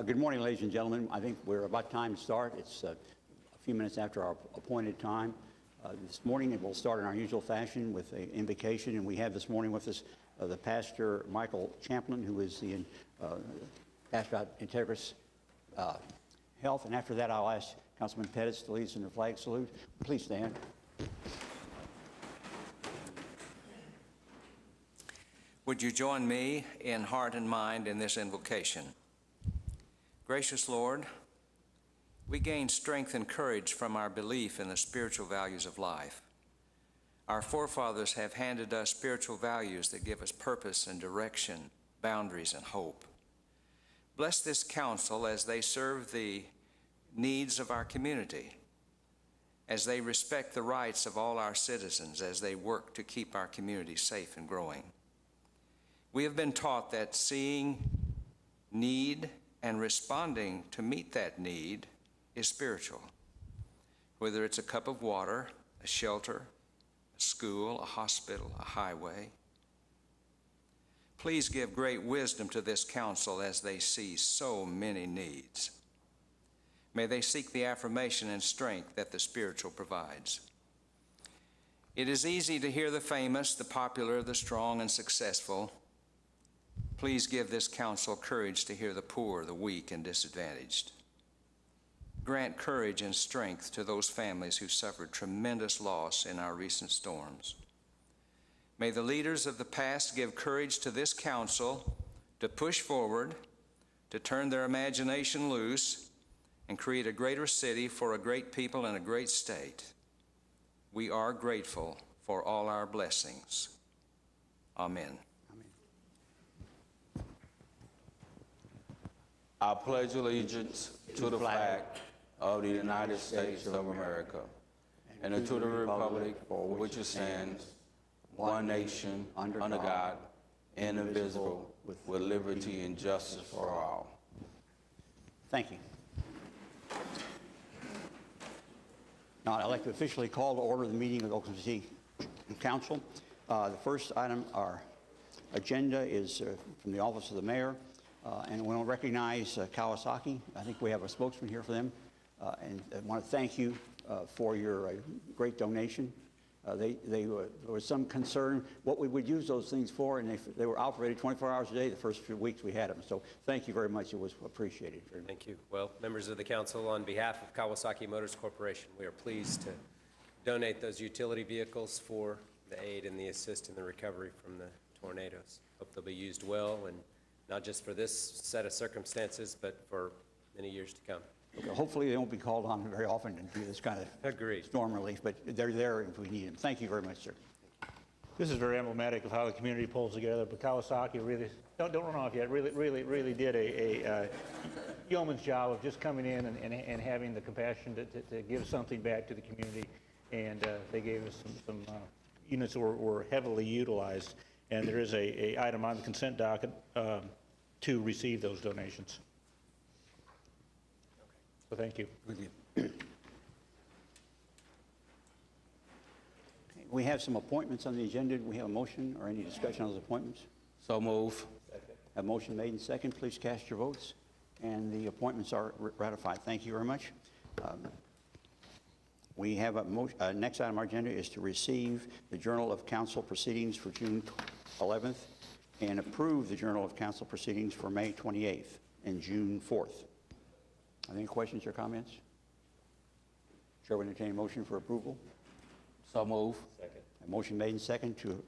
Good morning, ladies and gentlemen. I think we're about time to start. It's a few minutes after our appointed time. This morning it will start in our usual fashion with an invocation, and we have this morning with us the pastor Michael Champlin, who is the pastor at Integris Health. And after that, I'll ask Councilman Pettis to lead us in the flag salute. Please stand. Would you join me in heart and mind in this invocation? Gracious Lord, we gain strength and courage from our belief in the spiritual values of life. Our forefathers have handed us spiritual values that give us purpose and direction, boundaries and hope. Bless this council as they serve the needs of our community, as they respect the rights of all our citizens, as they work to keep our community safe and growing. We have been taught that seeing need and responding to meet that need is spiritual. Whether it's a cup of water, a shelter, a school, a hospital, a highway. Please give great wisdom to this council as they see so many needs. May they seek the affirmation and strength that the spiritual provides. It is easy to hear the famous, the popular, the strong, and successful. Please give this council courage to hear the poor, the weak, and disadvantaged. Grant courage and strength to those families who suffered tremendous loss in our recent storms. May the leaders of the past give courage to this council to push forward, to turn their imagination loose, and create a greater city for a great people and a great state. We are grateful for all our blessings. Amen. I pledge allegiance to the flag of the United States of America and to the republic for which it stands, one nation, under God, indivisible, with liberty and justice for all. Thank you. Now, I'd like to officially call to order the meeting of the Oklahoma City Council. The first item on our agenda is from the Office of the Mayor. And we want to recognize Kawasaki. I think we have a spokesman here for them. And I want to thank you for your great donation. There was some concern what we would use those things for, and they were operated 24 hours a day the first few weeks we had them. So thank you very much. It was appreciated. Thank you. Well, members of the council, on behalf of Kawasaki Motors Corporation, we are pleased to donate those utility vehicles for the aid and the assist in the recovery from the tornadoes. Hope they'll be used well, and not just for this set of circumstances, but for many years to come. Okay, hopefully they won't be called on very often to do this kind of storm relief, but they're there if we need them. Thank you very much, sir. This is very emblematic of how the community pulls together, but Kawasaki really, don't run off yet, really did a yeoman's job of just coming in and having the compassion to give something back to the community. And they gave us some units that were heavily utilized. And there is a item on the consent docket to receive those donations. So thank you. We have some appointments on the agenda. Do we have a motion or any discussion on those appointments? So move. A motion made and second. Please cast your votes. And the appointments are ratified. Thank you very much. We have a next item on our agenda is to receive the Journal of Council Proceedings for June 11th and approve the Journal of Council Proceedings for May 28th and June 4th. Any questions or comments? Chair will entertain a motion for approval. So move. Second. A motion made and second to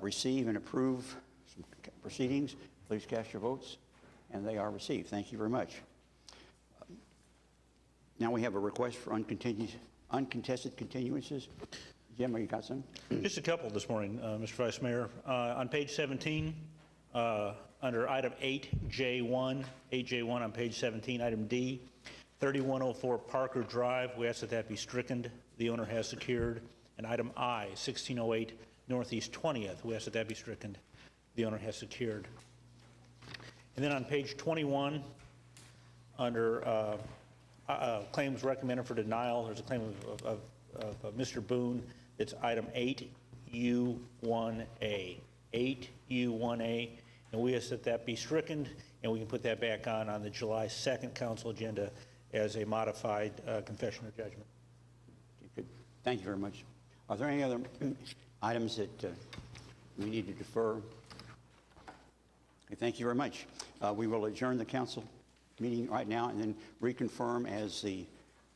receive and approve some proceedings. Please cast your votes. And they are received. Thank you very much. Now we have a request for uncontested continuances. Jim, you got some? Just a couple this morning, Mr. Vice Mayor. On page 17, under item 8J1 on page 17, item D, 3104 Parker Drive, we ask that that be stricken. The owner has secured. And item I, 1608 Northeast 20th, we ask that that be stricken. The owner has secured. And then on page 21, under claims recommended for denial, there's a claim of Mr. Boone. It's item 8U1A. 8U1A, and we ask that that be stricken, and we can put that back on the July 2nd council agenda as a modified confession of judgment. Good. Thank you very much. Are there any other items that we need to defer? Okay, thank you very much. We will adjourn the council meeting right now and then reconfirm as the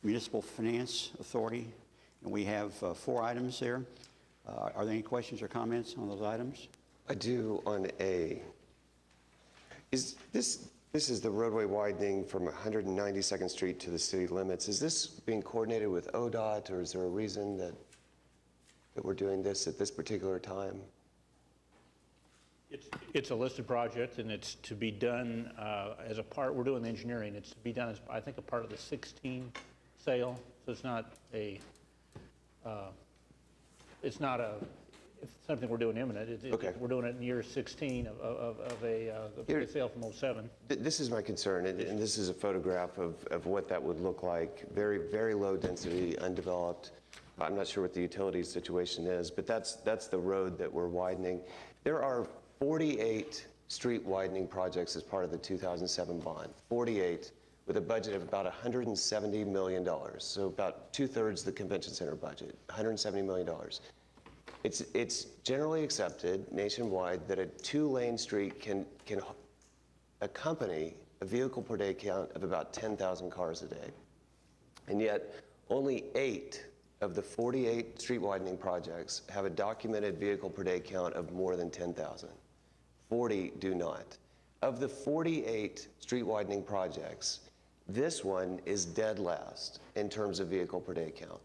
Municipal Finance Authority. And we have 4 items there. Are there any questions or comments on those items? I do on A. Is this is the roadway widening from 192nd Street to the city limits. Is this being coordinated with ODOT, or is there a reason that we're doing this at this particular time? It's a listed project, and it's to be done as a part, we're doing the engineering, it's to be done as, I think, a part of the 16 sale, so it's not something we're doing imminent. Okay. We're doing it in year 16 of the sale from 07. This is my concern, and this is a photograph of what that would look like. Very, very low density, undeveloped. I'm not sure what the utility situation is, but that's the road that we're widening. There are 48 street widening projects as part of the 2007 bond, 48, with a budget of about $170 million. So about 2/3 the convention center budget, $170 million. It's generally accepted nationwide that a 2-lane street can accompany a vehicle per day count of about 10,000 cars a day. And yet only 8 of the 48 street widening projects have a documented vehicle per day count of more than 10,000. 40 do not. Of the 48 street widening projects, this one is dead last in terms of vehicle per day count.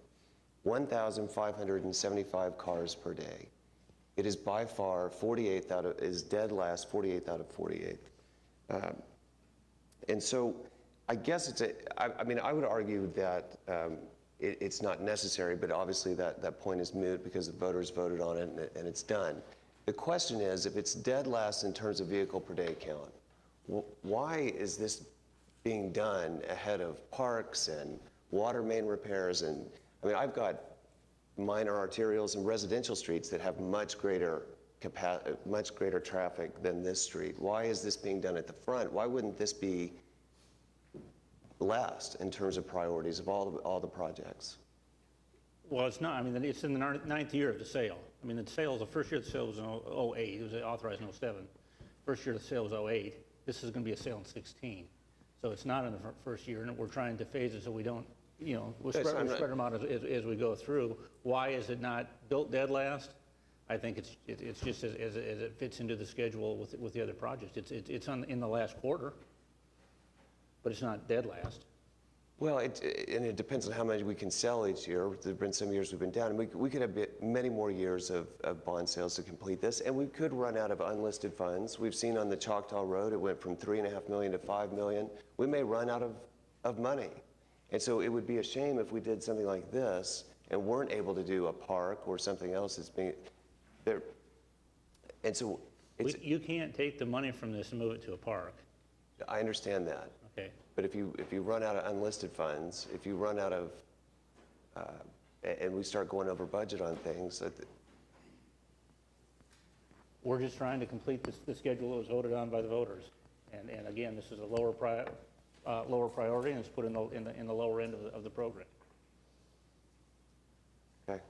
1,575 cars per day. It is by far 48th out of, is dead last, 48th out of 48. And so I guess it's I mean, I would argue that it's not necessary, but obviously that point is moot because the voters voted on it and it's done. The question is, if it's dead last in terms of vehicle per day count, why is this being done ahead of parks and water main repairs? And I mean, I've got minor arterials and residential streets that have much greater traffic than this street. Why is this being done at the front? Why wouldn't this be last in terms of priorities of all the projects? Well, it's not. I mean, it's in the 9th year of the sale. I mean, the first year of the sale was in 08. It was authorized in 07. First year of the sale was 08. This is going to be a sale in 16. So it's not in the first year, and we're trying to phase it so we don't, we'll spread them out as we go through. Why is it not built dead last? I think it's just as it fits into the schedule with the other projects. It's in the last quarter, but it's not dead last. Well, and it depends on how much we can sell each year. There have been some years we've been down. We could have many more years of bond sales to complete this, and we could run out of unlisted funds. We've seen on the Choctaw Road, it went from $3.5 million to $5 million. We may run out of money. And so it would be a shame if we did something like this and weren't able to do a park or something else that's being there. And so You can't take the money from this and move it to a park. I understand that. Okay. But if you run out of unlisted funds, if you run out of, and we start going over budget on things, We're just trying to complete the schedule that was voted on by the voters. And again, this is a lower priority, and it's put in the lower end of the program. okay.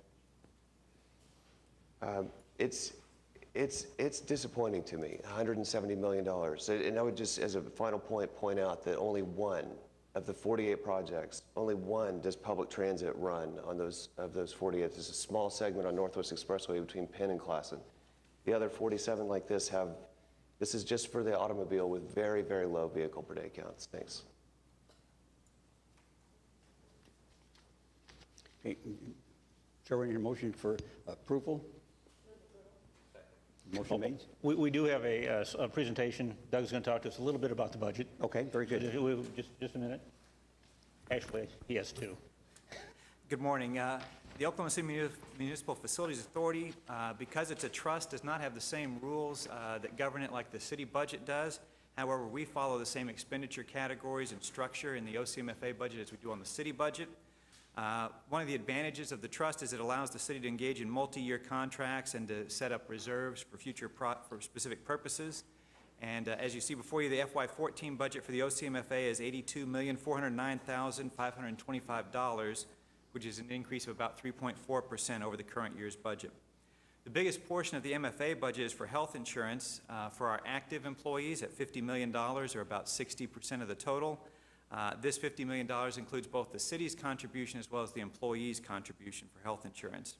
It's disappointing to me, $170 million. And I would just, as a final point out that only one of the 48 projects, only one does public transit run on those 48. There's a small segment on Northwest Expressway between Penn and Classen. The other 47 like this this is just for the automobile with very, very low vehicle per day counts. Thanks. Okay. Chair, any motion for approval? Motion made. We do have a presentation. Doug's going to talk to us a little bit about the budget. Okay, very good. Just a minute. Actually, he has two. Good morning. The Oklahoma City Municipal Facilities Authority, because it's a trust, does not have the same rules that govern it like the city budget does. However, we follow the same expenditure categories and structure in the OCMFA budget as we do on the city budget. One of the advantages of the trust is it allows the city to engage in multi-year contracts and to set up reserves for future for specific purposes. And as you see before you, the FY14 budget for the OCMFA is $82,409,525, which is an increase of about 3.4% over the current year's budget. The biggest portion of the MFA budget is for health insurance for our active employees at $50 million, or about 60% of the total. This $50 million includes both the city's contribution as well as the employees' contribution for health insurance.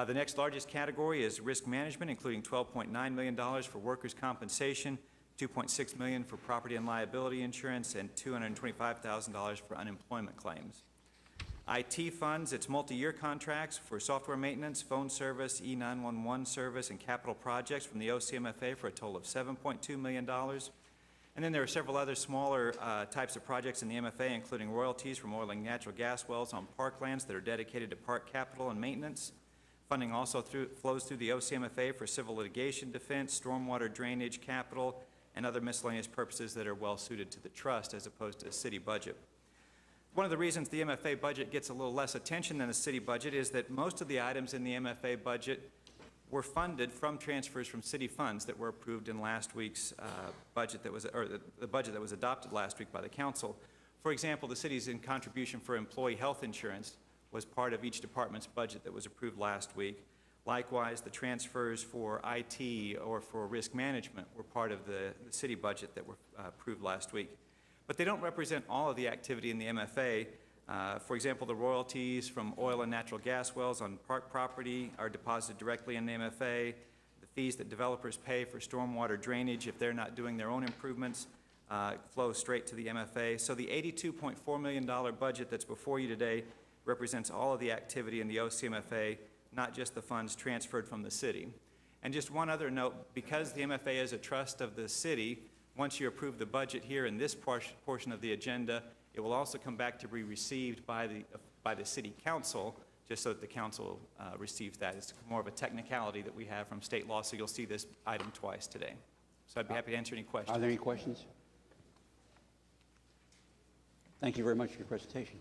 The next largest category is risk management, including $12.9 million for workers' compensation, $2.6 million for property and liability insurance, and $225,000 for unemployment claims. IT funds its multi-year contracts for software maintenance, phone service, E911 service, and capital projects from the OCMFA for a total of $7.2 million. And then there are several other smaller types of projects in the MFA, including royalties from oil and natural gas wells on parklands that are dedicated to park capital and maintenance. Funding also flows through the OCMFA for civil litigation defense, stormwater drainage, capital, and other miscellaneous purposes that are well suited to the trust as opposed to a city budget. One of the reasons the MFA budget gets a little less attention than the city budget is that most of the items in the MFA budget were funded from transfers from city funds that were approved in last week's budget that was, or the budget that was adopted last week by the council. For example, the city's contribution for employee health insurance was part of each department's budget that was approved last week. Likewise, the transfers for IT or for risk management were part of the city budget that were approved last week. But they don't represent all of the activity in the MFA. For example, the royalties from oil and natural gas wells on park property are deposited directly in the MFA. The fees that developers pay for stormwater drainage, if they're not doing their own improvements, flow straight to the MFA. So the $82.4 million budget that's before you today represents all of the activity in the OCMFA, not just the funds transferred from the city. And just one other note, because the MFA is a trust of the city, once you approve the budget here in this portion of the agenda, it will also come back to be received by the city council, just so that the council receives that. It's more of a technicality that we have from state law, so you'll see this item twice today. So I'd be happy to answer any questions. Are there any questions? Thank you very much for your presentation.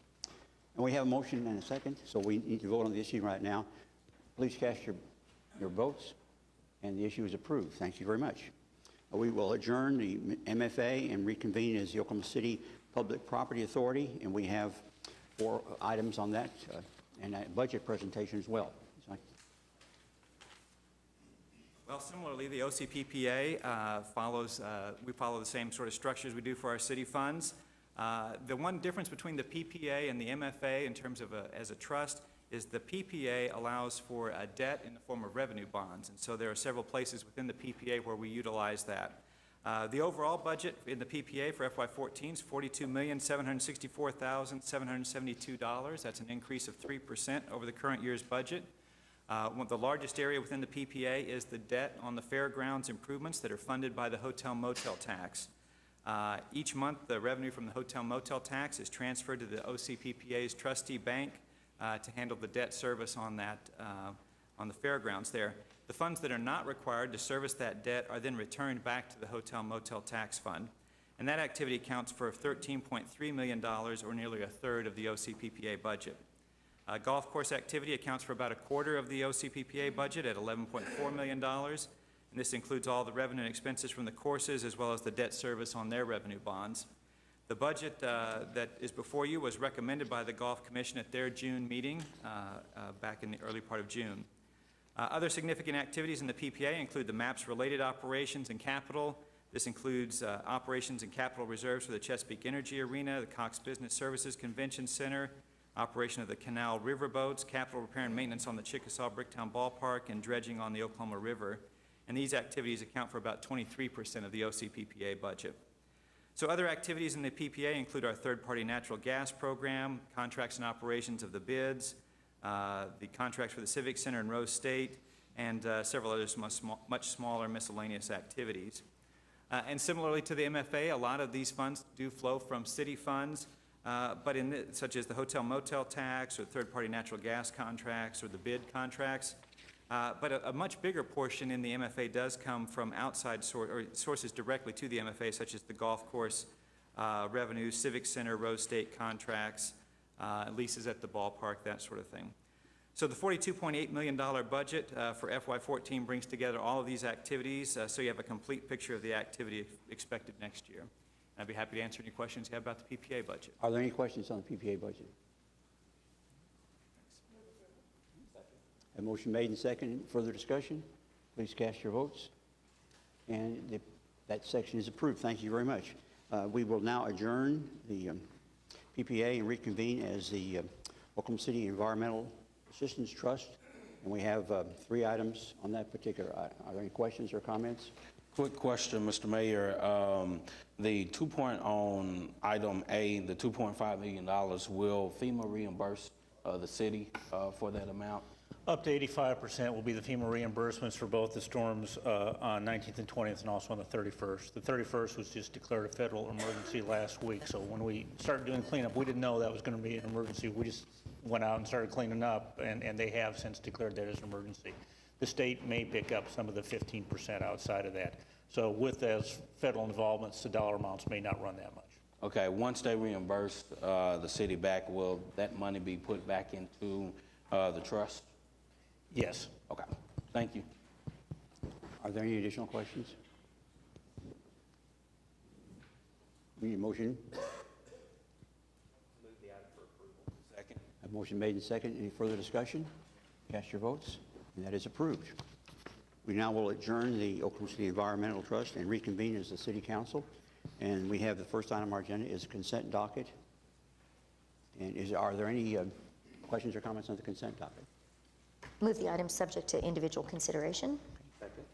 And we have a motion and a second, so we need to vote on the issue right now. Please cast your votes, and the issue is approved. Thank you very much. We will adjourn the MFA and reconvene as the Oklahoma City Public Property Authority, and we have 4 items on that and a budget presentation as well. Well, similarly, the OCPPA we follow the same sort of structures we do for our city funds. The one difference between the PPA and the MFA in terms of as a trust is the PPA allows for a debt in the form of revenue bonds, and so there are several places within the PPA where we utilize that. The overall budget in the PPA for FY14 is $42,764,772. That's an increase of 3% over the current year's budget. The largest area within the PPA is the debt on the fairgrounds improvements that are funded by the hotel motel tax. Each month, the revenue from the hotel motel tax is transferred to the OCPPA's trustee bank to handle the debt service on that, on the fairgrounds there. The funds that are not required to service that debt are then returned back to the hotel motel tax fund. And that activity accounts for $13.3 million, or nearly a third of the OCPPA budget. Golf course activity accounts for about a quarter of the OCPPA budget at $11.4 million. And this includes all the revenue and expenses from the courses as well as the debt service on their revenue bonds. The budget that is before you was recommended by the Golf Commission at their June meeting back in the early part of June. Other significant activities in the PPA include the MAPS-related operations and capital. This includes operations and capital reserves for the Chesapeake Energy Arena, the Cox Business Services Convention Center, operation of the Canal Riverboats, capital repair and maintenance on the Chickasaw Bricktown Ballpark, and dredging on the Oklahoma River. And these activities account for about 23% of the OCPPA budget. So other activities in the PPA include our third-party natural gas program, contracts and operations of the bids, the contracts for the Civic Center in Rose State, and several others much smaller miscellaneous activities. And similarly to the MFA, a lot of these funds do flow from city funds, but such as the hotel motel tax or third-party natural gas contracts or the bid contracts. But a much bigger portion in the MFA does come from outside sources directly to the MFA, such as the golf course revenue, Civic Center, Rose State contracts, leases at the ballpark, that sort of thing. So the $42.8 million budget for FY14 brings together all of these activities, so you have a complete picture of the activity expected next year. I'd be happy to answer any questions you have about the PPA budget. Are there any questions on the PPA budget? A motion made and seconded. Further discussion? Please cast your votes. And that section is approved. Thank you very much. We will now adjourn the PPA and reconvene as the Oklahoma City Environmental Assistance Trust. And we have 3 items on that particular item. Are there any questions or comments? Quick question, Mr. Mayor. The 2 point on item A, the $2.5 million, will FEMA reimburse the city for that amount? Up to 85% will be the FEMA reimbursements for both the storms on 19th and 20th and also on the 31st. The 31st was just declared a federal emergency last week, so when we started doing cleanup, we didn't know that was going to be an emergency. We just went out and started cleaning up, and they have since declared that as an emergency. The state may pick up some of the 15% outside of that. So with those federal involvements, the dollar amounts may not run that much. Okay, once they reimburse the city back, will that money be put back into the trust? Yes. Okay, thank you. Are there any additional questions? We need a motion. Move the item for approval. Second. A motion made and seconded. Any further discussion? Cast your votes, and that is approved. We now will adjourn the Oklahoma City Environmental Trust and reconvene as the City Council. And we have the first item on our agenda is consent docket. And are there any questions or comments on the consent docket? Move the item subject to individual consideration. Second.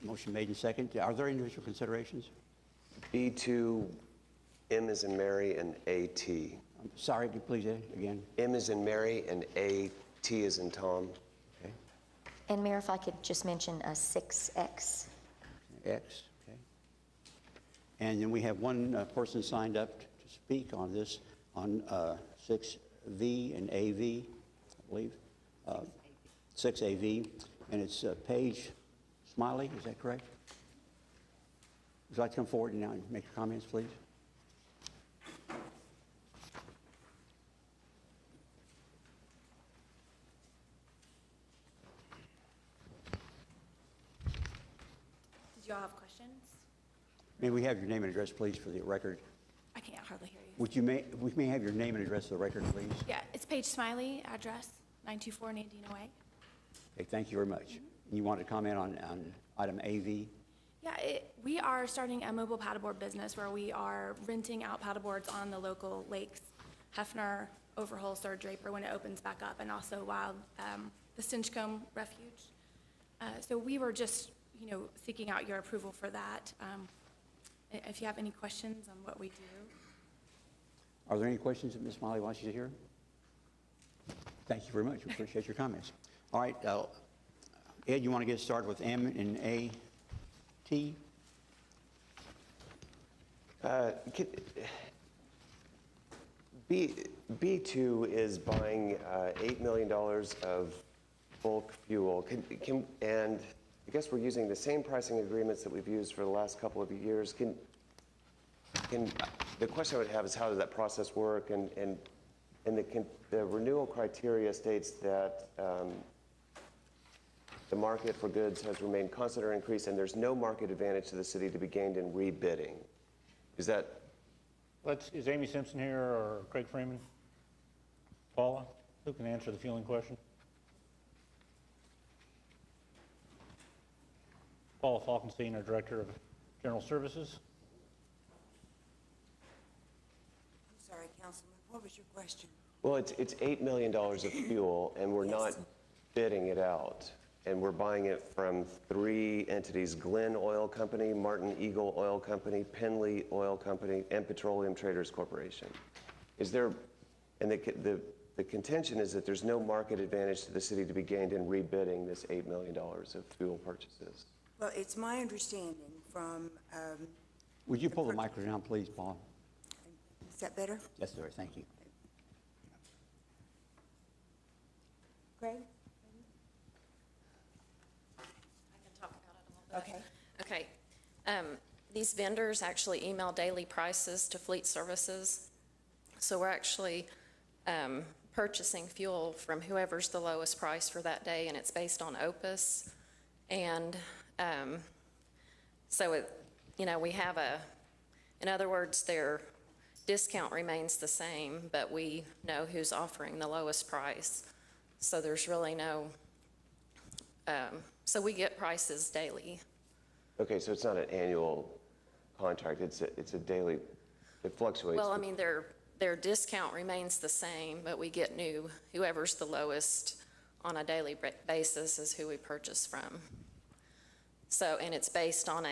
Motion made and seconded. Are there individual considerations? B2, M as in Mary, and AT. I'm sorry, please again. M as in Mary and AT as in Tom. Okay. And Mayor, if I could just mention a 6X. X. Okay. And then we have one person signed up to speak on this on 6V and AV, I believe. 6AV, and it's Paige Smiley, is that correct? Would you like to come forward now and make your comments, please? Did you all have questions? May we have your name and address, please, for the record? I can't hardly hear you. We may have your name and address for the record, please? Yeah, it's Paige Smiley, address 924 Nandina Way. Okay, thank you very much. You want to comment on item AV? Yeah, we are starting a mobile paddleboard business where we are renting out paddleboards on the local lakes, Hefner, Overhull, Third Draper, when it opens back up, and also Wild, the Stinchcombe Refuge. So we were just, seeking out your approval for that. If you have any questions on what we do. Are there any questions that Ms. Smiley wants you to hear? Thank you very much. We appreciate your comments. All right, Ed, you want to get started with M and AT? B2 is buying $8 million of bulk fuel. And I guess we're using the same pricing agreements that we've used for the last couple of years. The question I would have is how does that process work? And the renewal criteria states that the market for goods has remained constant or increased, and there's no market advantage to the city to be gained in rebidding. Is that? Is Amy Simpson here or Craig Freeman? Paula, who can answer the fueling question? Paula Falkenstein, our Director of General Services. I'm sorry, Councilman, what was your question? Well, it's $8 million of fuel, and we're not bidding it out. And we're buying it from 3 entities: Glen Oil Company, Martin Eagle Oil Company, Penley Oil Company, and Petroleum Traders Corporation. Is there, and the contention is that there's no market advantage to the city to be gained in rebidding this $8 million of fuel purchases. Well, it's my understanding from... Would you pull the microphone down, please, Paul? Is that better? Yes, sir. Thank you. Greg? I can talk about it a little bit. Okay. These vendors actually email daily prices to fleet services. So we're actually purchasing fuel from whoever's the lowest price for that day, and it's based on OPUS. And so we have in other words, their discount remains the same, but we know who's offering the lowest price. So there's really no, so we get prices daily. Okay, so it's not an annual contract, it's a daily, it fluctuates. Well, I mean, their discount remains the same, but we get whoever's the lowest on a daily basis is who we purchase from. So, and it's based on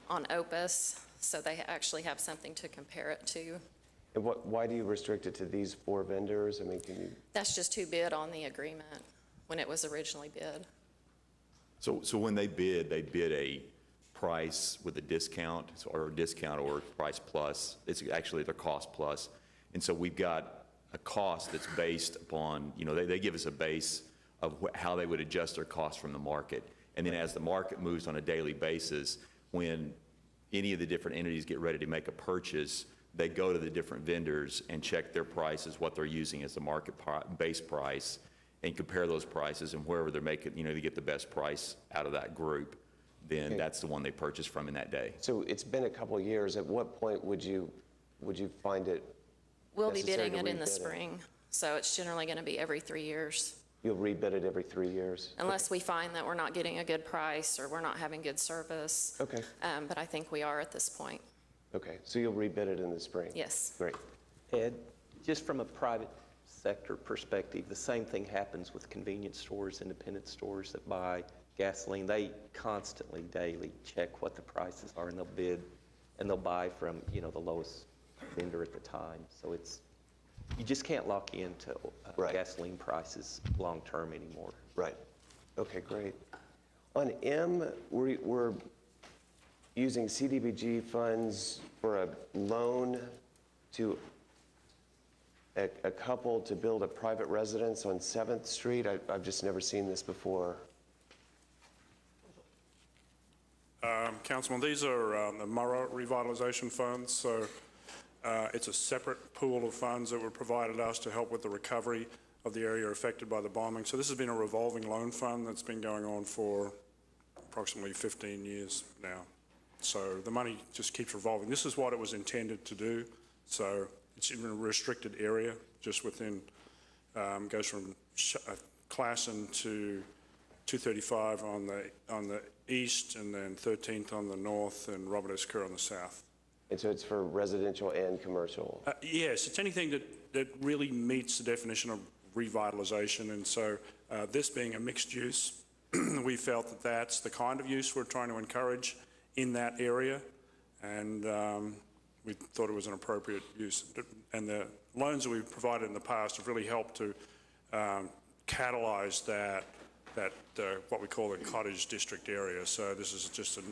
on OPUS, so they actually have something to compare it to. And why do you restrict it to these 4 vendors? I mean, can you? That's just who bid on the agreement when it was originally bid. So when they bid a price with a discount, or a discount or price plus. It's actually their cost plus. And so we've got a cost that's based upon, they give us a base of how they would adjust their cost from the market. And then as the market moves on a daily basis, when any of the different entities get ready to make a purchase, they go to the different vendors and check their prices, what they're using as the market base price, and compare those prices, and wherever they're making, to get the best price out of that group, then okay, that's the one they purchased from in that day. So it's been a couple of years. At what point would you find it? We'll be bidding it in the spring, so it's generally going to be every 3 years. You'll rebid it every 3 years? Unless we find that we're not getting a good price or we're not having good service. Okay. But I think we are at this point. Okay, so you'll rebid it in the spring? Yes. Great. Ed, just from a private sector perspective, the same thing happens with convenience stores, independent stores that buy gasoline. They constantly, daily check what the prices are, and they'll bid, and they'll buy from, the lowest vendor at the time. So you just can't lock into right, gasoline prices long-term anymore. Right. Okay, great. On M, we're using CDBG funds for a loan to a couple to build a private residence on 7th Street. I've just never seen this before. Councilman, these are the Murrah revitalization funds. So it's a separate pool of funds that were provided us to help with the recovery of the area affected by the bombing. So this has been a revolving loan fund that's been going on for approximately 15 years now. So the money just keeps revolving. This is what it was intended to do. So it's in a restricted area, just within, goes from Classen to 235 on the east, and then 13th on the north, and Robert S. Kerr on the south. And so it's for residential and commercial? Yes, it's anything that really meets the definition of revitalization. And so this being a mixed use, we felt that that's the kind of use we're trying to encourage in that area. And we thought it was an appropriate use. And the loans that we've provided in the past have really helped to catalyze that what we call the cottage district area. So this is just a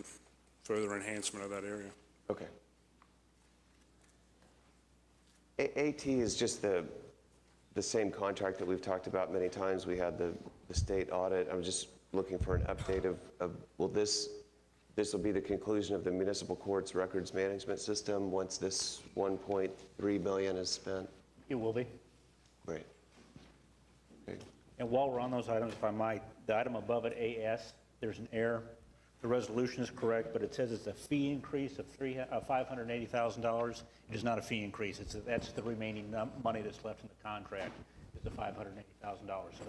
further enhancement of that area. Okay. AT is just the same contract that we've talked about many times. We had the state audit. I'm just looking for an update of will this will be the conclusion of the municipal court's records management system once this $1.3 billion is spent? It will be. Great. Okay. And while we're on those items, if I might, the item above it, AS, there's an error. The resolution is correct, but it says it's a fee increase of $580,000. It is not a fee increase. That's the remaining money that's left in the contract is the $580,000. So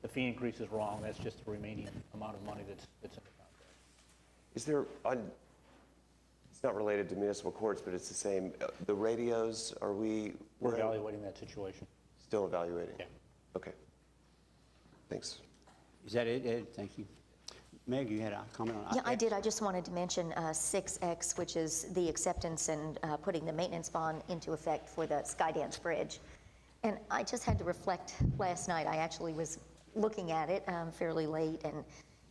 the fee increase is wrong. That's just the remaining amount of money that's in the contract. Is there, it's not related to municipal courts, but it's the same, the radios, we're evaluating that situation. Still evaluating? Yeah. Okay. Thanks. Is that it, Ed? Thank you. Meg, you had a comment on Yeah, I did. I just wanted to mention 6X, which is the acceptance and putting the maintenance bond into effect for the Skydance Bridge. And I just had to reflect last night. I actually was looking at it fairly late, and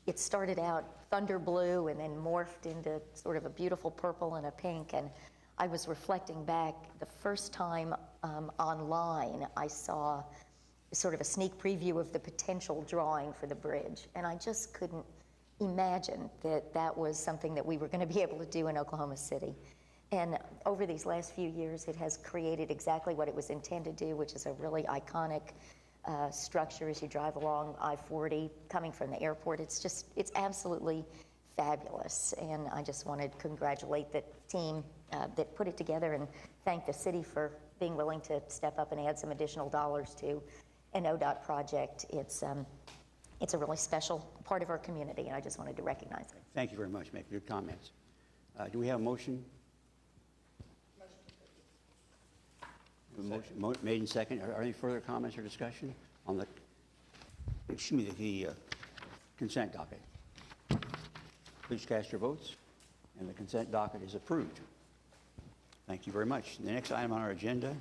it started out thunder blue and then morphed into sort of a beautiful purple and a pink. And I was reflecting back the first time online I saw sort of a sneak preview of the potential drawing for the bridge. And I just couldn't imagine that that was something that we were going to be able to do in Oklahoma City. And over these last few years, it has created exactly what it was intended to do, which is a really iconic structure as you drive along I-40 coming from the airport. It's absolutely fabulous. And I just wanted to congratulate the team that put it together and thank the city for being willing to step up and add some additional dollars to an ODOT project. It's a really special part of our community, and I just wanted to recognize it. Thank you very much. Make good comments. Do we have a motion? Motion made and second. Are there any further comments or discussion on the, the consent docket? Please cast your votes, and the consent docket is approved. Thank you very much. The next item on our agenda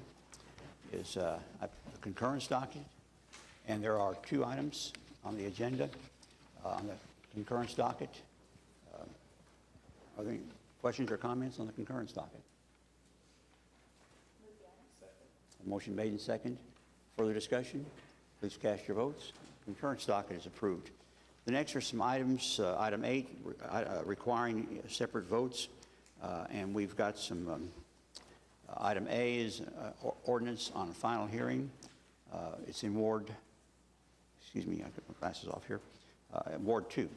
is the concurrence docket, and there are two items on the agenda on the concurrence docket. Are there any questions or comments on the concurrence docket? Motion made and second. Further discussion? Please cast your votes. Concurrence docket is approved. The next are some items, item 8, requiring separate votes, and we've got some, item A is ordinance on final hearing. It's in Ward, excuse me, I put my glasses off here, Ward 2.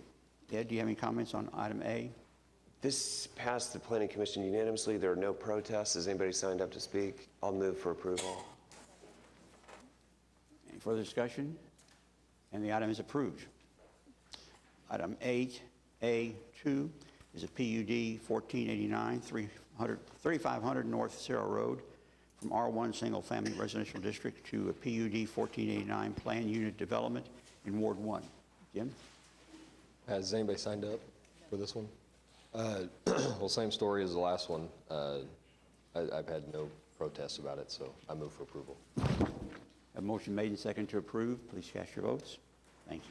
Ed, do you have any comments on item A? This passed the Planning Commission unanimously. There are no protests. Has anybody signed up to speak? I'll move for approval. Any further discussion? And the item is approved. Item 8A2 is a PUD 1489, 3500 North Cerro Road from R1 Single Family Residential District to a PUD 1489 Plan Unit Development in Ward 1. Jim? Has anybody signed up for this one? Well, same story as the last one. I've had no protests about it, so I move for approval. A motion made and second to approve. Please cast your votes. Thank you.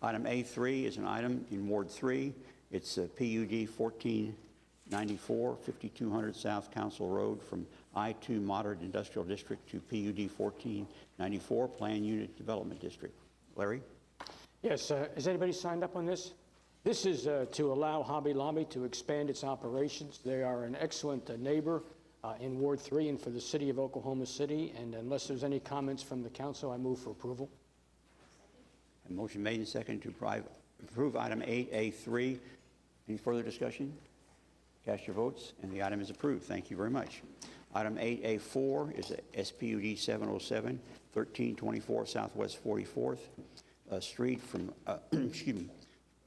Item A3 is an item in Ward 3. It's a PUD 1494, 5200 South Council Road from I-2 Moderate Industrial District to PUD 1494 Plan Unit Development District. Larry? Yes, has anybody signed up on this? This is to allow Hobby Lobby to expand its operations. They are an excellent neighbor in Ward 3 and for the city of Oklahoma City. And unless there's any comments from the council, I move for approval. A motion made and second to approve item 8A3. Any further discussion? Cast your votes, and the item is approved. Thank you very much. Item 8A4 is a SPUD 707, 1324 Southwest 44th Street from, excuse me,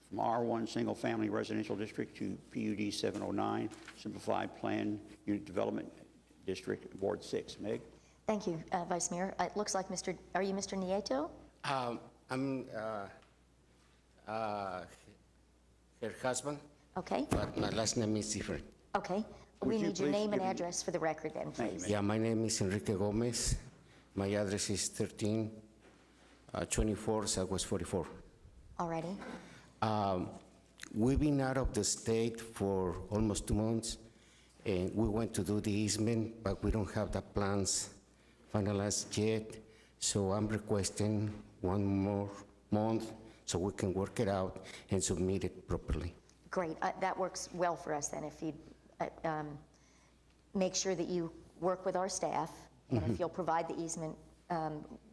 from R1 Single Family Residential District to PUD 709 Simplified Plan Unit Development District, Ward 6. Meg? Thank you, Vice Mayor. It looks like are you Mr. Nieto? I'm her husband. Okay. But my last name is different. Okay. We need your name and address for the record then, please. Yeah, my name is Enrique Gomez. My address is 1324 Southwest 44. Alrighty. We've been out of the state for almost 2 months, and we went to do the easement, but we don't have the plans finalized yet. So I'm requesting 1 more month so we can work it out and submit it properly. Great. That works well for us then. If you make sure that you work with our staff, and if you'll provide the easement,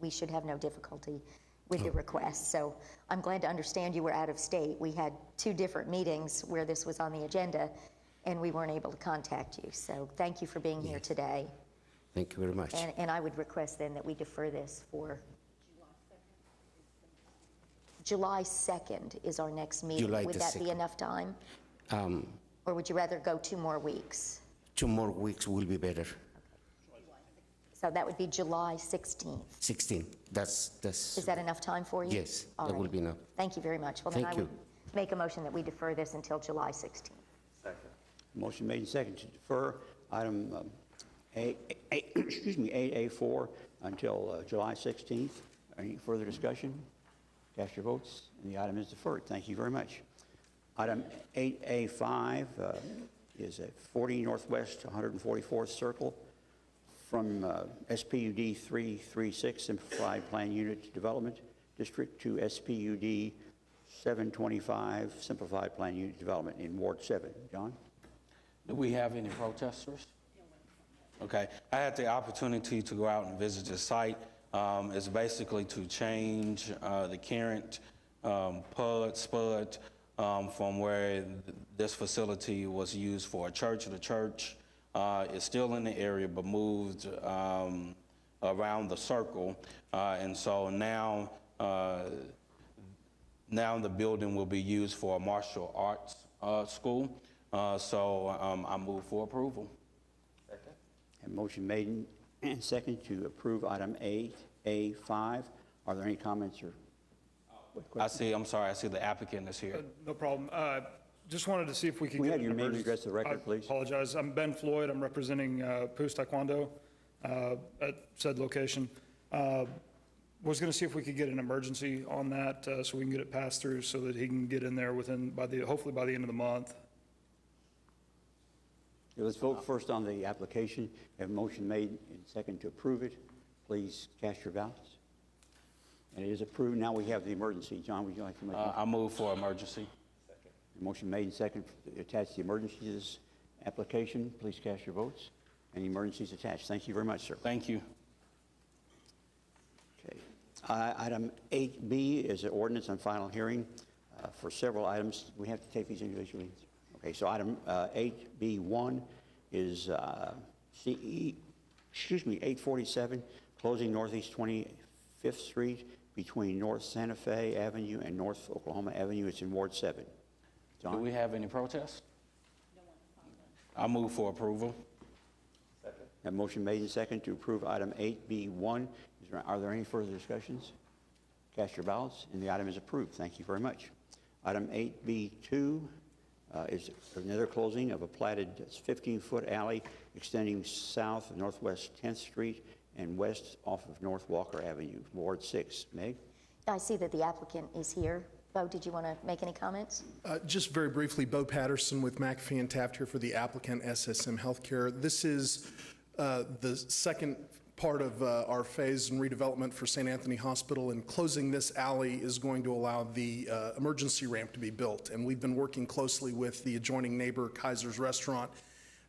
we should have no difficulty with the request. So I'm glad to understand you were out of state. We had 2 different meetings where this was on the agenda, and we weren't able to contact you. So thank you for being here today. Thank you very much. And I would request then that we defer this for July 2nd is our next meeting. July Would the that be 2nd. enough time? Or would you rather go 2 more weeks? 2 more weeks will be better. So that would be July 16th. 16. That's. Is that enough time for you? Yes, All that right. will be enough. Thank you very much. Well, then Thank I would you. make a motion that we defer this until July 16th. Second. Motion made and second to defer item excuse me, 8A4 until July 16th. Any further discussion? Cast your votes, and the item is deferred. Thank you very much. Item 8A5 is at 40 Northwest 144th Circle from SPUD 336 Simplified Plan Unit Development District to SPUD 725 Simplified Plan Unit Development in Ward 7. John? Do we have any protesters? Okay, I had the opportunity to go out and visit the site. It's basically to change the current spud from where this facility was used for a church. The church is still in the area but moved around the circle, and so now the building will be used for a martial arts school. So I move for approval. And motion made and second to approve item 8A5. Are there any comments or questions? I'm sorry, I see the applicant is here. No problem. Just wanted to see if we could Can we get have your an name and emergency- address of the record, please? I apologize. I'm Ben Floyd. I'm representing Poos Taekwondo at said location. Was going to see if we could get an emergency on that so we can get it passed through so that he can get in there hopefully by the end of the month. Let's vote first on the application. Have a motion made and second to approve it. Please cast your ballots. And it is approved. Now we have the emergency. John, would you like to make a I move for emergency. motion made and second to attach the emergency to this application? Please cast your votes. Any emergencies attached? Thank you very much, sir. Thank you. Okay. Item 8B is an ordinance on final hearing for several items. We have to take these individually. Okay, so item 8B1 is 847, closing Northeast 25th Street between North Santa Fe Avenue and North Oklahoma Avenue. It's in Ward 7. John? Do we have any protests? I move for approval. Second. A motion made and second to approve item 8B1. Are there any further discussions? Cast your ballots, and the item is approved. Thank you very much. Item 8B2 is another closing of a platted 15-foot alley extending south of Northwest 10th Street and west off of North Walker Avenue, Ward 6. Meg? I see that the applicant is here. Bo, did you want to make any comments? Just very briefly, Bo Patterson with McAfee and Taft here for the applicant, SSM Healthcare. This is the second part of our phase in redevelopment for St. Anthony Hospital, and closing this alley is going to allow the emergency ramp to be built. And we've been working closely with the adjoining neighbor, Kaiser's Restaurant.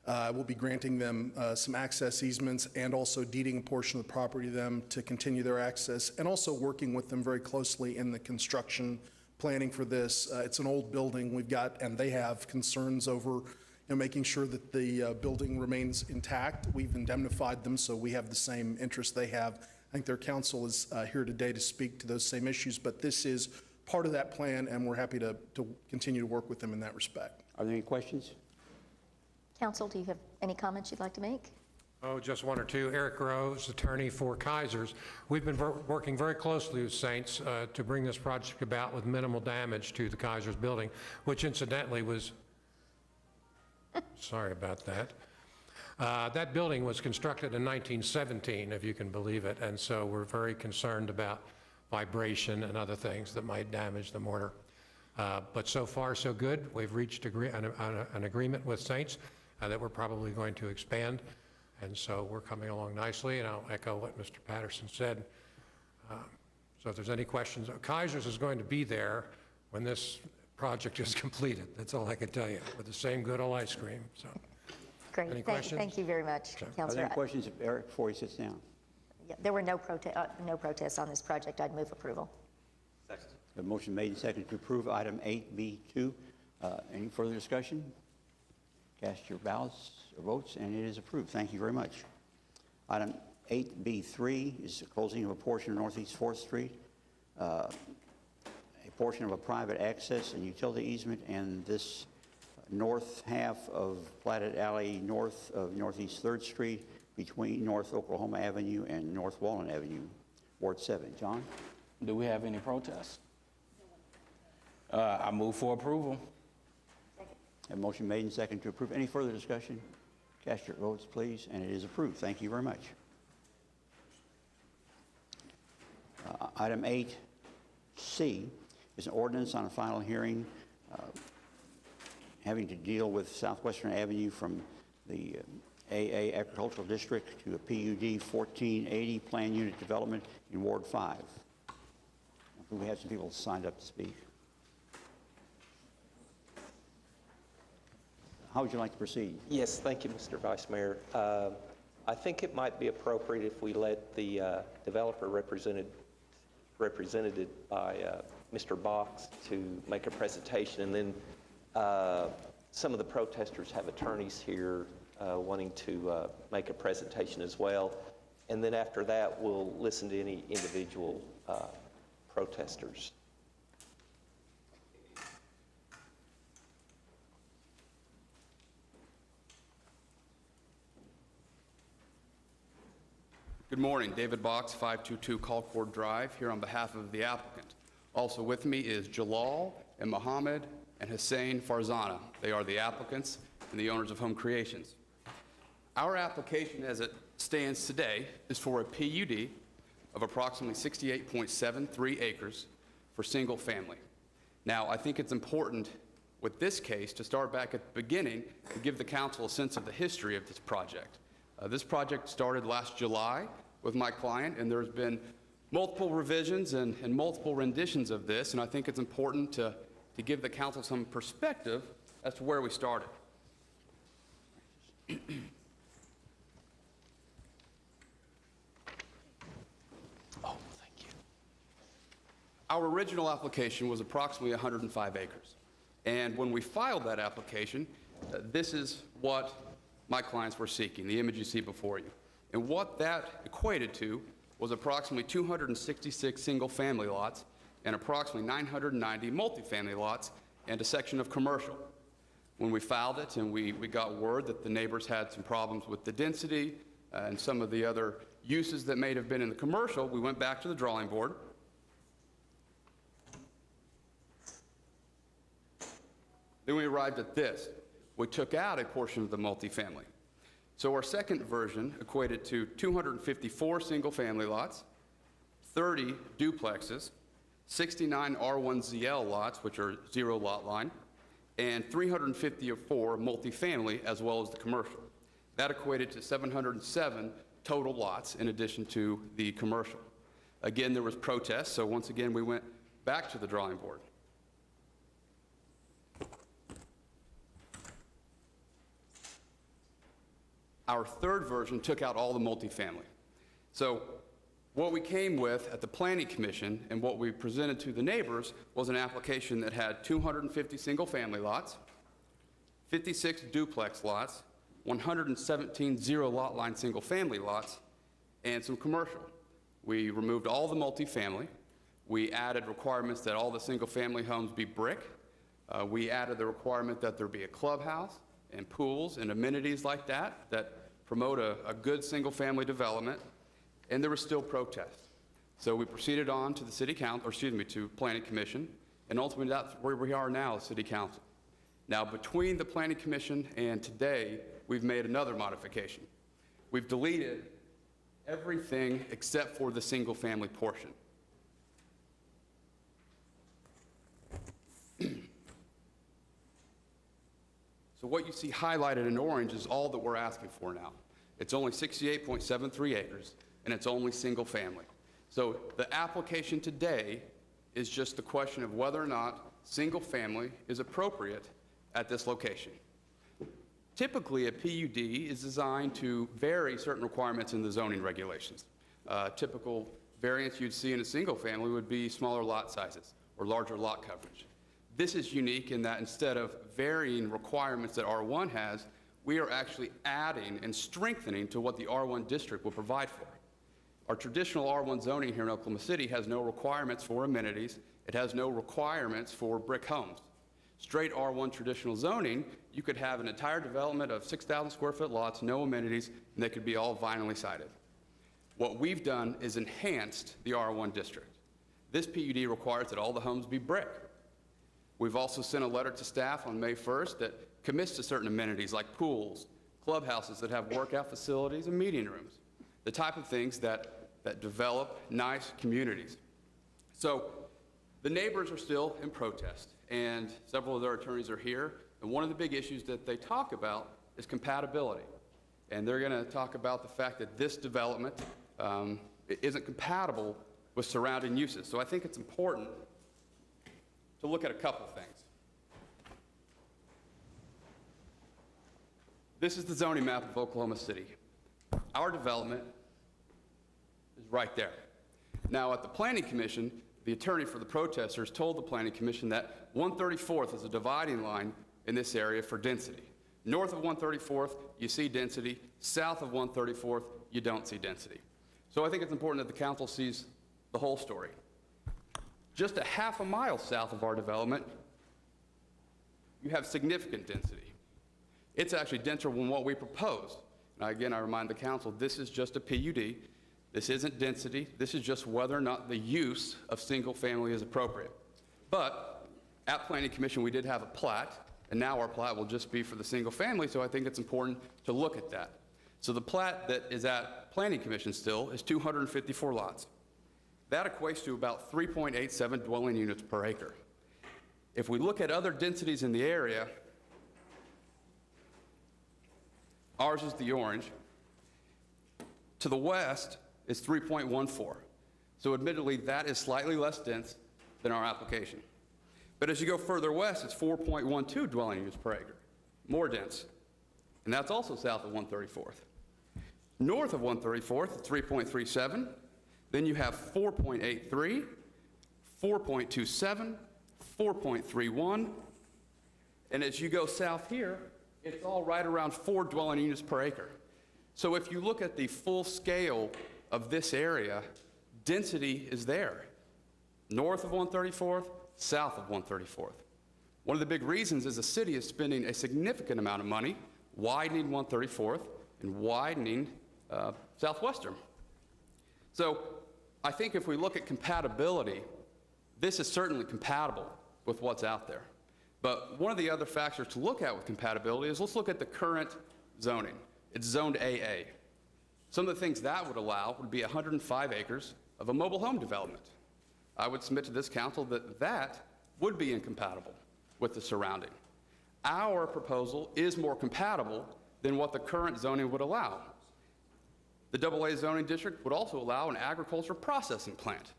We'll be granting them some access easements and also deeding a portion of the property to them to continue their access, and also working with them very closely in the construction planning for this. It's an old building we've got, and they have concerns over making sure that the building remains intact. We've indemnified them, so we have the same interest they have. I think their counsel is here today to speak to those same issues, but this is part of that plan, and we're happy to continue to work with them in that respect. Are there any questions? Counsel, do you have any comments you'd like to make? Oh, just one or two. Eric Rose, attorney for Kaiser's. We've been working very closely with Saints to bring this project about with minimal damage to the Kaiser's building, which incidentally was sorry about that. That building was constructed in 1917, if you can believe it, and so we're very concerned about vibration and other things that might damage the mortar. But so far, so good. We've reached an agreement with Saints that we're probably going to expand, and so we're coming along nicely, and I'll echo what Mr. Patterson said. So if there's any questions, Kaiser's is going to be there when this project is completed. That's all I can tell you, with the same good old ice cream. So, Great. any questions? Thank you very much, Sure. Councilor. Are there any questions of Eric before he sits down? Yeah, there were no protests on this project. I'd move approval. A motion made and seconded to approve item 8B2. Any further discussion? Cast your ballots or votes, and it is approved. Thank you very much. Item 8B3 is the closing of a portion of Northeast 4th Street, a portion of a private access and utility easement, and this north half of platted alley north of Northeast 3rd Street between North Oklahoma Avenue and North Wallen Avenue, Ward 7. John? Do we have any protests? I move for approval. A motion made and seconded to approve. Any further discussion? Cast your votes, please, and it is approved. Thank you very much. Item 8C is an ordinance on a final hearing having to deal with Southwestern Avenue from the AA Agricultural District to a PUD 1480 Plan Unit Development in Ward 5. We have some people signed up to speak. how would you like to proceed? Yes, thank you, Mr. Vice Mayor. I think it might be appropriate if we let the developer represented by Mr. Box to make a presentation, and then some of the protesters have attorneys here wanting to make a presentation as well. And then after that, we'll listen to any individual protesters. Good morning, David Box, 522 Colcord Drive, here on behalf of the applicant. Also with me is Jalal and Mohammed and Hussein Farzana. They are the applicants and the owners of Home Creations. Our application as it stands today is for a PUD of approximately 68.73 acres for single family. Now, I think it's important with this case to start back at the beginning and give the council a sense of the history of this project. This project started last July with my client, and there's been multiple revisions and multiple renditions of this, and I think it's important to give the council some perspective as to where we started. Our original application was approximately 105 acres. And when we filed that application, this is what my clients were seeking, the image you see before you. And what that equated to was approximately 266 single-family lots and approximately 990 multifamily lots and a section of commercial. When we filed it and we got word that the neighbors had some problems with the density and some of the other uses that may have been in the commercial, we went back to the drawing board. Then we arrived at this. We took out a portion of the multifamily. So our second version equated to 254 single-family lots, 30 duplexes, 69 R1ZL lots, which are zero lot line, and 354 multifamily, as well as the commercial. That equated to 707 total lots in addition to the commercial. Again, there was protests, so once again, we went back to the drawing board. Our third version took out all the multifamily. So what we came with at the Planning Commission and what we presented to the neighbors was an application that had 250 single-family lots, 56 duplex lots, 117 zero-lot line single-family lots, and some commercial. We removed all the multifamily. We added requirements that all the single-family homes be brick. We added the requirement that there be a clubhouse and pools and amenities like that promote a good single-family development, and there was still protest. So we proceeded on to the City Council, or excuse me, to Planning Commission, and ultimately that's where we are now, City Council. Now, between the Planning Commission and today, we've made another modification. We've deleted everything except for the single-family portion. So what you see highlighted in orange is all that we're asking for now. It's only 68.73 acres, and it's only single family. So the application today is just the question of whether or not single family is appropriate at this location. Typically, a PUD is designed to vary certain requirements in the zoning regulations. Typical variance you'd see in a single family would be smaller lot sizes or larger lot coverage. This is unique in that instead of varying requirements that R1 has, we are actually adding and strengthening to what the R1 district will provide for. Our traditional R1 zoning here in Oklahoma City has no requirements for amenities. It has no requirements for brick homes. Straight R1 traditional zoning, you could have an entire development of 6,000 square foot lots, no amenities, and they could be all vinylly sided. What we've done is enhanced the R1 district. This PUD requires that all the homes be brick. We've also sent a letter to staff on May 1st that commits to certain amenities like pools, clubhouses that have workout facilities and meeting rooms, the type of things that develop nice communities. So the neighbors are still in protest, and several of their attorneys are here, and one of the big issues that they talk about is compatibility. And they're going to talk about the fact that this development isn't compatible with surrounding uses. So I think it's important to look at a couple things. This is the zoning map of Oklahoma City. Our development is right there. Now, at the Planning Commission, the attorney for the protesters told the Planning Commission that 134th is a dividing line in this area for density. North of 134th, you see density. South of 134th, you don't see density. So I think it's important that the council sees the whole story. Just a half a mile south of our development, you have significant density. It's actually denser than what we proposed. Now, again, I remind the council, this is just a PUD. This isn't density. This is just whether or not the use of single family is appropriate. But at Planning Commission, we did have a plat, and now our plat will just be for the single family, so I think it's important to look at that. So the plat that is at Planning Commission still is 254 lots. That equates to about 3.87 dwelling units per acre. If we look at other densities in the area, ours is the orange. To the west is 3.14. So admittedly, that is slightly less dense than our application. But as you go further west, it's 4.12 dwelling units per acre, more dense. And that's also south of 134th. North of 134th, it's 3.37. Then you have 4.83, 4.27, 4.31. And as you go south here, it's all right around 4 dwelling units per acre. So if you look at the full scale of this area, density is there. North of 134th, south of 134th. One of the big reasons is the city is spending a significant amount of money widening 134th and widening Southwestern. So I think if we look at compatibility, this is certainly compatible with what's out there. But one of the other factors to look at with compatibility is let's look at the current zoning. It's zoned AA. Some of the things that would allow would be 105 acres of a mobile home development. I would submit to this council that that would be incompatible with the surrounding. Our proposal is more compatible than what the current zoning would allow. The AA zoning district would also allow an agriculture processing plant.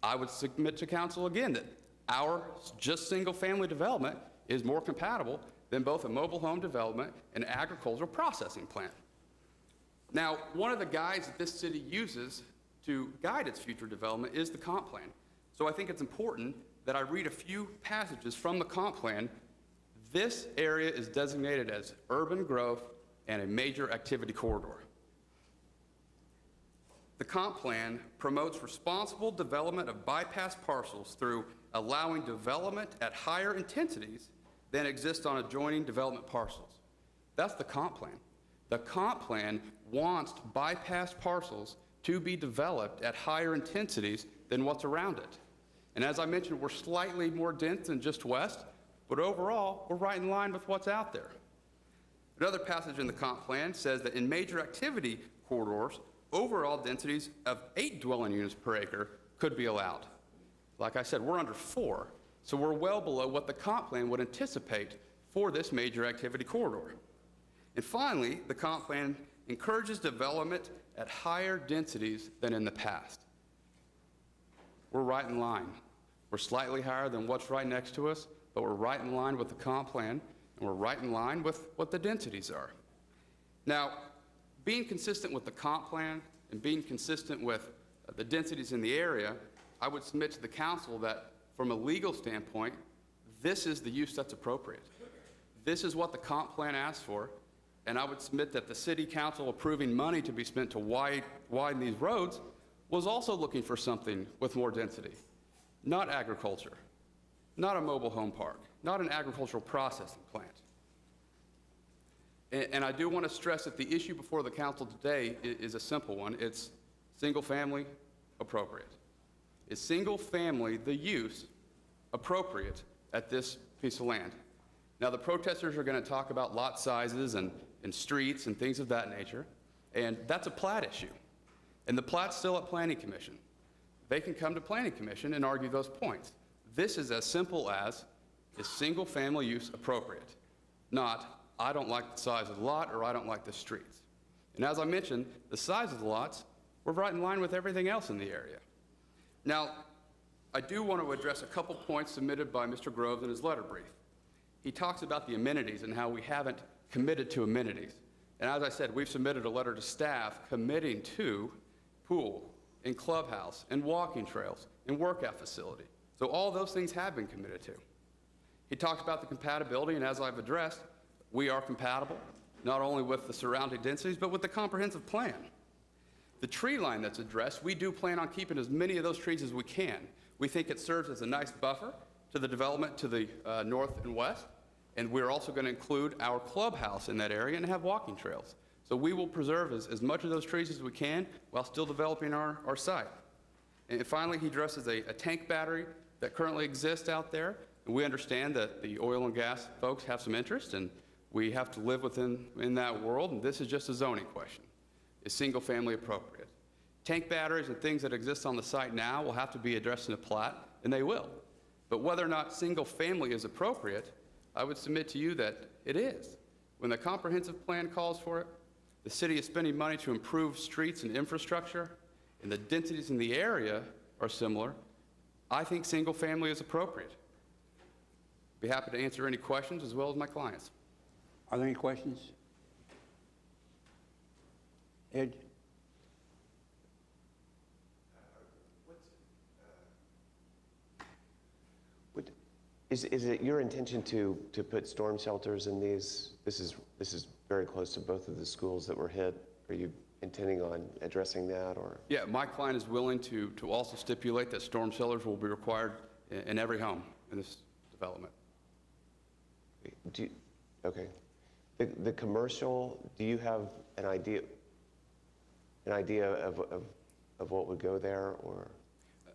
I would submit to council again that our just single-family development is more compatible than both a mobile home development and agricultural processing plant. Now, one of the guides that this city uses to guide its future development is the comp plan. So I think it's important that I read a few passages from the comp plan. This area is designated as urban growth and a major activity corridor. The comp plan promotes responsible development of bypass parcels through allowing development at higher intensities than exist on adjoining development parcels. That's the comp plan. The comp plan wants bypass parcels to be developed at higher intensities than what's around it. And as I mentioned, we're slightly more dense than just west, but overall, we're right in line with what's out there. Another passage in the comp plan says that in major activity corridors, overall densities of 8 dwelling units per acre could be allowed. Like I said, we're under 4, so we're well below what the comp plan would anticipate for this major activity corridor. And finally, the comp plan encourages development at higher densities than in the past. We're right in line. We're slightly higher than what's right next to us, but we're right in line with the comp plan, and we're right in line with what the densities are. Now, being consistent with the comp plan and being consistent with the densities in the area, I would submit to the council that from a legal standpoint, this is the use that's appropriate. This is what the comp plan asks for, and I would submit that the city council approving money to be spent to widen these roads was also looking for something with more density. Not agriculture, not a mobile home park, not an agricultural processing plant. And I do want to stress that the issue before the council today is a simple one. It's single family appropriate. Is single family the use appropriate at this piece of land? Now, the protesters are going to talk about lot sizes and streets and things of that nature, and that's a plat issue. And the plat's still at Planning Commission. They can come to Planning Commission and argue those points. This is as simple as, is single family use appropriate? Not, I don't like the size of the lot or I don't like the streets. And as I mentioned, the size of the lots, we're right in line with everything else in the area. Now, I do want to address a couple points submitted by Mr. Groves in his letter brief. He talks about the amenities and how we haven't committed to amenities. And as I said, we've submitted a letter to staff committing to pool and clubhouse and walking trails and workout facility. So all those things have been committed to. He talked about the compatibility, and as I've addressed, we are compatible, not only with the surrounding densities, but with the comprehensive plan. The tree line that's addressed, we do plan on keeping as many of those trees as we can. We think it serves as a nice buffer to the development to the north and west, and we're also going to include our clubhouse in that area and have walking trails. So we will preserve as much of those trees as we can while still developing our site. And finally, he addresses a tank battery that currently exists out there. And we understand that the oil and gas folks have some interest, and we have to live in that world, and this is just a zoning question. Is single family appropriate? Tank batteries and things that exist on the site now will have to be addressed in a plat, and they will. But whether or not single family is appropriate, I would submit to you that it is. When the comprehensive plan calls for it, the city is spending money to improve streets and infrastructure, and the densities in the area are similar. I think single family is appropriate. Be happy to answer any questions as well as my clients. Are there any questions? Ed? Is it your intention to put storm shelters in these? This is very close to both of the schools that were hit. Are you intending on addressing that, or? Yeah, my client is willing to also stipulate that storm shelters will be required in every home in this development. Okay. The commercial, do you have an idea of what would go there, or?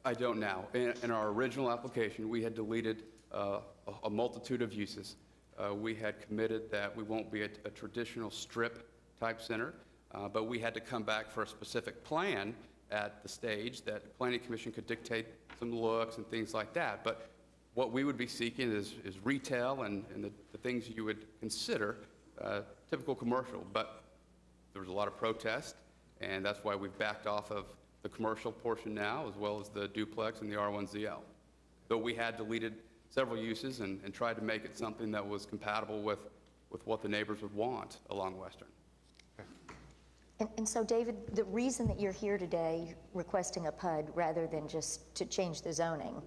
I don't now. In our original application, we had deleted a multitude of uses. We had committed that we won't be a traditional strip type center, but we had to come back for a specific plan at the stage that the Planning Commission could dictate some looks and things like that. But what we would be seeking is retail and the things you would consider typical commercial. But there was a lot of protest, and that's why we've backed off of the commercial portion now, as well as the duplex and the R1ZL. Though we had deleted several uses and tried to make it something that was compatible with what the neighbors would want along Western. And so, David, the reason that you're here today requesting a PUD rather than just to change the zoning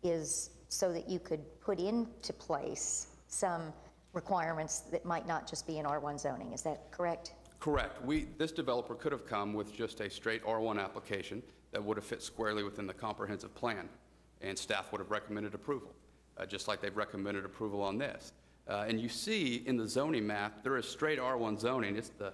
is so that you could put into place some requirements that might not just be in R1 zoning. Is that correct? Correct. This developer could have come with just a straight R1 application that would have fit squarely within the comprehensive plan, and staff would have recommended approval, just like they've recommended approval on this. And you see in the zoning map, there is straight R1 zoning. It's the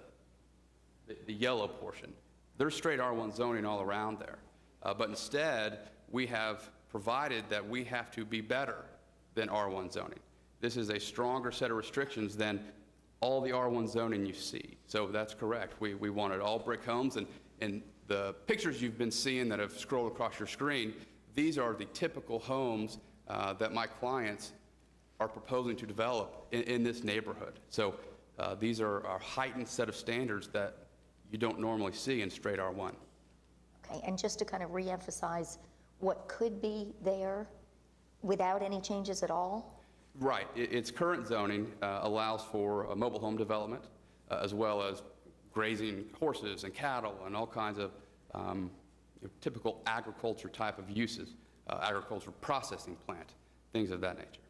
yellow portion. There's straight R1 zoning all around there. But instead, we have provided that we have to be better than R1 zoning. This is a stronger set of restrictions than all the R1 zoning you see. So that's correct. We wanted all brick homes, and the pictures you've been seeing that have scrolled across your screen, these are the typical homes that my clients are proposing to develop in this neighborhood. So these are a heightened set of standards that you don't normally see in straight R1. Okay, and just to kind of reemphasize what could be there without any changes at all? Right. Its current zoning allows for a mobile home development, as well as grazing horses and cattle and all kinds of typical agriculture type of uses, agricultural processing plant, things of that nature.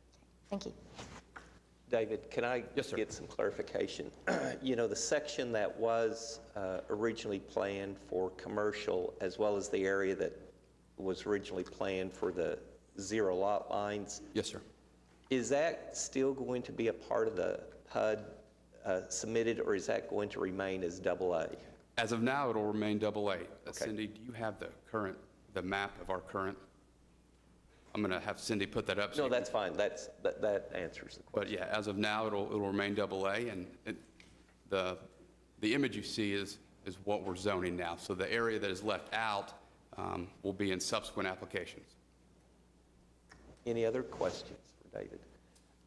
Thank you. David, can I Yes, sir. get some clarification? You know, the section that was originally planned for commercial, as well as the area that was originally planned for the zero lot lines. Yes, sir. Is that still going to be a part of the PUD submitted, or is that going to remain as AA? As of now, it'll remain AA. Okay. Cindy, do you have the map of our current? I'm going to have Cindy put that up. No, that's fine. That answers the question. But yeah, as of now, it'll remain AA, and the image you see is what we're zoning now. So the area that is left out will be in subsequent applications. Any other questions for David?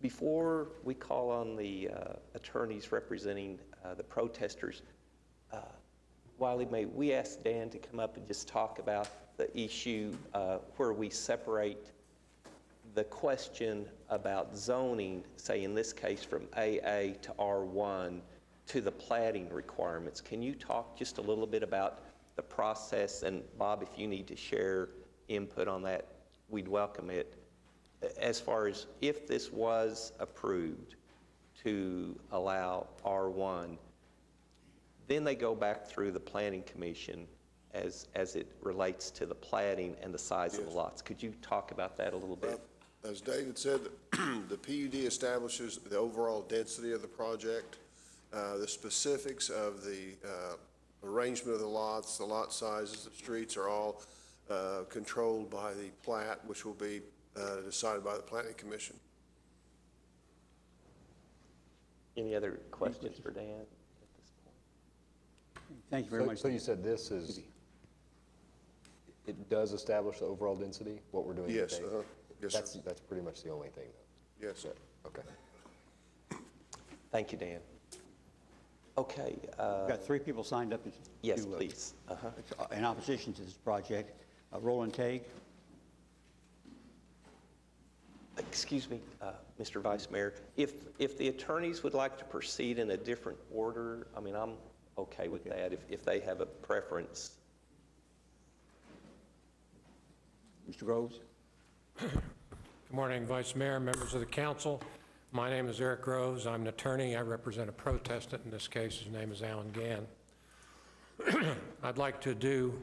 Before we call on the attorneys representing the protesters, Wiley, may we ask Dan to come up and just talk about the issue where we separate the question about zoning, say in this case from AA to R1 to the plating requirements, can you talk just a little bit about the process? And Bob, if you need to share input on that, we'd welcome it. As far as if this was approved to allow R1, then they go back through the planning commission as it relates to the plating and the size of the lots. Could you talk about that a little bit? As David said, the PUD establishes the overall density of the project, the specifics of the arrangement of the lots, the lot sizes, the streets are all controlled by the plat, which will be decided by the Planning Commission. Any other questions for Dan at this point? Thank you very much. So you said this is, it does establish the overall density, what we're doing today? Yes, yes, sir. That's pretty much the only thing, though? Yes, sir. Okay. Thank you, Dan. Okay. We've got 3 people signed up. Yes, please. In opposition to this project. Roland Tague. Excuse me, Mr. Vice Mayor. If the attorneys would like to proceed in a different order, I mean, I'm okay with that if they have a preference. Mr. Groves. Good morning, Vice Mayor, members of the council. My name is Eric Groves. I'm an attorney. I represent a protestant. In this case, his name is Alan Gann. I'd like to do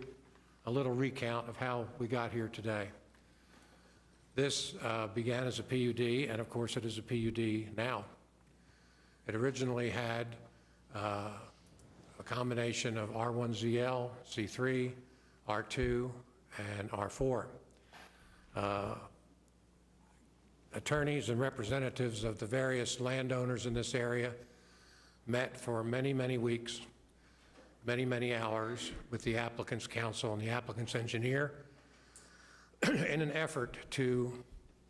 a little recount of how we got here today. This began as a PUD, and of course it is a PUD now. It originally had a combination of R1ZL, C3, R2, and R4. Attorneys and representatives of the various landowners in this area met for many, many weeks, many, many hours with the applicant's counsel and the applicant's engineer in an effort to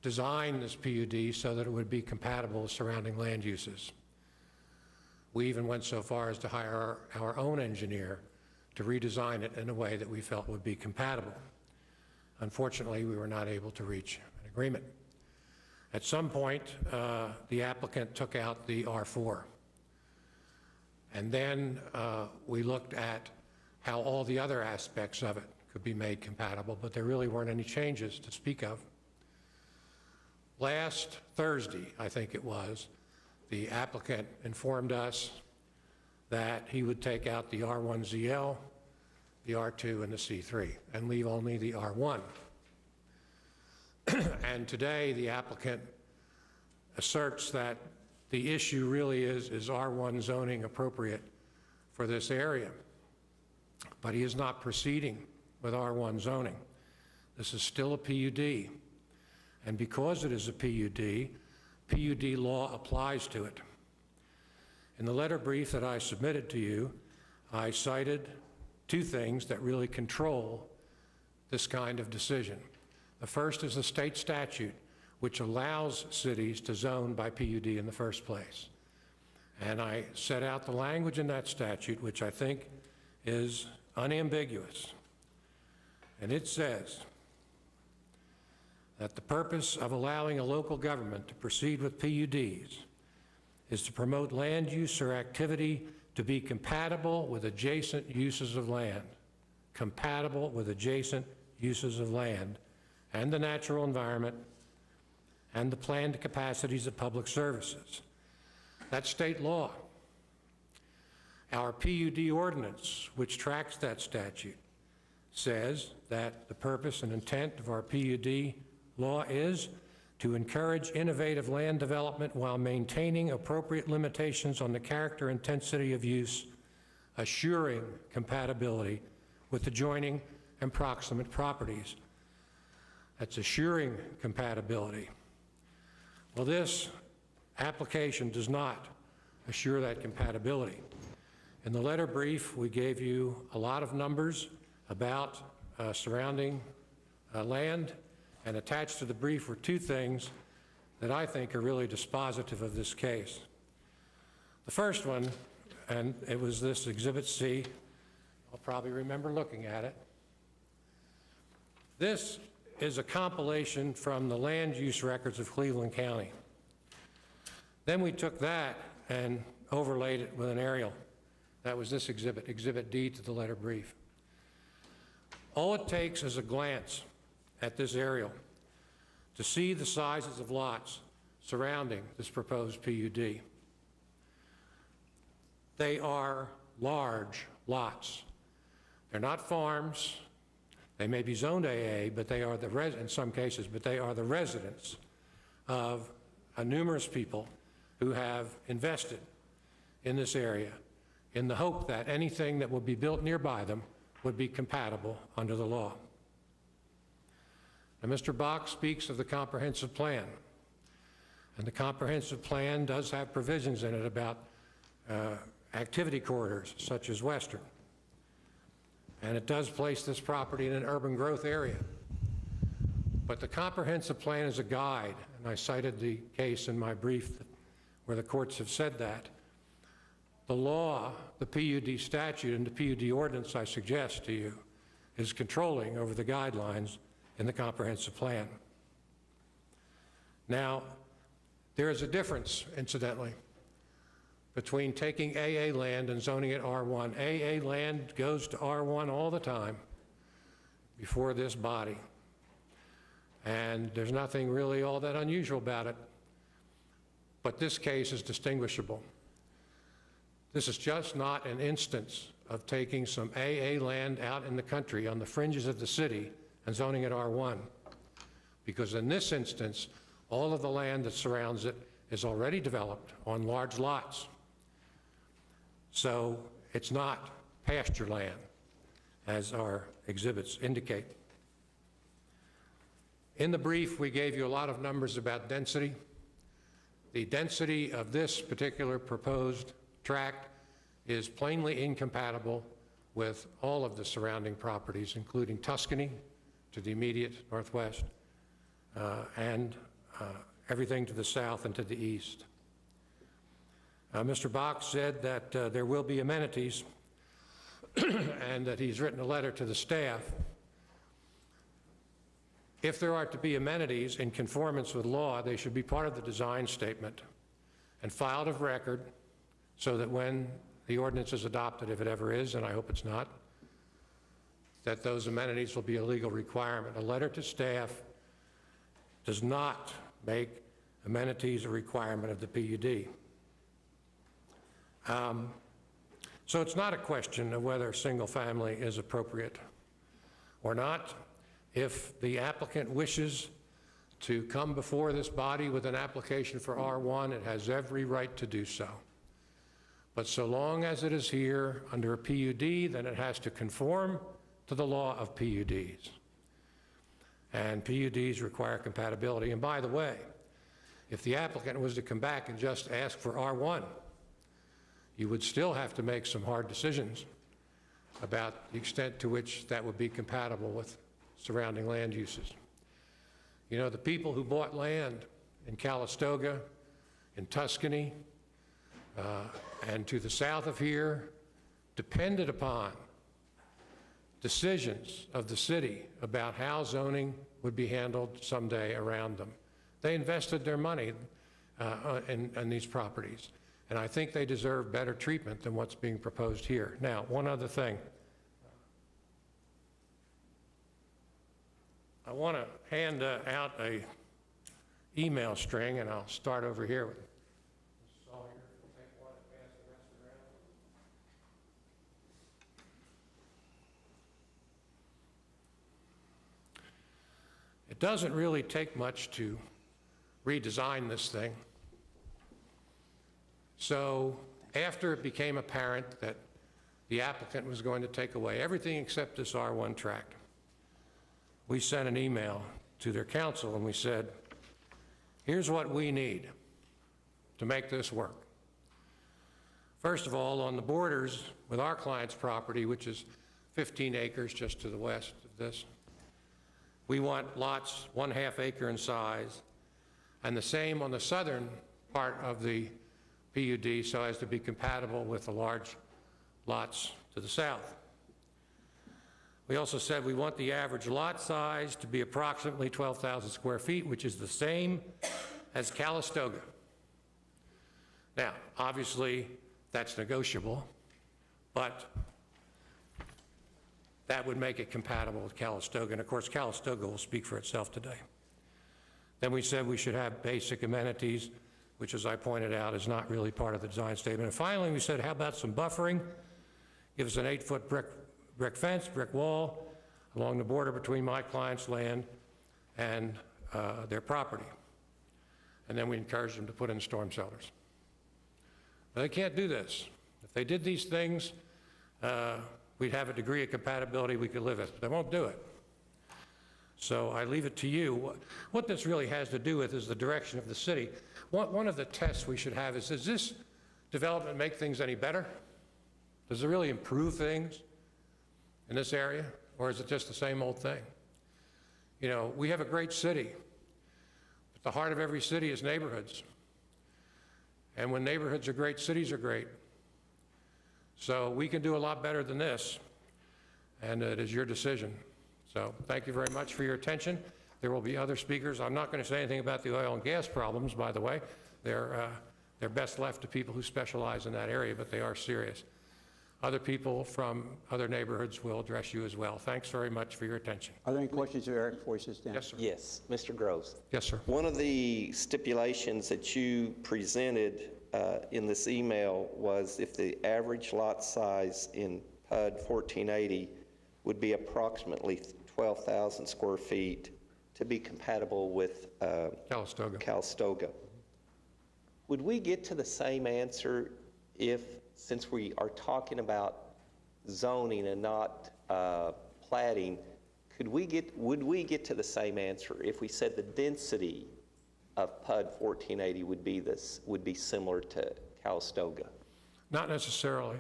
design this PUD so that it would be compatible with surrounding land uses. We even went so far as to hire our own engineer to redesign it in a way that we felt would be compatible. Unfortunately, we were not able to reach an agreement. At some point, the applicant took out the R4. And then we looked at how all the other aspects of it could be made compatible, but there really weren't any changes to speak of. Last Thursday, I think it was, the applicant informed us that he would take out the R1ZL, the R2, and the C3, and leave only the R1. And today, the applicant asserts that the issue really is R1 zoning appropriate for this area? But he is not proceeding with R1 zoning. This is still a PUD. And because it is a PUD, PUD law applies to it. In the letter brief that I submitted to you, I cited 2 things that really control this kind of decision. The first is the state statute, which allows cities to zone by PUD in the first place. And I set out the language in that statute, which I think is unambiguous. And it says that the purpose of allowing a local government to proceed with PUDs is to promote land use or activity to be compatible with adjacent uses of land, compatible with adjacent uses of land and the natural environment and the planned capacities of public services. That's state law. Our PUD ordinance, which tracks that statute, says that the purpose and intent of our PUD law is to encourage innovative land development while maintaining appropriate limitations on the character and intensity of use, assuring compatibility with adjoining and proximate properties. That's assuring compatibility. Well, this application does not assure that compatibility. In the letter brief, we gave you a lot of numbers about surrounding land, and attached to the brief were 2 things that I think are really dispositive of this case. The first one, and it was this Exhibit C, I'll probably remember looking at it. This is a compilation from the land use records of Cleveland County. Then we took that and overlaid it with an aerial. That was this exhibit, Exhibit D to the letter brief. All it takes is a glance at this aerial to see the sizes of lots surrounding this proposed PUD. They are large lots. They're not farms. They may be zoned AA, but they are in some cases, but they are the residents of numerous people who have invested in this area in the hope that anything that will be built nearby them would be compatible under the law. Now, Mr. Bach speaks of the comprehensive plan, and the comprehensive plan does have provisions in it about activity corridors, such as Western. And it does place this property in an urban growth area. But the comprehensive plan is a guide, and I cited the case in my brief where the courts have said that. The law, the PUD statute, and the PUD ordinance I suggest to you is controlling over the guidelines in the comprehensive plan. Now, there is a difference, incidentally, between taking AA land and zoning it R1. AA land goes to R1 all the time before this body. And there's nothing really all that unusual about it. But this case is distinguishable. This is just not an instance of taking some AA land out in the country on the fringes of the city and zoning it R1. Because in this instance, all of the land that surrounds it is already developed on large lots. So it's not pasture land, as our exhibits indicate. In the brief, we gave you a lot of numbers about density. The density of this particular proposed tract is plainly incompatible with all of the surrounding properties, including Tuscany to the immediate northwest, and everything to the south and to the east. Mr. Bach said that there will be amenities and that he's written a letter to the staff. If there are to be amenities in conformance with law, they should be part of the design statement and filed of record so that when the ordinance is adopted, if it ever is, and I hope it's not, that those amenities will be a legal requirement. A letter to staff does not make amenities a requirement of the PUD. So it's not a question of whether single family is appropriate or not. If the applicant wishes to come before this body with an application for R1, it has every right to do so. But so long as it is here under a PUD, then it has to conform to the law of PUDs. And PUDs require compatibility. And by the way, if the applicant was to come back and just ask for R1, you would still have to make some hard decisions about the extent to which that would be compatible with surrounding land uses. You know, the people who bought land in Calistoga, in Tuscany, and to the south of here depended upon decisions of the city about how zoning would be handled someday around them. They invested their money in these properties, and I think they deserve better treatment than what's being proposed here. Now, one other thing. I want to hand out a email string, and I'll start over here with It doesn't really take much to redesign this thing. So after it became apparent that the applicant was going to take away everything except this R1 tract, we sent an email to their council and we said, here's what we need to make this work. First of all, on the borders with our client's property, which is 15 acres just to the west of this, we want lots 1/2 acre in size, and the same on the southern part of the PUD so as to be compatible with the large lots to the south. We also said we want the average lot size to be approximately 12,000 square feet, which is the same as Calistoga. Now, obviously, that's negotiable, but that would make it compatible with Calistoga. And of course, Calistoga will speak for itself today. Then we said we should have basic amenities, which, as I pointed out, is not really part of the design statement. And finally, we said, how about some buffering? Give us an 8-foot brick fence, brick wall, along the border between my client's land and their property. And then we encourage them to put in storm shelters. But they can't do this. If they did these things, we'd have a degree of compatibility we could live with, but they won't do it. So I leave it to you. What this really has to do with is the direction of the city. One of the tests we should have is, does this development make things any better? Does it really improve things in this area, or is it just the same old thing? You know, we have a great city, but the heart of every city is neighborhoods. And when neighborhoods are great, cities are great. So we can do a lot better than this, and it is your decision. So thank you very much for your attention. There will be other speakers. I'm not going to say anything about the oil and gas problems, by the way. They're best left to people who specialize in that area, but they are serious. Other people from other neighborhoods will address you as well. Thanks very much for your attention. Are there any questions of Eric before he sits down? Yes, sir. Yes, Mr. Groves. Yes, sir. One of the stipulations that you presented in this email was if the average lot size in PUD 1480 would be approximately 12,000 square feet to be compatible with Calistoga. Would we get to the same answer if, since we are talking about zoning and not platting, would we get to the same answer if we said the density of PUD 1480 would be similar to Calistoga? Not necessarily.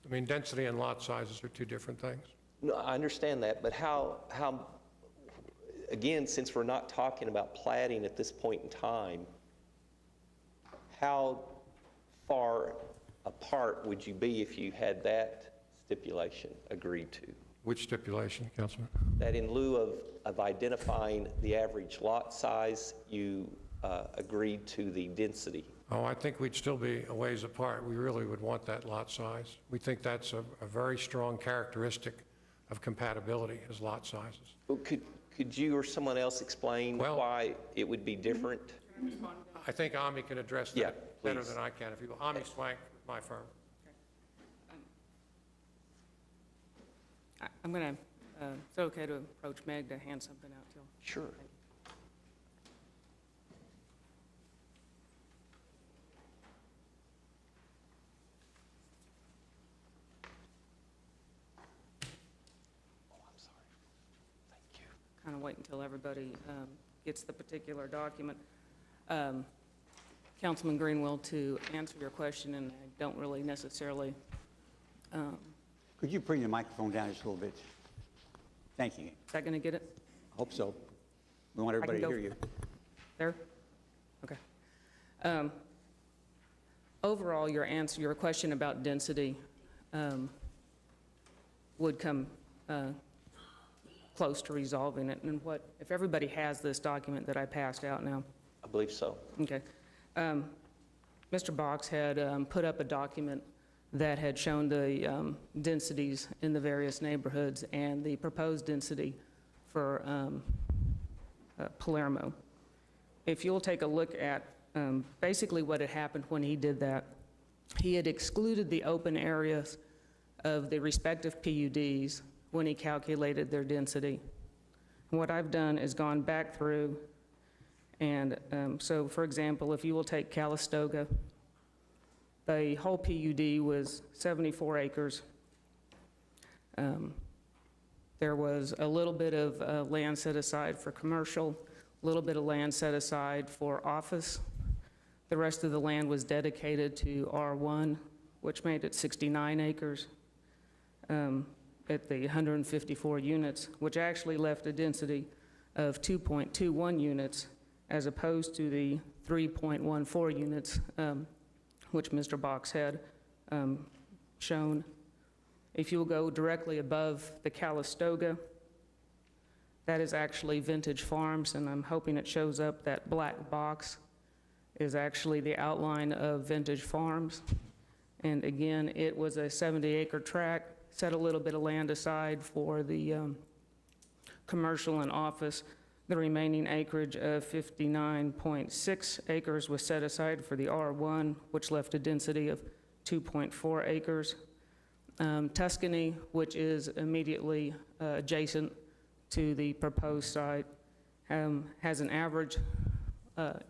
I mean, density and lot sizes are two different things. No, I understand that, but how, again, since we're not talking about platting at this point in time, how far apart would you be if you had that stipulation agreed to? Which stipulation, Councilman? That in lieu of identifying the average lot size, you agreed to the density. Oh, I think we'd still be a ways apart. We really would want that lot size. We think that's a very strong characteristic of compatibility is lot sizes. Well, could you or someone else explain why it would be different? I think Ami can address that better than I can. If you will. Ami Swank, my firm. I'm going to, is it okay to approach Meg to hand something out to him? Sure. Kind of wait until everybody gets the particular document. Councilman Greenwell, to answer your question, and I don't really necessarily. Could you bring the microphone down just a little bit? Thank you. Is that going to get it? I hope so. We want everybody to hear you. There? Okay. Overall, your question about density would come close to resolving it. And if everybody has this document that I passed out now? I believe so. Okay. Mr. Box had put up a document that had shown the densities in the various neighborhoods and the proposed density for Palermo. If you'll take a look at basically what had happened when he did that, he had excluded the open areas of the respective PUDs when he calculated their density. What I've done is gone back through, and so for example, if you will take Calistoga, the whole PUD was 74 acres. There was a little bit of land set aside for commercial, a little bit of land set aside for office. The rest of the land was dedicated to R1, which made it 69 acres. At the 154 units, which actually left a density of 2.21 units as opposed to the 3.14 units which Mr. Box had shown. If you'll go directly above the Calistoga, that is actually Vintage Farms, and I'm hoping it shows up. That black box is actually the outline of Vintage Farms. And again, it was a 70-acre tract, set a little bit of land aside for the commercial and office. The remaining acreage of 59.6 acres was set aside for the R1, which left a density of 2.4 acres. Tuscany, which is immediately adjacent to the proposed site, has an average,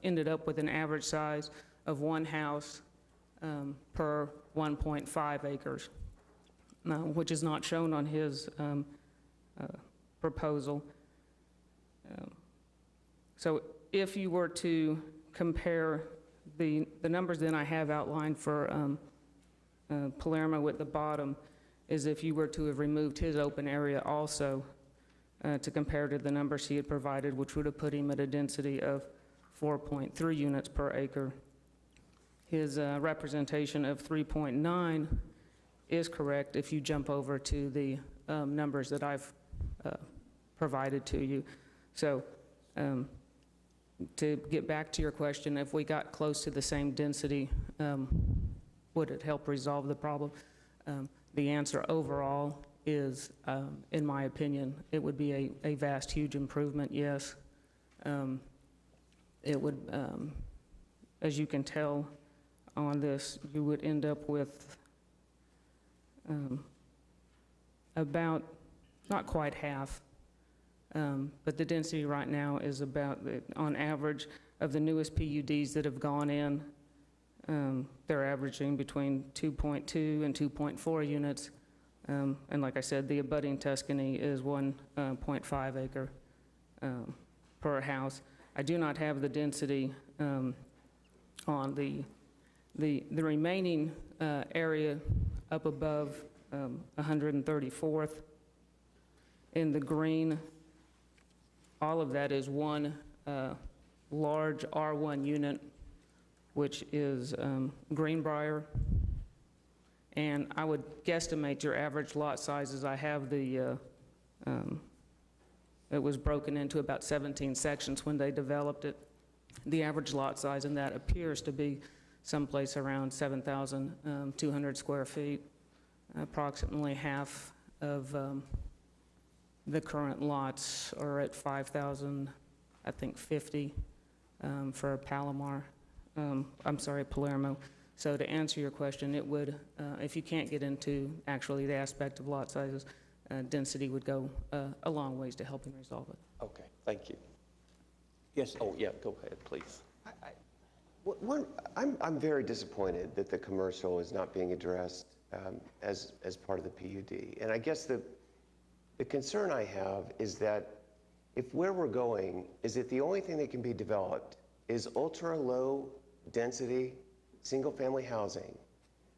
ended up with an average size of one house per 1.5 acres, which is not shown on his proposal. So if you were to compare the numbers that I have outlined for Palermo at the bottom, is if you were to have removed his open area also to compare to the numbers he had provided, which would have put him at a density of 4.3 units per acre. His representation of 3.9 is correct if you jump over to the numbers that I've provided to you. So to get back to your question, if we got close to the same density, would it help resolve the problem? The answer overall is, in my opinion, it would be a vast, huge improvement, yes. It would, as you can tell on this, you would end up with about, not quite half, but the density right now is about, on average, of the newest PUDs that have gone in, they're averaging between 2.2 and 2.4 units. And like I said, the abutting Tuscany is 1.5 acre per house. I do not have the density on the remaining area up above 134th. In the green, all of that is one large R1 unit, which is Greenbrier. And I would guesstimate your average lot sizes. I have the, it was broken into about 17 sections when they developed it. The average lot size in that appears to be someplace around 7,200 square feet. Approximately half of the current lots are at 5,000, I think 50 for Palomar. I'm sorry, Palermo. So to answer your question, it would, if you can't get into actually the aspect of lot sizes, density would go a long ways to helping resolve it. Okay, thank you. Yes. Oh, yeah, go ahead, please. I'm very disappointed that the commercial is not being addressed as part of the PUD. And I guess the concern I have is that if where we're going is that the only thing that can be developed is ultra-low density, single-family housing,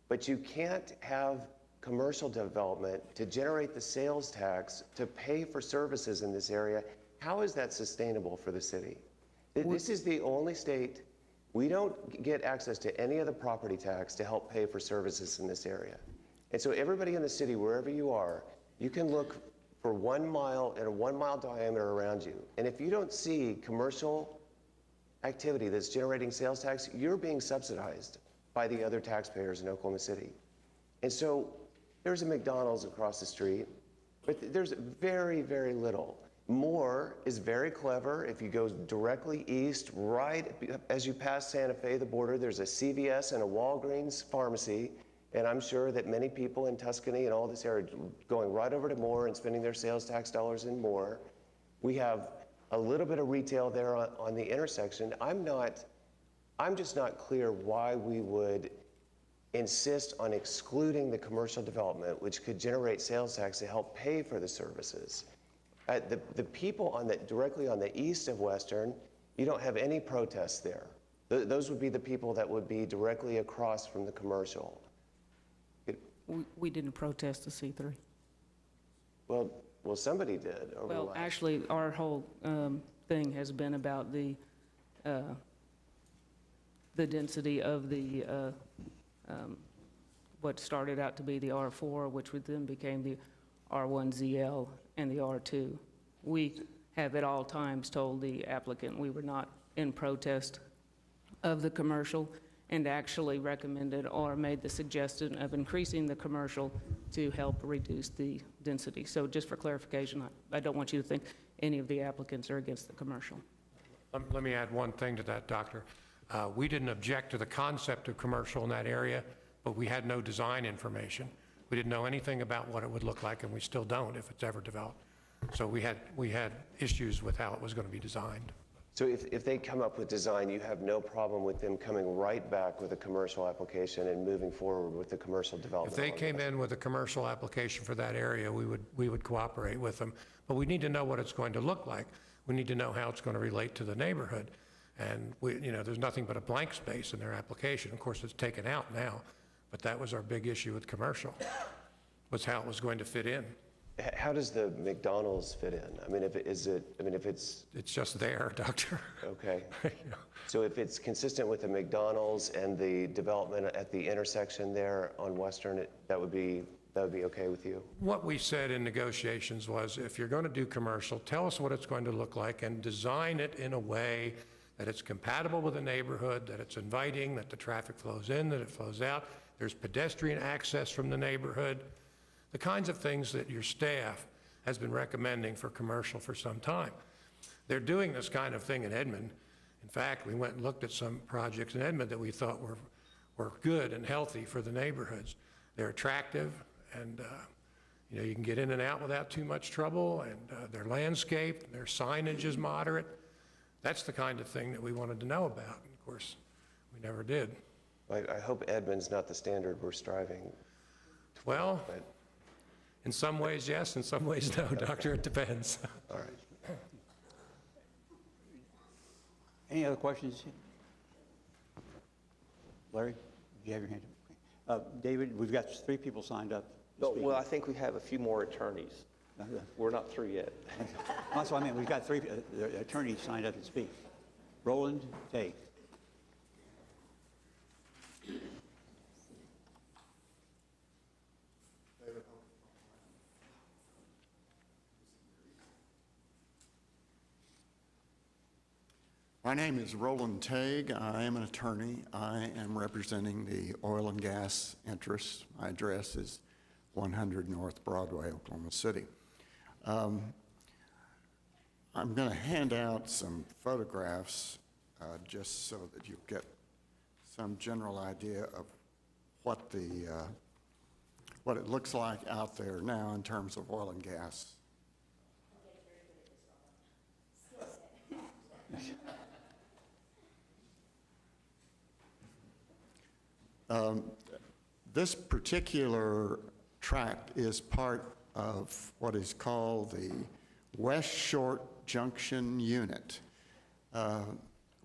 but you can't have commercial development to generate the sales tax to pay for services in this area, how is that sustainable for the city? This is the only state, we don't get access to any of the property tax to help pay for services in this area. And so everybody in the city, wherever you are, you can look for 1 mile and a 1 mile diameter around you. And if you don't see commercial activity that's generating sales tax, you're being subsidized by the other taxpayers in Oklahoma City. And so there's a McDonald's across the street, but there's very, very little. More is very clever. If you go directly east, right as you pass Santa Fe, the border, there's a CVS and a Walgreens pharmacy. And I'm sure that many people in Tuscany and all this area are going right over to Moore and spending their sales tax dollars in Moore. We have a little bit of retail there on the intersection. I'm just not clear why we would insist on excluding the commercial development, which could generate sales tax to help pay for the services. The people directly on the east of Western, you don't have any protests there. Those would be the people that would be directly across from the commercial. We didn't protest the C3. Well, somebody did. Well, actually, our whole thing has been about the density of the what started out to be the R4, which would then became the R1ZL and the R2. We have at all times told the applicant we were not in protest of the commercial, and actually recommended or made the suggestion of increasing the commercial to help reduce the density. So just for clarification, I don't want you to think any of the applicants are against the commercial. Let me add one thing to that, Doctor. We didn't object to the concept of commercial in that area, but we had no design information. We didn't know anything about what it would look like, and we still don't if it's ever developed. So we had issues with how it was going to be designed. So if they come up with design, you have no problem with them coming right back with a commercial application and moving forward with the commercial development? If they came in with a commercial application for that area, we would cooperate with them. But we need to know what it's going to look like. We need to know how it's going to relate to the neighborhood. And there's nothing but a blank space in their application. Of course, it's taken out now, but that was our big issue with commercial, was how it was going to fit in. How does the McDonald's fit in? I mean, if it's... It's just there, Doctor. Okay. So if it's consistent with the McDonald's and the development at the intersection there on Western, that would be okay with you? What we said in negotiations was, if you're going to do commercial, tell us what it's going to look like and design it in a way that it's compatible with the neighborhood, that it's inviting, that the traffic flows in, that it flows out, there's pedestrian access from the neighborhood, the kinds of things that your staff has been recommending for commercial for some time. They're doing this kind of thing in Edmond. In fact, we went and looked at some projects in Edmond that we thought were good and healthy for the neighborhoods. They're attractive, and you can get in and out without too much trouble, and they're landscaped, their signage is moderate. That's the kind of thing that we wanted to know about. And of course, we never did. I hope Edmond's not the standard we're striving. Well, in some ways, yes. In some ways, no, Doctor. It depends. All right. Any other questions? Larry, do you have your hand up? David, we've got 3 people signed up. Well, I think we have a few more attorneys. We're not through yet. That's what I mean. We've got 3 attorneys signed up to speak. Roland Tate. My name is Roland Tague. I am an attorney. I am representing the oil and gas interests. My address is 100 North Broadway, Oklahoma City. I'm going to hand out some photographs just so that you get some general idea of what it looks like out there now in terms of oil and gas. This particular tract is part of what is called the West Short Junction Unit,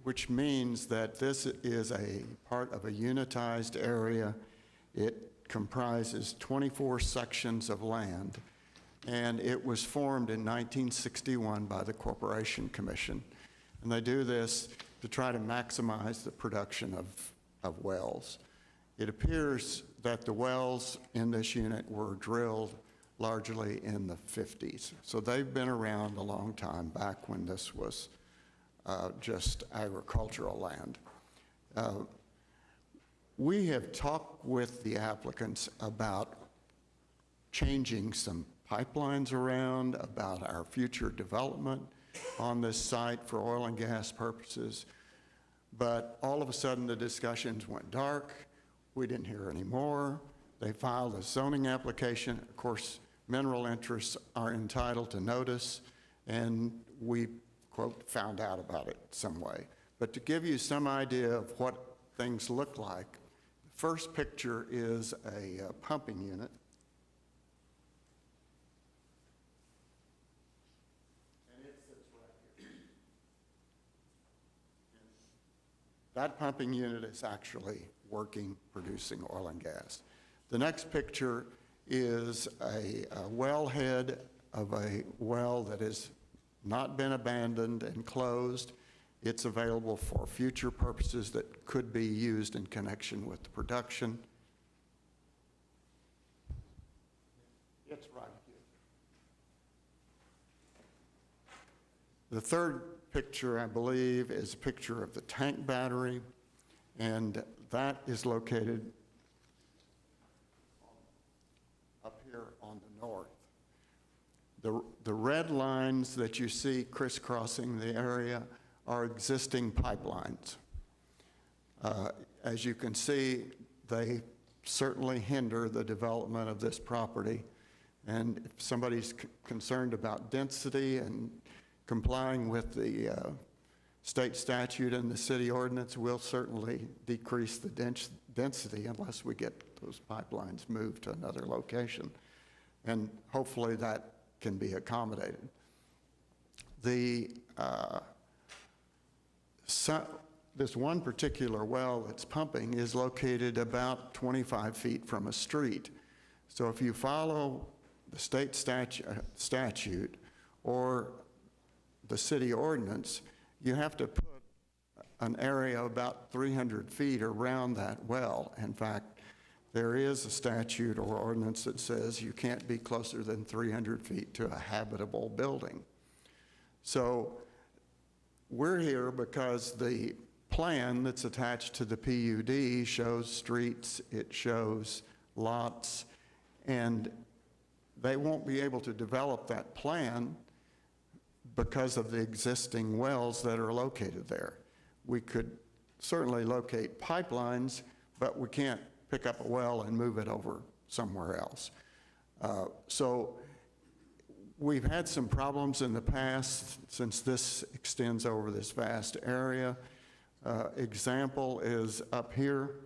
which means that this is a part of a unitized area. It comprises 24 sections of land, and it was formed in 1961 by the Corporation Commission. And they do this to try to maximize the production of wells. It appears that the wells in this unit were drilled largely in the 50s. So they've been around a long time, back when this was just agricultural land. We have talked with the applicants about changing some pipelines around, about our future development on this site for oil and gas purposes. But all of a sudden the discussions went dark. We didn't hear any more. They filed a zoning application. Of course, mineral interests are entitled to notice, and we, quote, found out about it some way. But to give you some idea of what things look like, the first picture is a pumping unit. And it sits right here. That pumping unit is actually working, producing oil and gas. The next picture is a wellhead of a well that has not been abandoned and closed. It's available for future purposes that could be used in connection with the production. The third picture, I believe, is a picture of the tank battery, and that is located up here on the north. The red lines that you see crisscrossing the area are existing pipelines. As you can see, they certainly hinder the development of this property. And if somebody's concerned about density and complying with the state statute and the city ordinance, we'll certainly decrease the density unless we get those pipelines moved to another location. And hopefully that can be accommodated. This one particular well that's pumping is located about 25 feet from a street. So if you follow the state statute or the city ordinance, you have to put an area about 300 feet around that well. In fact, there is a statute or ordinance that says you can't be closer than 300 feet to a habitable building. So we're here because the plan that's attached to the PUD shows streets, it shows lots, and they won't be able to develop that plan because of the existing wells that are located there. We could certainly locate pipelines, but we can't pick up a well and move it over somewhere else. So we've had some problems in the past since this extends over this vast area. Example is up here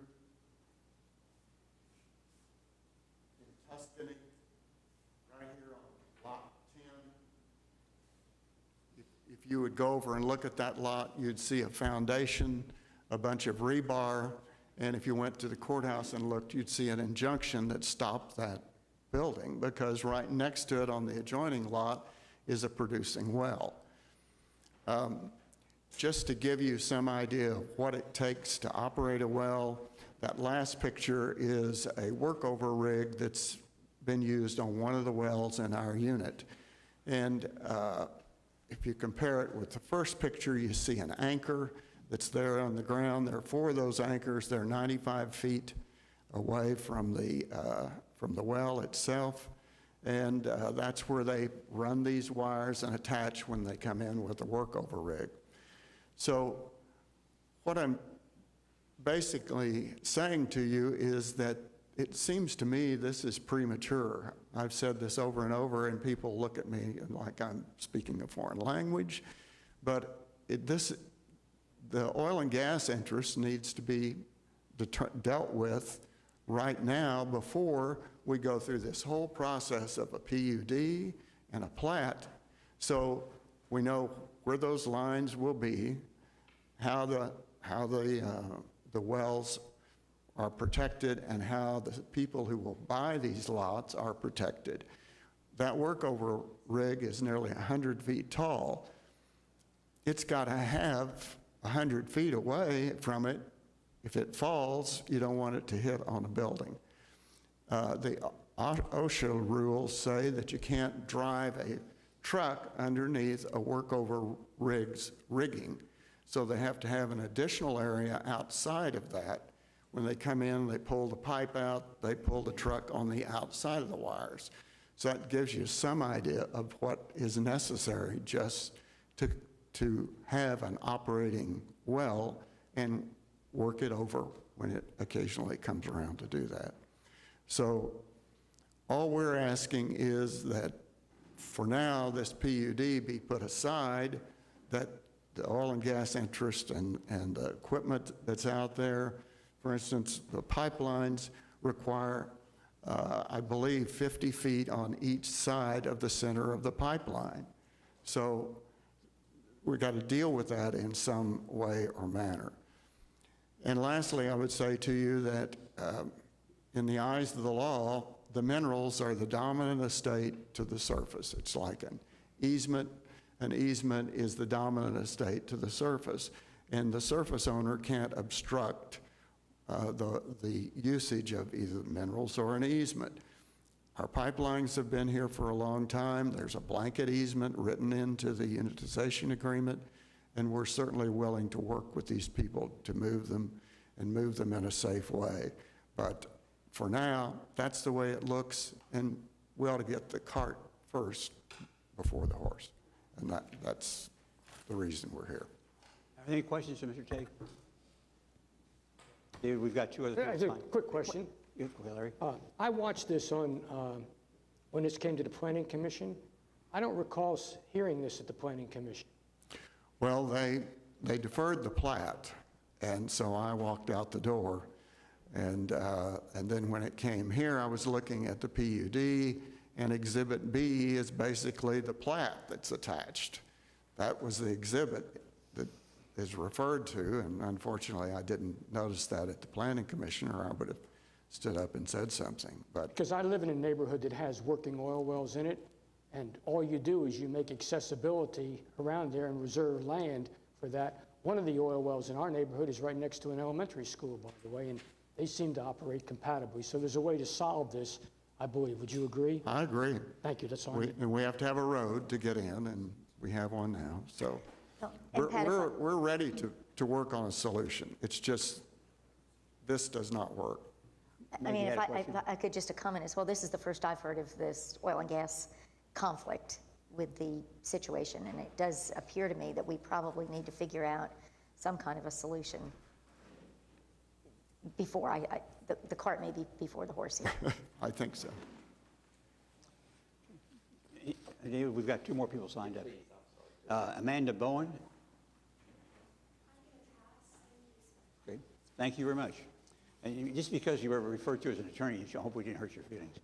in Tuscany, right here on lot 10. If you would go over and look at that lot, you'd see a foundation, a bunch of rebar, and if you went to the courthouse and looked, you'd see an injunction that stopped that building because right next to it on the adjoining lot is a producing well. Just to give you some idea of what it takes to operate a well, that last picture is a workover rig that's been used on one of the wells in our unit. And if you compare it with the first picture, you see an anchor that's there on the ground. There are 4 of those anchors. They're 95 feet away from the well itself. And that's where they run these wires and attach when they come in with the workover rig. So what I'm basically saying to you is that it seems to me this is premature. I've said this over and over, and people look at me like I'm speaking a foreign language. But the oil and gas interest needs to be dealt with right now before we go through this whole process of a PUD and a plat, so we know where those lines will be, how the wells are protected, and how the people who will buy these lots are protected. That workover rig is nearly 100 feet tall. It's got to have 100 feet away from it. If it falls, you don't want it to hit on a building. The OSHA rules say that you can't drive a truck underneath a workover rigging. So they have to have an additional area outside of that. When they come in, they pull the pipe out, they pull the truck on the outside of the wires. So that gives you some idea of what is necessary just to have an operating well and work it over when it occasionally comes around to do that. So all we're asking is that for now, this PUD be put aside, that the oil and gas interest and the equipment that's out there, for instance, the pipelines require, I believe, 50 feet on each side of the center of the pipeline. So we've got to deal with that in some way or manner. And lastly, I would say to you that in the eyes of the law, the minerals are the dominant estate to the surface. It's like an easement. An easement is the dominant estate to the surface, and the surface owner can't obstruct the usage of either minerals or an easement. Our pipelines have been here for a long time. There's a blanket easement written into the unitization agreement, and we're certainly willing to work with these people to move them and move them in a safe way. But for now, that's the way it looks, and we ought to get the cart first before the horse. And that's the reason we're here. Any questions for Mr. Tate? David, we've got two other Yeah, people. a quick question. Go ahead, Larry. I watched this on, when this came to the Planning Commission. I don't recall hearing this at the Planning Commission. Well, they deferred the plat, and so I walked out the door. And then when it came here, I was looking at the PUD, and Exhibit B is basically the plat that's attached. That was the exhibit that is referred to, and unfortunately, I didn't notice that at the Planning Commission, or I would have stood up and said something. But Because I live in a neighborhood that has working oil wells in it, and all you do is you make accessibility around there and reserve land for that. One of the oil wells in our neighborhood is right next to an elementary school, by the way, and they seem to operate compatibly. So there's a way to solve this, I believe. Would you agree? I agree. Thank you. That's all. And we have to have a road to get in, and we have one now. So And Pat, if I- we're ready to work on a solution. It's just, this does not work. I mean, if I could just comment as well, this is the first I've heard of this oil and gas conflict with the situation, and it does appear to me that we probably need to figure out some kind of a solution before the cart may be before the horse here. I think so. David, we've got two more people signed up. Amanda Bowen. Okay. Thank you very much. And just because you were referred to as an attorney, I hope we didn't hurt your feelings.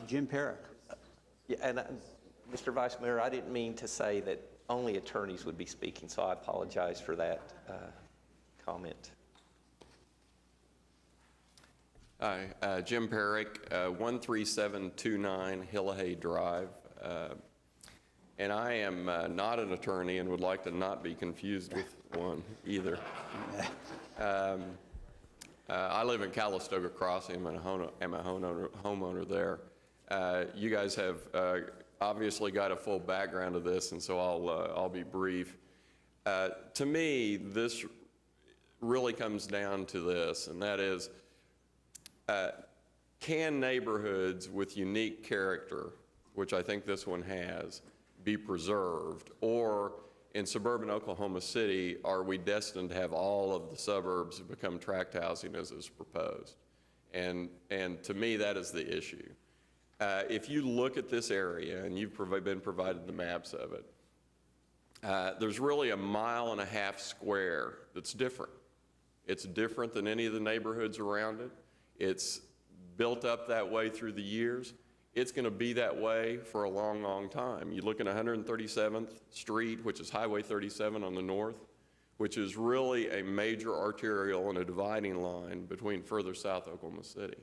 Jim Perrick. Yeah, and Mr. Vice Mayor, I didn't mean to say that only attorneys would be speaking, so I apologize for that comment. Hi, Jim Perrick, 13729 Hillahay Drive. And I am not an attorney and would like to not be confused with one either. I live in Calistoga Crossing. I'm a homeowner there. You guys have obviously got a full background of this, and so I'll be brief. To me, this really comes down to this, and that is, can neighborhoods with unique character, which I think this one has, be preserved? Or in suburban Oklahoma City, are we destined to have all of the suburbs become tract housing as is proposed? And to me, that is the issue. If you look at this area, and you've been provided the maps of it, there's really 1.5 miles square that's different. It's different than any of the neighborhoods around it. It's built up that way through the years. It's going to be that way for a long, long time. You look at 137th Street, which is Highway 37 on the north, which is really a major arterial and a dividing line between further south Oklahoma City.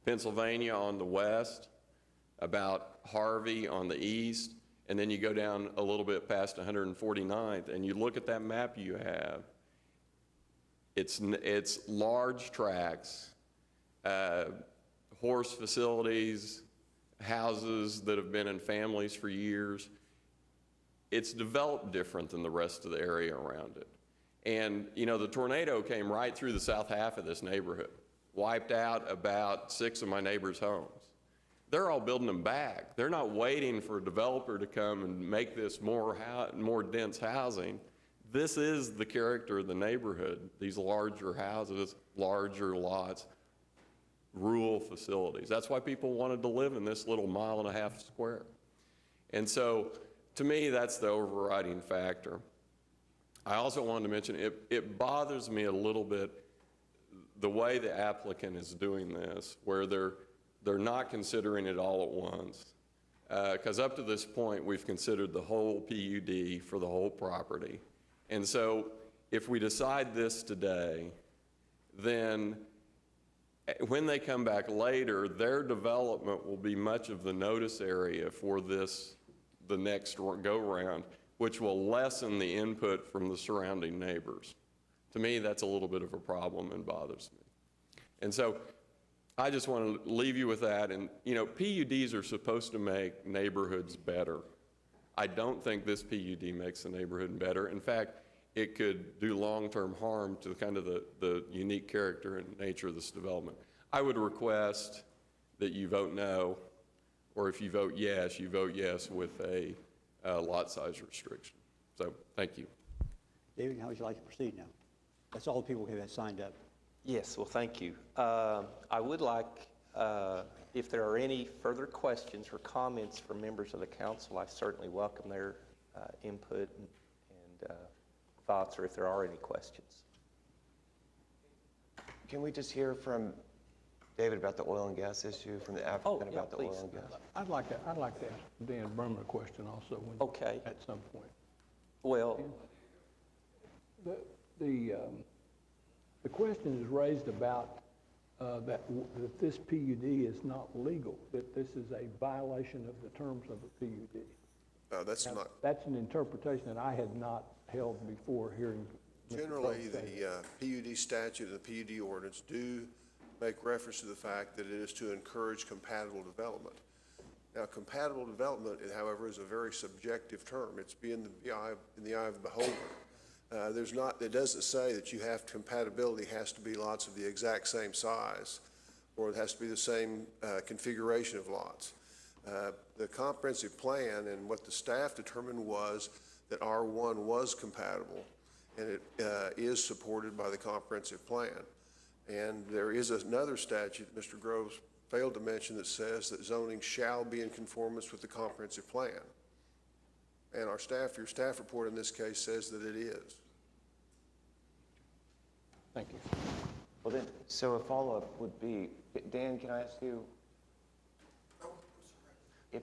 Pennsylvania on the west, about Harvey on the east, and then you go down a little bit past 149th, and you look at that map you have, it's large tracts, horse facilities, houses that have been in families for years. It's developed different than the rest of the area around it. And, you know, the tornado came right through the south half of this neighborhood, wiped out about 6 of my neighbors' homes. They're all building them back. They're not waiting for a developer to come and make this more dense housing. This is the character of the neighborhood, these larger houses, larger lots, rural facilities. That's why people wanted to live in this little 1.5 miles square. And so, to me, that's the overriding factor. I also wanted to mention, it bothers me a little bit the way the applicant is doing this, where they're not considering it all at once. Because up to this point, we've considered the whole PUD for the whole property. And so, if we decide this today, then when they come back later, their development will be much of the notice area for this, the next go-round, which will lessen the input from the surrounding neighbors. To me, that's a little bit of a problem and bothers me. And so I just want to leave you with that. And, you know, PUDs are supposed to make neighborhoods better. I don't think this PUD makes the neighborhood better. In fact, it could do long-term harm to kind of the unique character and nature of this development. I would request that you vote no, or if you vote yes with a lot size restriction. So, thank you. David, how would you like to proceed now? That's all the people who have signed up. Yes, well, thank you. I would like, if there are any further questions or comments from members of the council, I certainly welcome their input and thoughts, or if there are any questions. Can we just hear from David about the oil and gas issue, from the applicant about the oil and gas? I'd like to ask Dan Berman a question also. Okay. At some point. Well, the question is raised about that this PUD is not legal, that this is a violation of the terms of a PUD. That's not. That's an interpretation that I had not held before hearing. Generally, the PUD statute and the PUD ordinance do make reference to the fact that it is to encourage compatible development. Now, compatible development, however, is a very subjective term. It's in the eye of the beholder. It doesn't say that you have compatibility has to be lots of the exact same size, or it has to be the same configuration of lots. The comprehensive plan and what the staff determined was that R1 was compatible, and it is supported by the comprehensive plan. And there is another statute Mr. Groves failed to mention that says that zoning shall be in conformance with the comprehensive plan. And your staff report in this case says that it is. Thank you. Well then, so a follow-up would be, Dan, can I ask you, if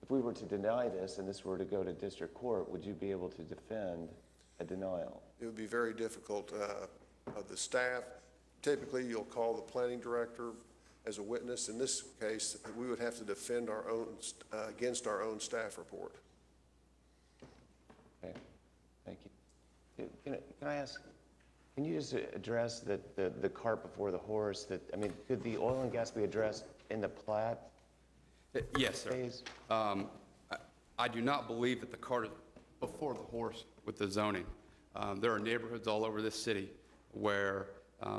we were to deny this and this were to go to district court, would you be able to defend a denial? It would be very difficult. Of the staff, typically you'll call the planning director as a witness. In this case, we would have to defend our own against our own staff report. Okay, thank you. Can I ask, can you just address the cart before the horse? Could the oil and gas be addressed in the plat? Yes, sir. I do not believe that the cart is before the horse with the zoning. There are neighborhoods all over this city where,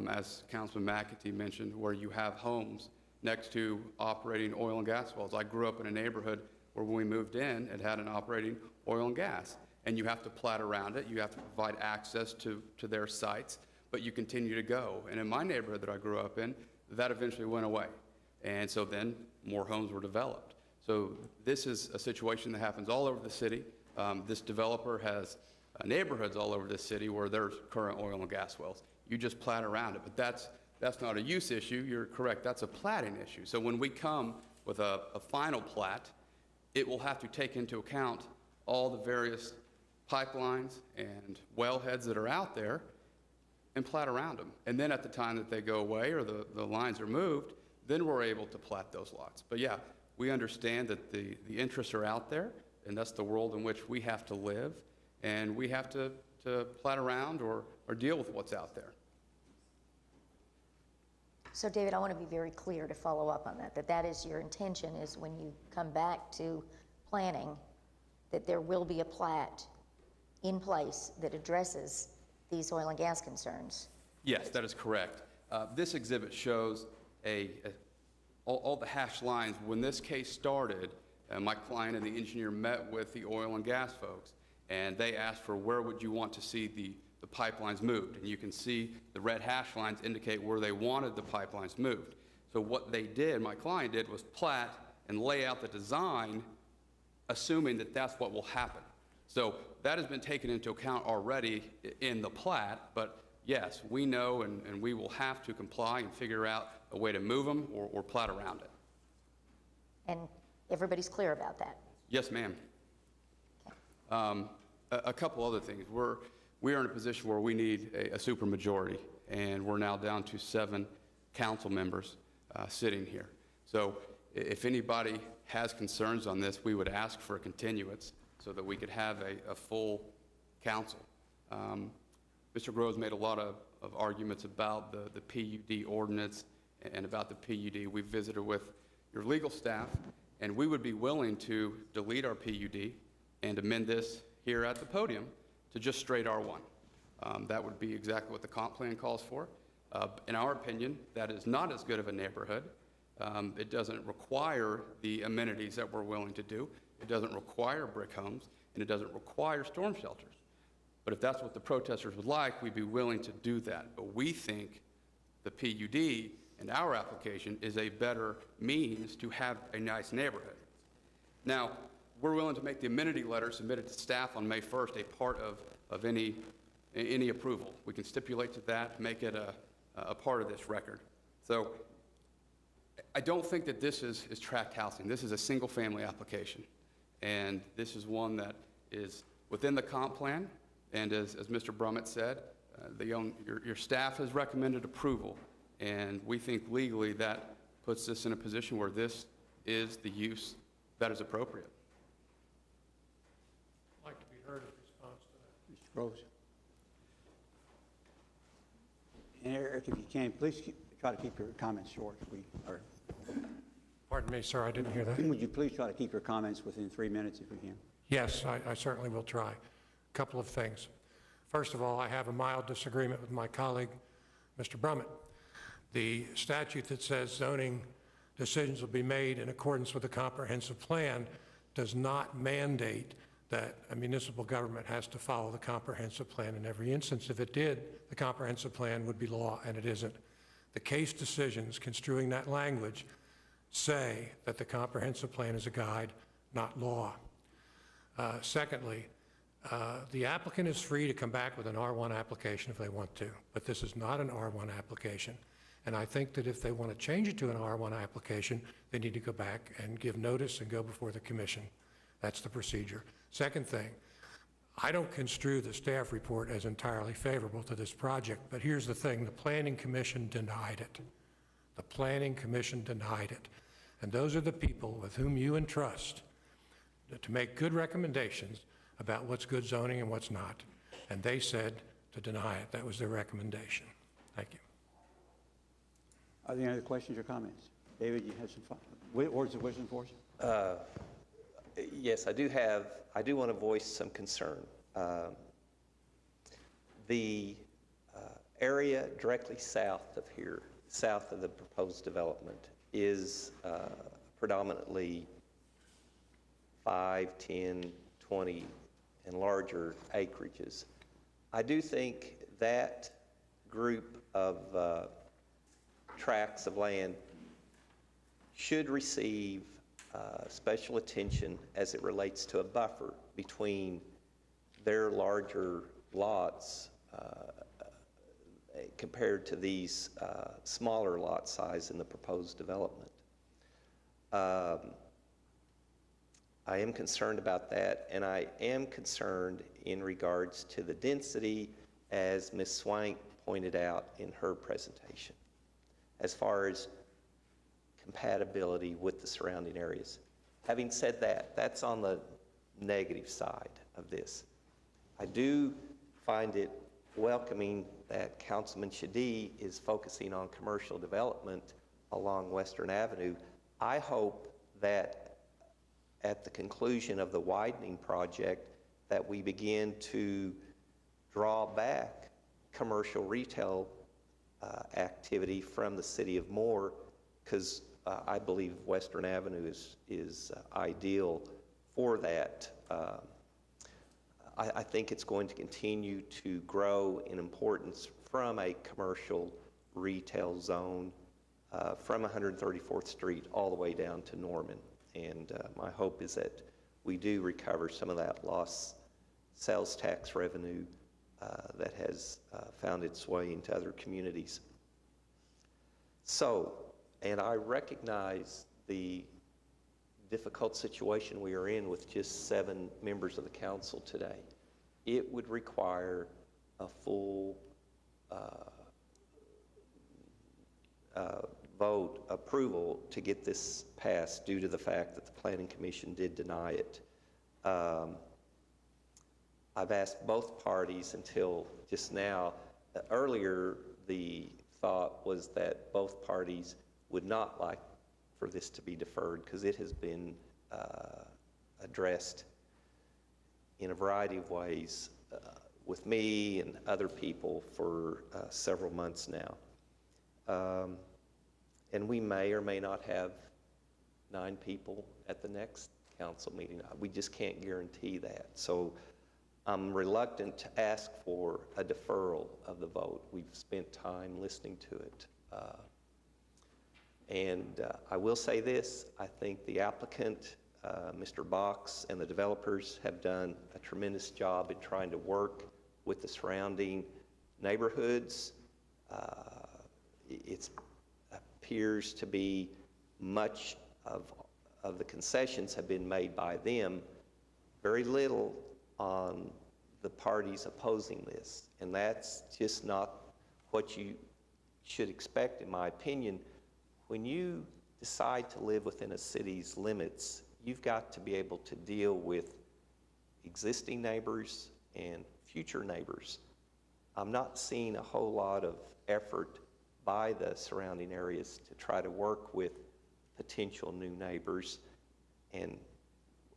as Councilman McAtee mentioned, where you have homes next to operating oil and gas wells. I grew up in a neighborhood where when we moved in, it had an operating oil and gas. And you have to plat around it. You have to provide access to their sites, but you continue to go. And in my neighborhood that I grew up in, that eventually went away. And so then more homes were developed. So this is a situation that happens all over the city. This developer has neighborhoods all over this city where there's current oil and gas wells. You just plat around it, but that's not a use issue. You're correct, that's a platting issue. So when we come with a final plat, it will have to take into account all the various pipelines and wellheads that are out there and plat around them. And then at the time that they go away or the lines are moved, then we're able to plat those lots. But yeah, we understand that the interests are out there, and that's the world in which we have to live, and we have to plat around or deal with what's out there. So David, I want to be very clear to follow up on that is your intention, is when you come back to planning, that there will be a plat in place that addresses these oil and gas concerns. Yes, that is correct. This exhibit shows all the hashed lines. When this case started, my client and the engineer met with the oil and gas folks, and they asked for where would you want to see the pipelines moved. And you can see the red hash lines indicate where they wanted the pipelines moved. So what they did, my client did, was plat and lay out the design, assuming that that's what will happen. So that has been taken into account already in the plat, but yes, we know and we will have to comply and figure out a way to move them or plat around it. And everybody's clear about that? Yes, ma'am. Okay. A couple other things. We are in a position where we need a supermajority, and we're now down to 7 council members sitting here. So if anybody has concerns on this, we would ask for a continuance so that we could have a full council. Mr. Groves made a lot of arguments about the PUD ordinance and about the PUD. We've visited with your legal staff, and we would be willing to delete our PUD and amend this here at the podium to just straight R1. That would be exactly what the comp plan calls for. In our opinion, that is not as good of a neighborhood. It doesn't require the amenities that we're willing to do. It doesn't require brick homes, and it doesn't require storm shelters. But if that's what the protesters would like, we'd be willing to do that. But we think the PUD and our application is a better means to have a nice neighborhood. Now, we're willing to make the amenity letter submitted to staff on May 1st a part of any approval. We can stipulate to that, make it a part of this record. So I don't think that this is tract housing. This is a single-family application. And this is one that is within the comp plan. And as Mr. Brummett said, your staff has recommended approval. And we think legally that puts us in a position where this is the use that is appropriate. I'd like to be heard in response to that. Mr. Groves. And Eric, if you can, please try to keep your comments short. Pardon me, sir, I didn't hear that. Would you please try to keep your comments within 3 minutes if we can? Yes, I certainly will try. A couple of things. First of all, I have a mild disagreement with my colleague, Mr. Brummett. The statute that says zoning decisions will be made in accordance with the comprehensive plan does not mandate that a municipal government has to follow the comprehensive plan in every instance. If it did, the comprehensive plan would be law, and it isn't. The case decisions construing that language say that the comprehensive plan is a guide, not law. Secondly, the applicant is free to come back with an R1 application if they want to, but this is not an R1 application. And I think that if they want to change it to an R1 application, they need to go back and give notice and go before the commission. That's the procedure. Second thing, I don't construe the staff report as entirely favorable to this project, but here's the thing, the Planning Commission denied it. The Planning Commission denied it. And those are the people with whom you entrust to make good recommendations about what's good zoning and what's not. And they said to deny it. That was their recommendation. Thank you. Are there any other questions or comments? David, you have some words of wisdom for us? Yes, I do want to voice some concern. The area directly south of here, south of the proposed development, is predominantly 5, 10, 20, and larger acreages. I do think that group of tracts of land should receive special attention as it relates to a buffer between their larger lots compared to these smaller lot size in the proposed development. I am concerned about that, and I am concerned in regards to the density, as Ms. Swank pointed out in her presentation, as far as compatibility with the surrounding areas. Having said that, that's on the negative side of this. I do find it welcoming that Councilman Shadee is focusing on commercial development along Western Avenue. I hope that at the conclusion of the widening project that we begin to draw back commercial retail activity from the city of Moore, because I believe Western Avenue is ideal for that. I think it's going to continue to grow in importance from a commercial retail zone from 134th Street all the way down to Norman. And my hope is that we do recover some of that lost sales tax revenue that has found its way into other communities. So, and I recognize the difficult situation we are in with just 7 members of the council today. It would require a full vote approval to get this passed due to the fact that the Planning Commission did deny it. I've asked both parties until just now. Earlier, the thought was that both parties would not like for this to be deferred because it has been addressed in a variety of ways with me and other people for several months now. And we may or may not have 9 people at the next council meeting. We just can't guarantee that. So I'm reluctant to ask for a deferral of the vote. We've spent time listening to it. And I will say this, I think the applicant, Mr. Box, and the developers have done a tremendous job in trying to work with the surrounding neighborhoods. It appears to be much of the concessions have been made by them, very little on the parties opposing this. And that's just not what you should expect, in my opinion. When you decide to live within a city's limits, you've got to be able to deal with existing neighbors and future neighbors. I'm not seeing a whole lot of effort by the surrounding areas to try to work with potential new neighbors. And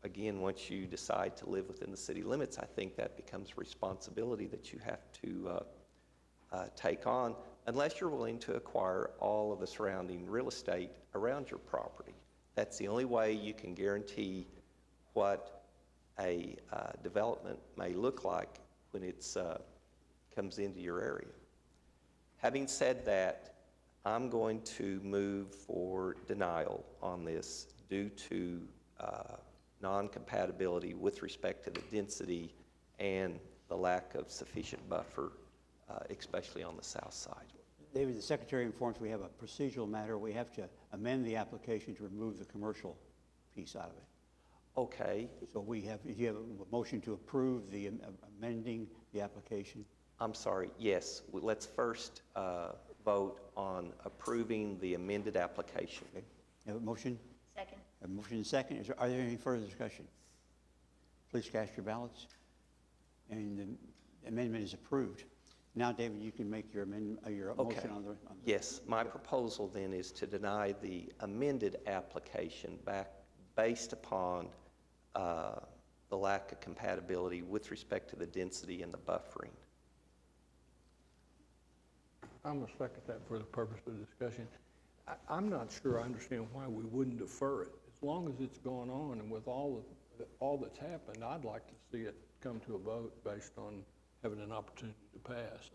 again, once you decide to live within the city limits, I think that becomes a responsibility that you have to take on, unless you're willing to acquire all of the surrounding real estate around your property. That's the only way you can guarantee what a development may look like when it comes into your area. Having said that, I'm going to move for denial on this due to non-compatibility with respect to the density and the lack of sufficient buffer, especially on the south side. David, the Secretary informs we have a procedural matter. We have to amend the application to remove the commercial piece out of it. Okay. So do you have a motion to approve the amending the application? I'm sorry, yes. Let's first vote on approving the amended application. Okay. Have a motion? Second. A motion and second. Are there any further discussion? Please cast your ballots. And the amendment is approved. Now, David, you can make your motion on the... Yes, my proposal then is to deny the amended application based upon the lack of compatibility with respect to the density and the buffering. I'm going to second that for the purpose of the discussion. I'm not sure I understand why we wouldn't defer it. As long as it's gone on and with all that's happened, I'd like to see it come to a vote based on having an opportunity to pass.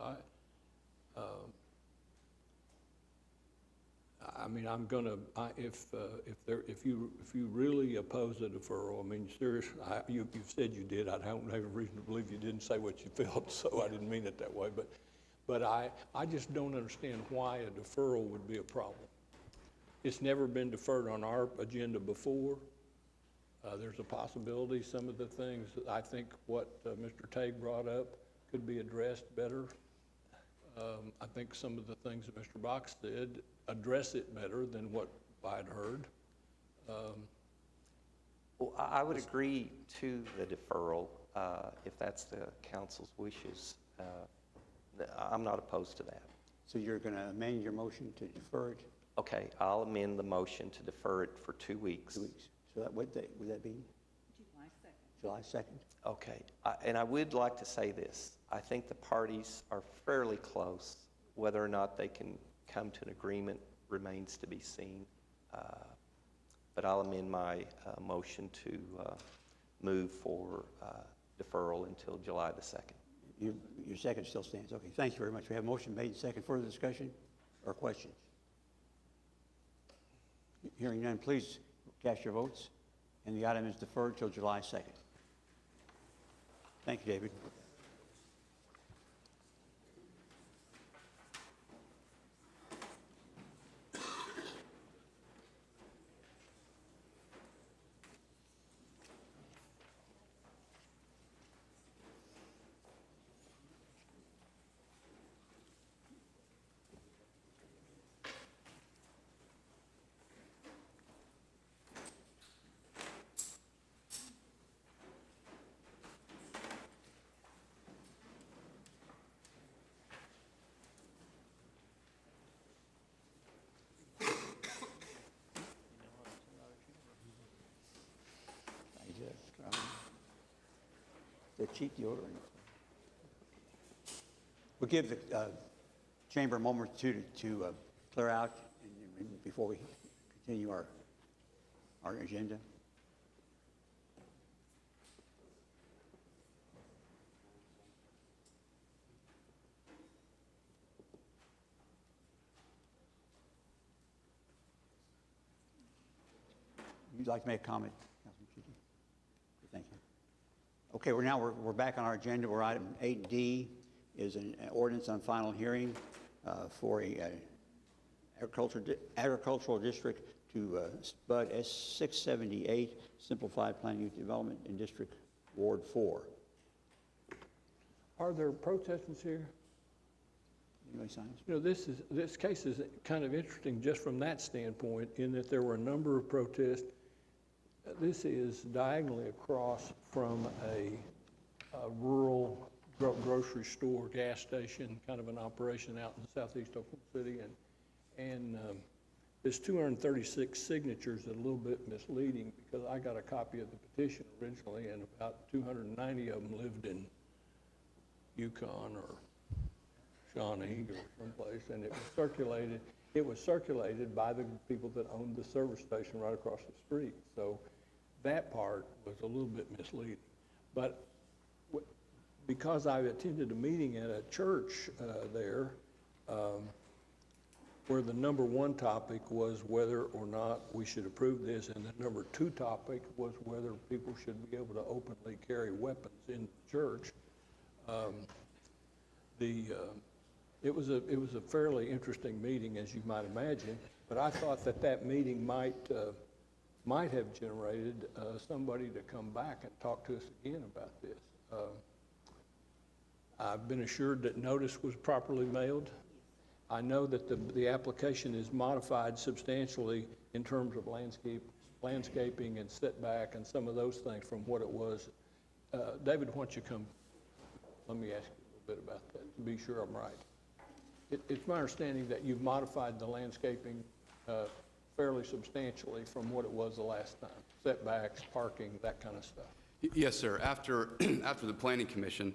I mean, I'm gonna. If you really oppose a deferral, I mean, seriously, you've said you did. I don't have a reason to believe you didn't say what you felt, so I didn't mean it that way. But I just don't understand why a deferral would be a problem. It's never been deferred on our agenda before. There's a possibility some of the things that I think what Mr. Tague brought up could be addressed better. I think some of the things that Mr. Box did address it better than what I'd heard. Well, I would agree to the deferral if that's the council's wishes. I'm not opposed to that. So you're going to amend your motion to defer it? Okay, I'll amend the motion to defer it for 2 weeks. 2 weeks. So what date would that be? July 2nd. Okay, and I would like to say this. I think the parties are fairly close. Whether or not they can come to an agreement remains to be seen. But I'll amend my motion to move for deferral until July the 2nd. Your second still stands. Okay, thank you very much. We have a motion made and second. Further discussion or questions? Hearing none, please cast your votes. And the item is deferred till July 2nd. Thank you, David. the cheek deodorant. We'll give the chamber a moment or two to clear out before we continue our agenda. You'd like to make a comment, Councilman Chiki? Thank you. Okay, we're back on our agenda. We're item 8D is an ordinance on final hearing for a agricultural district to Spud S678 Simplified Plan Unit Development in District Ward 4. Are there protesters here? Anybody sign this? You know, this case is kind of interesting just from that standpoint, in that there were a number of protests. This is diagonally across from a rural grocery store, gas station, kind of an operation out in southeast Oklahoma City, and there's 236 signatures, a little bit misleading because I got a copy of the petition originally, and about 290 of them lived in Yukon or Shawnee or someplace, and it was circulated by the people that owned the service station right across the street. So that part was a little bit misleading. But because I attended a meeting at a church there, where the number one topic was whether or not we should approve this, and the number two topic was whether people should be able to openly carry weapons in church. It was a fairly interesting meeting, as you might imagine, but I thought that meeting might have generated somebody to come back and talk to us again about this. I've been assured that notice was properly mailed. I know that the application is modified substantially in terms of landscaping and setback and some of those things from what it was. David, why don't you come? Let me ask you a little bit about that to be sure I'm right. It's my understanding that you've modified the landscaping fairly substantially from what it was the last time. Setbacks, parking, that kind of stuff. Yes, sir. After the Planning Commission,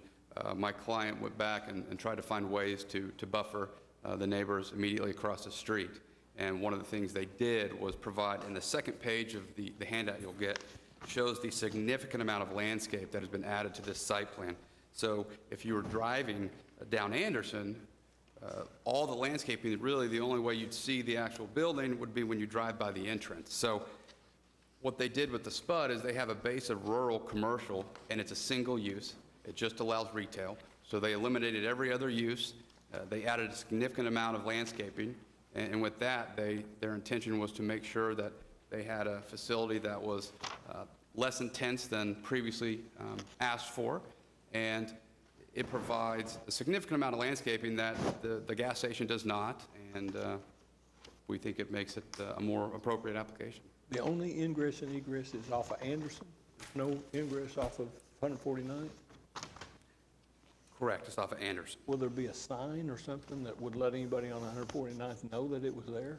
my client went back and tried to find ways to buffer the neighbors immediately across the street. And one of the things they did was provide, in the second page of the handout you'll get, shows the significant amount of landscape that has been added to this site plan. So if you were driving down Anderson, all the landscaping, really the only way you'd see the actual building would be when you drive by the entrance. So what they did with the Spud is they have a base of rural commercial, and it's a single use. It just allows retail. So they eliminated every other use. They added a significant amount of landscaping, and with that, their intention was to make sure that they had a facility that was less intense than previously asked for, and it provides a significant amount of landscaping that the gas station does not, and we think it makes it a more appropriate application. The only ingress and egress is off of Anderson? No ingress off of 149th? Correct, it's off of Anderson. Will there be a sign or something that would let anybody on 149th know that it was there?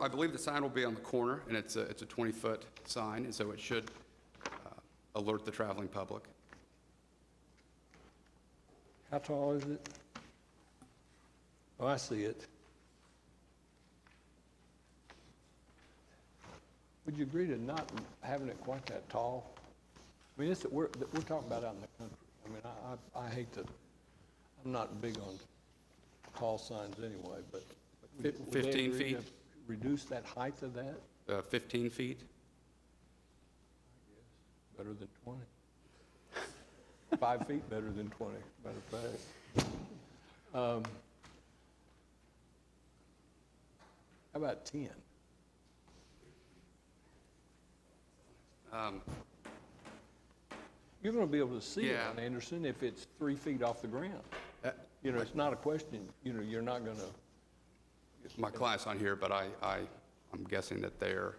I believe the sign will be on the corner, and it's a 20-foot sign, and so it should alert the traveling public. How tall is it? Oh, I see it. Would you agree to not having it quite that tall? I mean, we're talking about out in the country. I mean, I hate to, I'm not big on tall signs anyway, but. 15 feet? Reduce that height of that? 15 feet. Better than 20. 5 feet better than 20, matter of fact. How about 10? You're going to be able to see it on Anderson if it's 3 feet off the ground. You know, it's not a question, you know, you're not going to. My client's on here, but I'm guessing that they're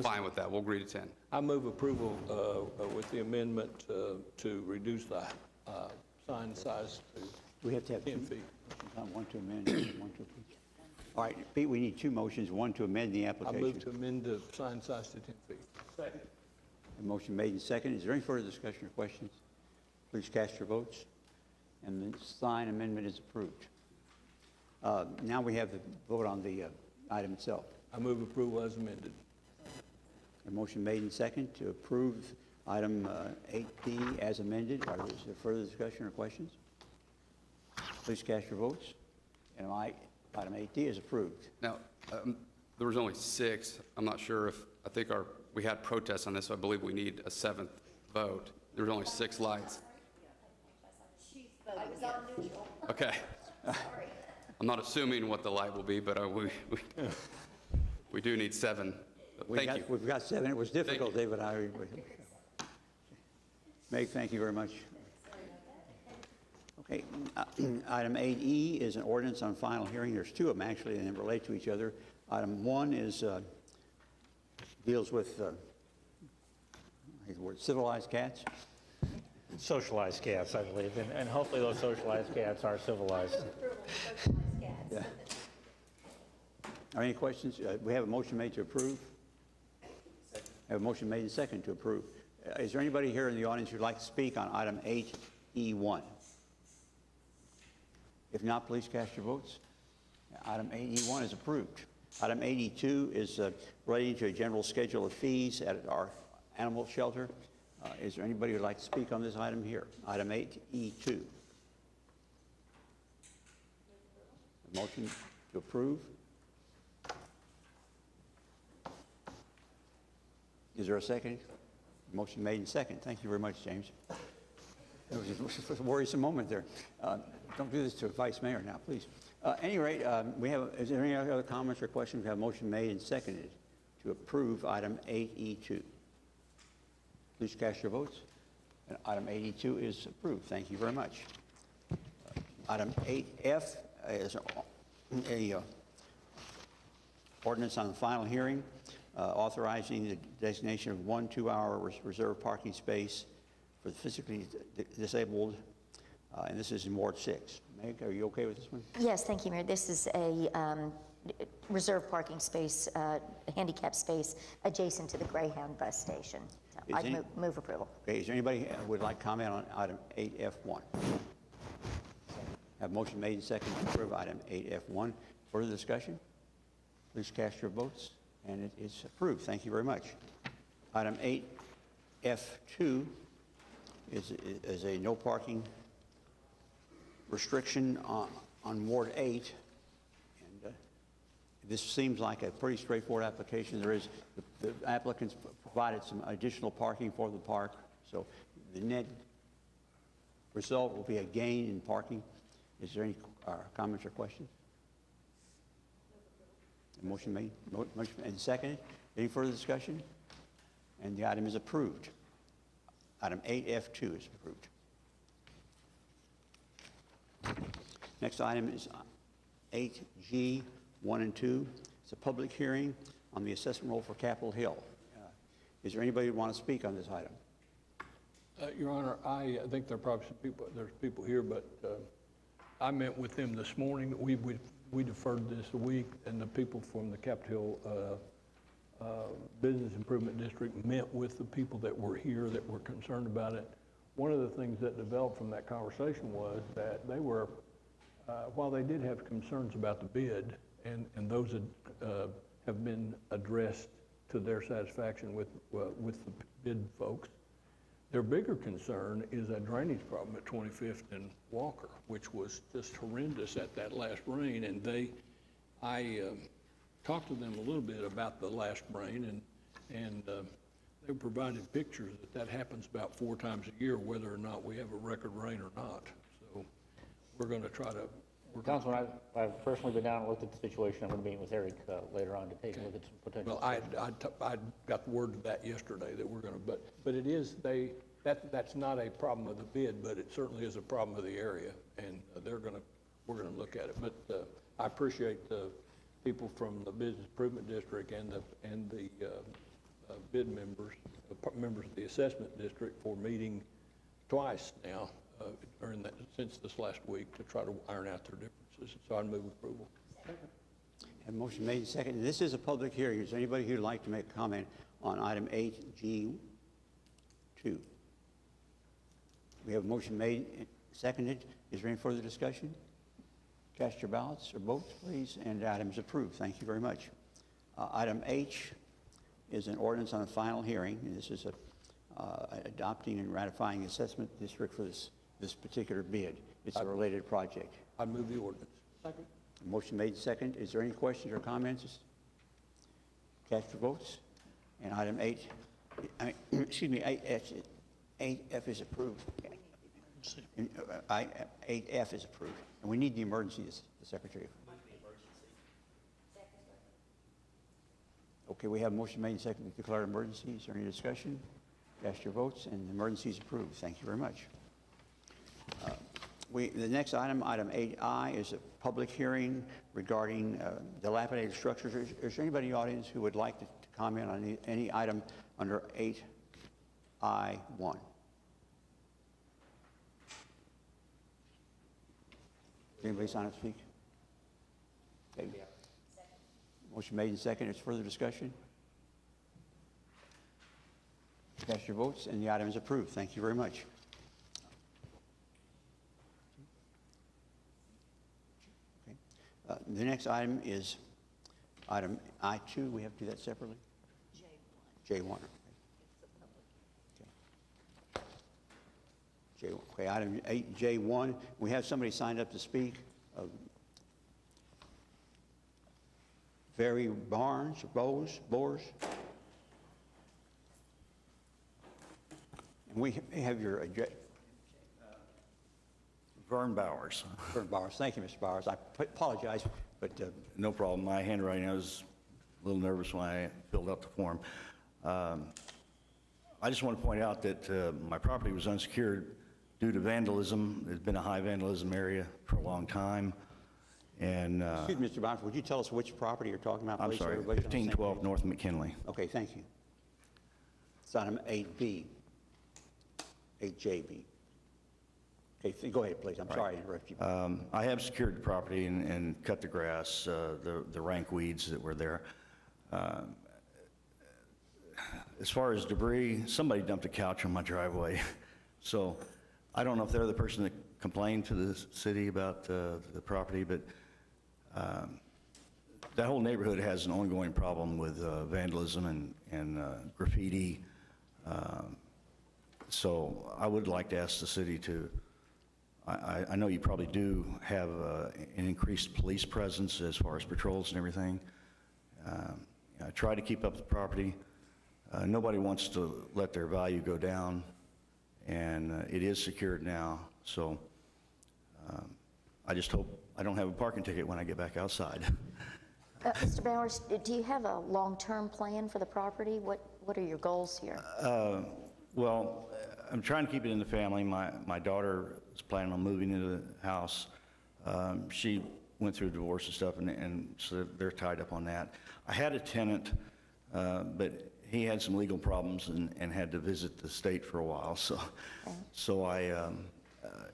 fine with that. We'll agree to 10. I move approval with the amendment to reduce the sign size to 10 feet. Do we have to have 10 feet? One to amend, one to approve. All right, Pete, we need two motions, one to amend the application. I move to amend the sign size to 10 feet. Second. A motion made and second. Is there any further discussion or questions? Please cast your votes. And the sign amendment is approved. Now we have the vote on the item itself. I move approval as amended. A motion made and second to approve item 8D as amended. Is there further discussion or questions? Please cast your votes. And item 8D is approved. Now, there was only 6. I'm not sure if, I think we had protests on this, so I believe we need a 7th vote. There was only 6 lights. Okay. I'm not assuming what the light will be, but we do need 7. Thank you. We've got 7. It was difficult, David. Meg, thank you very much. Okay, item 8E is an ordinance on final hearing. There's 2 of them actually, and they relate to each other. Item 1 is deals with civilized cats. Socialized cats, I believe, and hopefully those socialized cats are civilized. Yeah. Are any questions? We have a motion made to approve. Have a motion made and second to approve. Is there anybody here in the audience who'd like to speak on item 8E1? If not, please cast your votes. Item 8E1 is approved. Item 8E2 is relating to a general schedule of fees at our animal shelter. Is there anybody who'd like to speak on this item here? Item 8E2. A motion to approve. Is there a second? Motion made and second. Thank you very much, James. It was a worrisome moment there. Don't do this to a vice mayor now, please. At any rate, is there any other comments or questions? We have a motion made and seconded to approve item 8E2. Please cast your votes. And item 8E2 is approved. Thank you very much. Item 8F is a ordinance on the final hearing, authorizing the designation of 1 2-hour reserved parking space for the physically disabled, and this is in Ward 6. Meg, are you okay with this one? Yes, thank you, Mayor. This is a reserved parking space, handicap space adjacent to the Greyhound bus station. So I move approval. Okay, is there anybody who would like to comment on item 8F1? Have motion made and seconded to approve item 8F1. Further discussion? Please cast your votes, and it is approved. Thank you very much. Item 8F2 is a no parking restriction on Ward 8. And this seems like a pretty straightforward application. There is, the applicants provided some additional parking for the park, so the net result will be a gain in parking. Is there any comments or questions? Motion made and seconded. Any further discussion? And the item is approved. Item 8F2 is approved. Next item is 8G1 and 2. It's a public hearing on the assessment roll for Capitol Hill. Is there anybody who want to speak on this item? Your Honor, I think there are probably some people, there's people here, but I met with them this morning. We deferred this a week, and the people from the Capitol Hill Business Improvement District met with the people that were here that were concerned about it. One of the things that developed from that conversation was that they were, while they did have concerns about the bid, and those have been addressed to their satisfaction with the bid folks, their bigger concern is a drainage problem at 25th and Walker, which was just horrendous at that last rain. And I talked to them a little bit about the last rain, and they provided pictures that happens about 4 times a year, whether or not we have a record rain or not. So we're going to try to. Councilman, I've personally been down and looked at the situation. I'm going to be meeting with Eric later on to take a look at some potential. Well, I got the word of that yesterday that we're going to, but it is, that's not a problem of the bid, but it certainly is a problem of the area, and we're going to look at it. But I appreciate the people from the Business Improvement District and the bid members of the Assessment District for meeting twice now since this last week to try to iron out their differences. So I move approval. Have motion made and seconded. This is a public hearing. Is there anybody who'd like to make a comment on item 8G2? We have a motion made, and seconded. Is there any further discussion? Cast your ballots or votes, please, and the item is approved. Thank you very much. Item H is an ordinance on a final hearing, and this is adopting and ratifying the assessment district for this particular bid. It's a related project. I move the ordinance. Second. Motion made second. Is there any questions or comments? Cast your votes. And item 8F is approved. 8F is approved. And we need the emergency, the Secretary. Okay, we have a motion made and second to declare emergency. Is there any discussion? Cast your votes, and the emergency is approved. Thank you very much. The next item, item 8I, is a public hearing regarding dilapidated structures. Is there anybody in the audience who would like to comment on any item under 8I1? Anybody sign up to speak? Okay. Motion made and second. Is further discussion? Cast your votes, and the item is approved. Thank you very much. Okay. The next item is item I2. We have to do that separately? J1. J1. Okay. Okay, item 8J1. We have somebody signed up to speak. Barry Barnes, Bowers. And we have your address. Vern Bowers. Vern Bowers. Thank you, Mr. Bowers. I apologize, but... No problem. My handwriting, I was a little nervous when I filled out the form. I just want to point out that my property was unsecured due to vandalism. It's been a high vandalism area for a long time. And excuse me, Mr. Bowers, would you tell us which property you're talking about, please? I'm sorry, 1512 North McKinley. Okay, thank you. It's item 8B, 8JB. Okay, go ahead, please. I'm sorry to interrupt you. I have secured the property and cut the grass, the rank weeds that were there. As far as debris, somebody dumped a couch on my driveway. So I don't know if they're the person that complained to the city about the property, but that whole neighborhood has an ongoing problem with vandalism and graffiti. So I would like to ask the city to, I know you probably do have an increased police presence as far as patrols and everything. Try to keep up the property. Nobody wants to let their value go down, and it is secured now. So I just hope I don't have a parking ticket when I get back outside. Mr. Bowers, do you have a long-term plan for the property? What are your goals here? Well, I'm trying to keep it in the family. My daughter is planning on moving into the house. She went through a divorce and stuff, and so they're tied up on that. I had a tenant, but he had some legal problems and had to visit the state for a while. So I,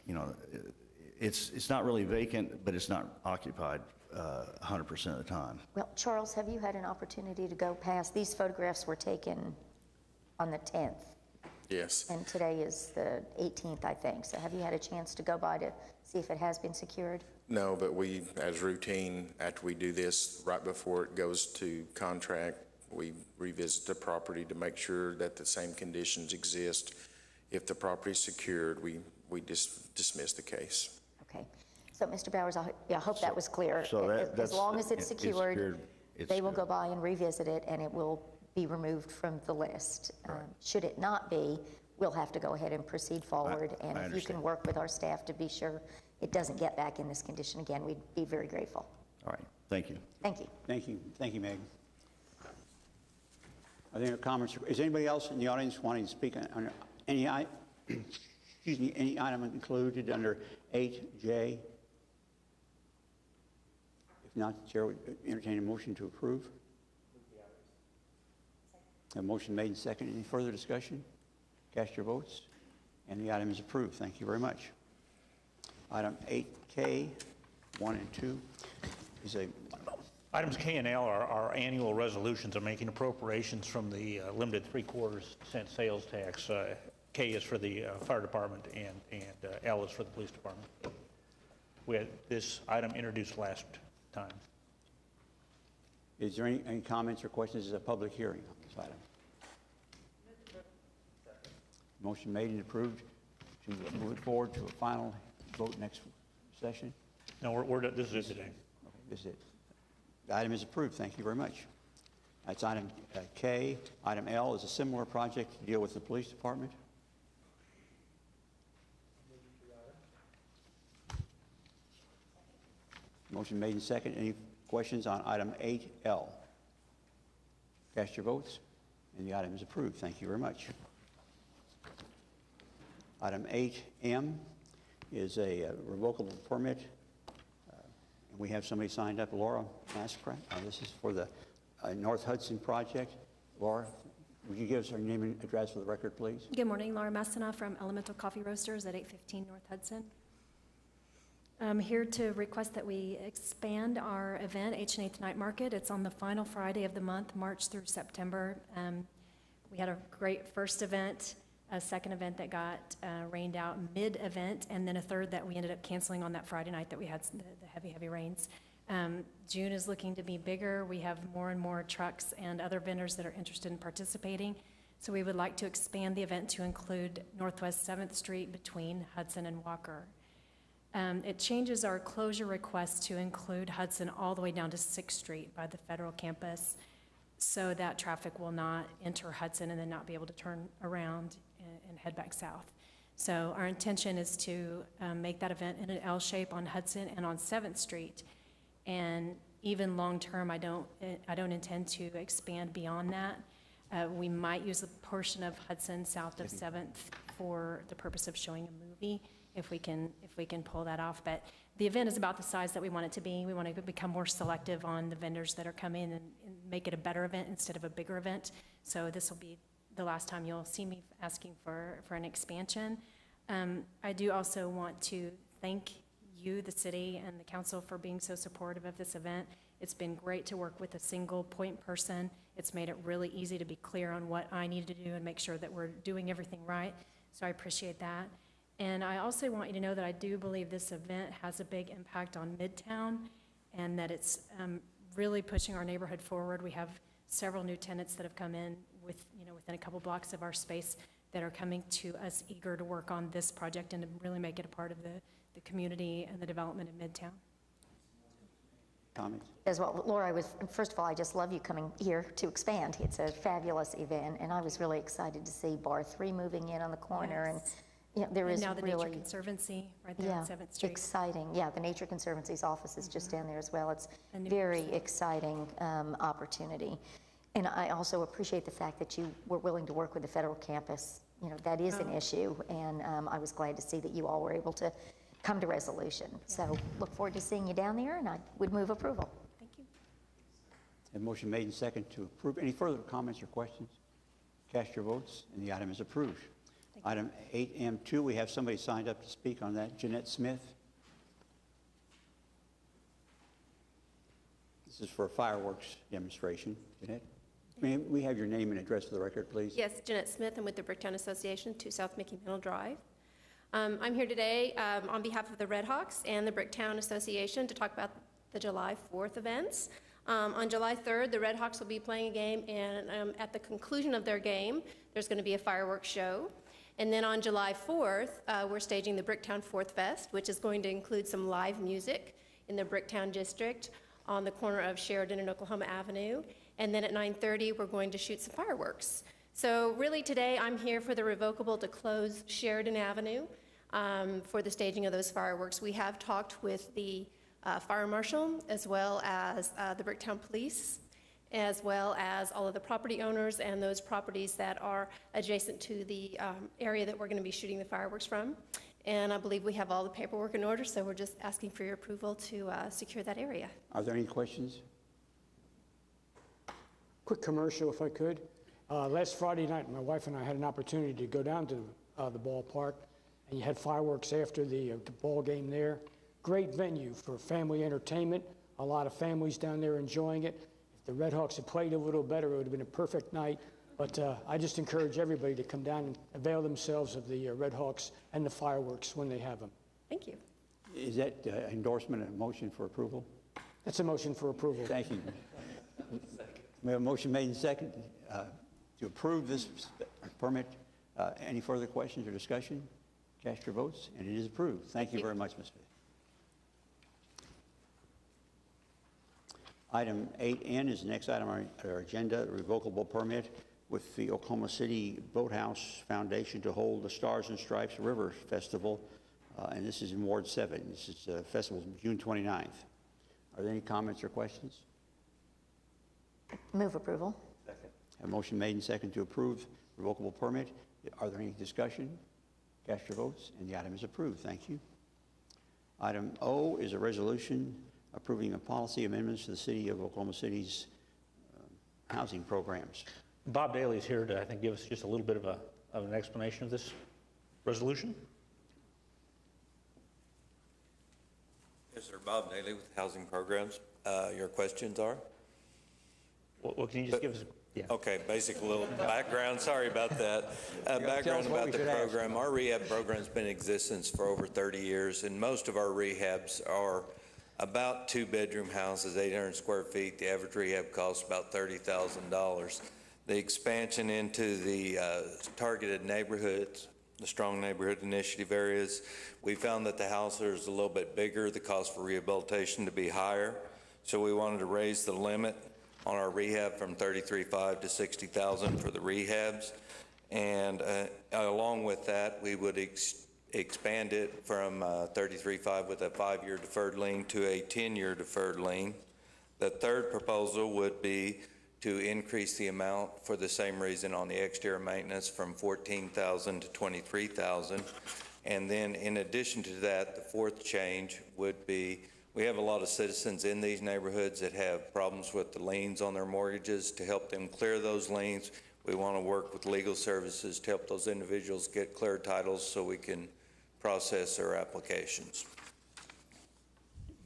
you know, it's not really vacant, but it's not occupied 100% of the time. Well, Charles, have you had an opportunity to go past? These photographs were taken on the 10th. Yes. And today is the 18th, I think. So have you had a chance to go by to see if it has been secured? No, but we, as routine, after we do this, right before it goes to contract, we revisit the property to make sure that the same conditions exist. If the property is secured, we dismiss the case. Okay. So, Mr. Bowers, I hope that was clear. So as long as it's secured, they will good. go by and revisit it, and it will be removed from the list. Right. Should it not be, we'll have to go ahead and proceed forward. And if you can work with our staff to be sure it doesn't get back in this condition again, we'd be very grateful. All right. Thank you. Thank you. Thank you. Thank you, Meg. Are there any comments? Is anybody else in the audience wanting to speak on any excuse me, any item included under 8J? If not, the chair would entertain a motion to approve. A motion made and seconded. Any further discussion? Cast your votes. And the item is approved. Thank you very much. Item 8K, 1 and 2 is a... Items K and L are our annual resolutions of making appropriations from the limited 3/4% sales tax. K is for the fire department, and L is for the police department. We had this item introduced last time. Is there any comments or questions? This is a public hearing on this item. Motion made and approved to move it forward to a final vote next session. No, this is it today. Okay, this is it. The item is approved. Thank you very much. That's item K. Item L is a similar project to deal with the police department. Motion made and second. Any questions on item 8L? Cast your votes, and the item is approved. Thank you very much. Item 8M is a revocable permit. We have somebody signed up, Laura Mascrat. This is for the North Hudson project. Laura, would you give us our name and address for the record, please? Good morning, Laura Messina from Elemental Coffee Roasters at 815 North Hudson. I'm here to request that we expand our event, H&H Night Market. It's on the final Friday of the month, March through September. We had a great first event, a second event that got rained out mid-event, and then a third that we ended up canceling on that Friday night that we had the heavy rains. June is looking to be bigger. We have more and more trucks and other vendors that are interested in participating. So we would like to expand the event to include Northwest 7th Street between Hudson and Walker. It changes our closure request to include Hudson all the way down to 6th Street by the federal campus, so that traffic will not enter Hudson and then not be able to turn around and head back south. So our intention is to make that event in an L shape on Hudson and on 7th Street. And even long-term, I don't intend to expand beyond that. We might use a portion of Hudson south of 7th for the purpose of showing a movie, if we can pull that off. But the event is about the size that we want it to be. We want to become more selective on the vendors that are coming and make it a better event instead of a bigger event. So this will be the last time you'll see me asking for an expansion. I do also want to thank you, the city, and the council for being so supportive of this event. It's been great to work with a single point person. It's made it really easy to be clear on what I need to do and make sure that we're doing everything right. So I appreciate that. And I also want you to know that I do believe this event has a big impact on Midtown, and that it's really pushing our neighborhood forward. We have several new tenants that have come in within a couple blocks of our space that are coming to us eager to work on this project and to really make it a part of the community and the development in Midtown. Comments? As well, Laura, first of all, I just love you coming here to expand. It's a fabulous event, and I was really excited to see Bar 3 moving in on the corner. Yes. And there is now the really, Nature Conservancy right there on 7th Street. Exciting. Yeah, the Nature Conservancy's office is just down there as well. It's very exciting opportunity. And I also appreciate the fact that you were willing to work with the federal campus. That is an issue, and I was glad to see that you all were able to come to resolution. So look forward to seeing you down there, and I would move approval. Thank you. A motion made and second to approve. Any further comments or questions? Cast your votes, and the item is approved. Item 8M2, we have somebody signed up to speak on that. Jeanette Smith. This is for a fireworks demonstration. Jeanette, may we have your name and address for the record, please? Yes, Jeanette Smith. I'm with the Bricktown Association, 2 South Mickey Middle Drive. I'm here today on behalf of the Red Hawks and the Bricktown Association to talk about the July 4th events. On July 3rd, the Red Hawks will be playing a game, and at the conclusion of their game, there's going to be a fireworks show. And then on July 4th, we're staging the Bricktown 4th Fest, which is going to include some live music in the Bricktown district on the corner of Sheridan and Oklahoma Avenue. And then at 9:30, we're going to shoot some fireworks. So really today, I'm here for the revocable to close Sheridan Avenue for the staging of those fireworks. We have talked with the fire marshal, as well as the Bricktown Police, as well as all of the property owners and those properties that are adjacent to the area that we're going to be shooting the fireworks from. And I believe we have all the paperwork in order, so we're just asking for your approval to secure that area. Are there any questions? Quick commercial, if I could. Last Friday night, my wife and I had an opportunity to go down to the ballpark, and you had fireworks after the ball game there. Great venue for family entertainment. A lot of families down there enjoying it. If the Red Hawks had played a little better, it would have been a perfect night. But I just encourage everybody to come down and avail themselves of the Red Hawks and the fireworks when they have them. Thank you. Is that endorsement a motion for approval? That's a motion for approval. Thank you. We have a motion made and second to approve this permit. Any further questions or discussion? Cast your votes, and it is approved. Thank you very much, Ms. Faith. Item 8N is the next item on our agenda, a revocable permit with the Oklahoma City Boathouse Foundation to hold the Stars and Stripes River Festival, and this is in Ward 7. This is a festival June 29th. Are there any comments or questions? Move approval. Second. A motion made and second to approve revocable permit. Are there any discussion? Cast your votes, and the item is approved. Thank you. Item O is a resolution approving a policy amendments to the City of Oklahoma City's housing programs. Bob Daly is here to, I think, give us just a little bit of an explanation of this resolution. Yes, sir. Bob Daly with Housing Programs. Your questions are? Well, can you just give us? Yeah. Okay, basic little background. Sorry about that. Background about the program. Our rehab program's been in existence for over 30 years, and most of our rehabs are about 2-bedroom houses, 800 square feet. The average rehab costs about $30,000. The expansion into the targeted neighborhoods, the strong neighborhood initiative areas, we found that the houses are a little bit bigger, the cost for rehabilitation to be higher. So we wanted to raise the limit on our rehab from $33,500 to $60,000 for the rehabs. And along with that, we would expand it from $33,500 with a 5-year deferred lien to a 10-year deferred lien. The third proposal would be to increase the amount for the same reason on the exterior maintenance from $14,000 to $23,000. And then in addition to that, the fourth change would be, we have a lot of citizens in these neighborhoods that have problems with the liens on their mortgages. To help them clear those liens, we want to work with legal services to help those individuals get clear titles so we can process their applications.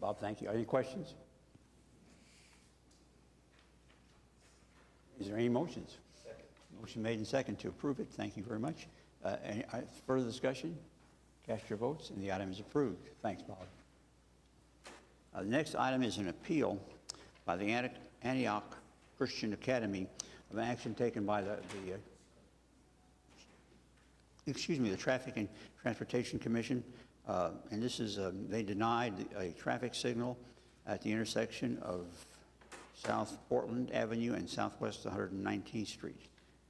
Bob, thank you. Any questions? Is there any motions? Second. Motion made and second to approve it. Thank you very much. Any further discussion? Cast your votes, and the item is approved. Thanks, Bob. The next item is an appeal by the Antioch Christian Academy of action taken by the Traffic and Transportation Commission. And this is, they denied a traffic signal at the intersection of South Portland Avenue and Southwest 119th Street,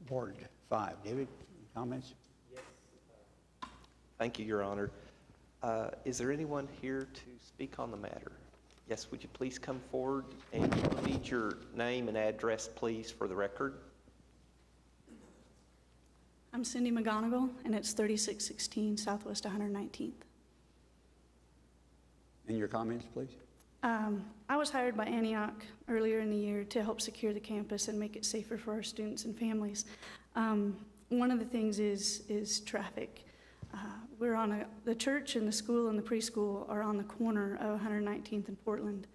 Ward 5. David, comments? Yes. Thank you, Your Honor. Is there anyone here to speak on the matter? Yes, would you please come forward and repeat your name and address, please, for the record? I'm Cindy McGonigal, and it's 3616 Southwest 119th. And your comments, please? I was hired by Antioch earlier in the year to help secure the campus and make it safer for our students and families. One of the things is traffic. We're on the church and the school and the preschool are on the corner of 119th and Portland.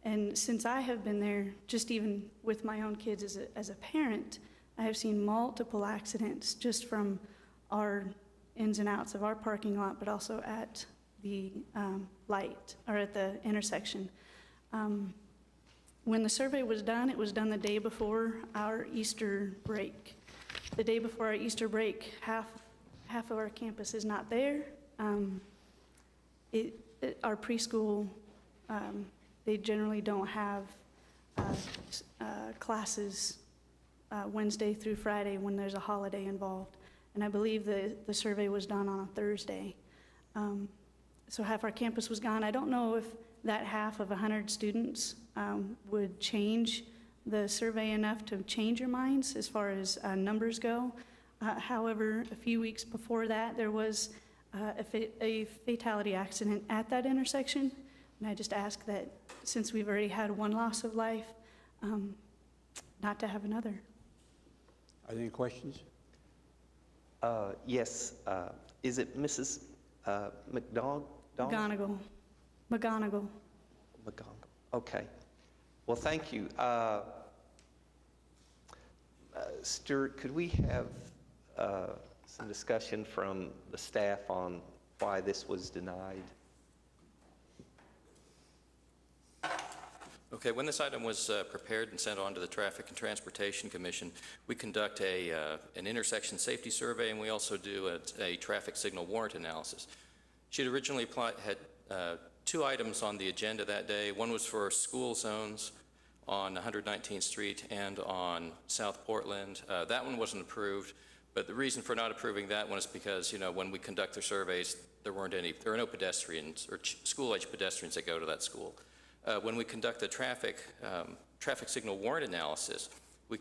And since I have been there, just even with my own kids as a parent, I have seen multiple accidents just from our ins and outs of our parking lot, but also at the light or at the intersection. When the survey was done, it was done the day before our Easter break. The day before our Easter break, half of our campus is not there. Our preschool, they generally don't have classes Wednesday through Friday when there's a holiday involved. And I believe the survey was done on a Thursday. So half our campus was gone. I don't know if that half of 100 students would change the survey enough to change your minds as far as numbers go. However, a few weeks before that, there was a fatality accident at that intersection. And I just ask that since we've already had one loss of life, not to have another. Are there any questions? Yes. Is it Mrs. McGonigal? McGonigal. Okay. Well, thank you. Stuart, could we have some discussion from the staff on why this was denied? Okay, when this item was prepared and sent on to the Traffic and Transportation Commission, we conduct an intersection safety survey, and we also do a traffic signal warrant analysis. She had originally had 2 items on the agenda that day. One was for school zones on 119th Street and on South Portland. That one wasn't approved, but the reason for not approving that one is because, you know, when we conduct the surveys, there are no pedestrians or school-age pedestrians that go to that school. When we conduct the traffic signal warrant analysis, we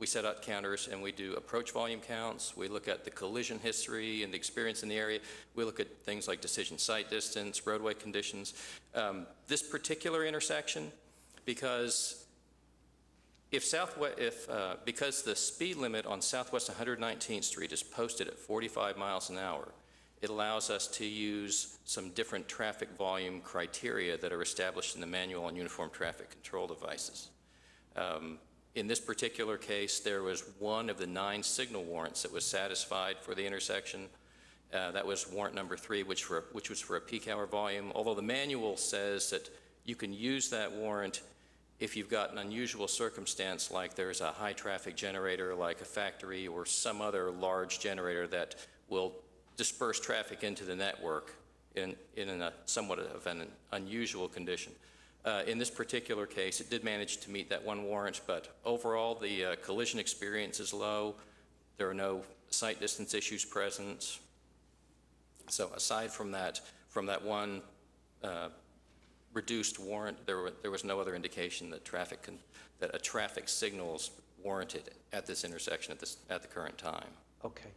set out counters and we do approach volume counts. We look at the collision history and the experience in the area. We look at things like decision sight distance, roadway conditions. This particular intersection, because because the speed limit on Southwest 119th Street is posted at 45 miles an hour, it allows us to use some different traffic volume criteria that are established in the manual on uniform traffic control devices. In this particular case, there was one of the 9 signal warrants that was satisfied for the intersection. That was warrant number 3, which was for a peak hour volume, although the manual says that you can use that warrant if you've got an unusual circumstance, like there's a high traffic generator like a factory or some other large generator that will disperse traffic into the network in a somewhat of an unusual condition. In this particular case, it did manage to meet that one warrant, but overall the collision experience is low. There are no sight distance issues present. So aside from that one reduced warrant, there was no other indication that a traffic signal is warranted at this intersection at the current time. Okay.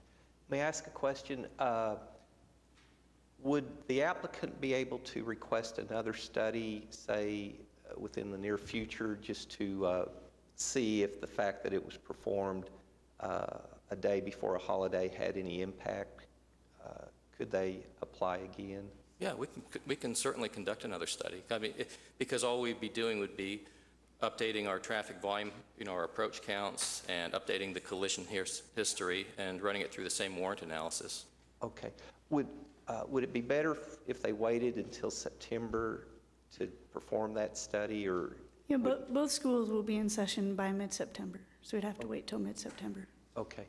May I ask a question? Would the applicant be able to request another study, say, within the near future, just to see if the fact that it was performed a day before a holiday had any impact? Could they apply again? Yeah, we can certainly conduct another study. I mean, because all we'd be doing would be updating our traffic volume, our approach counts, and updating the collision history and running it through the same warrant analysis. Okay. Would it be better if they waited until September to perform that study, or? Yeah, but both schools will be in session by mid-September, so we'd have to wait till mid-September. Okay.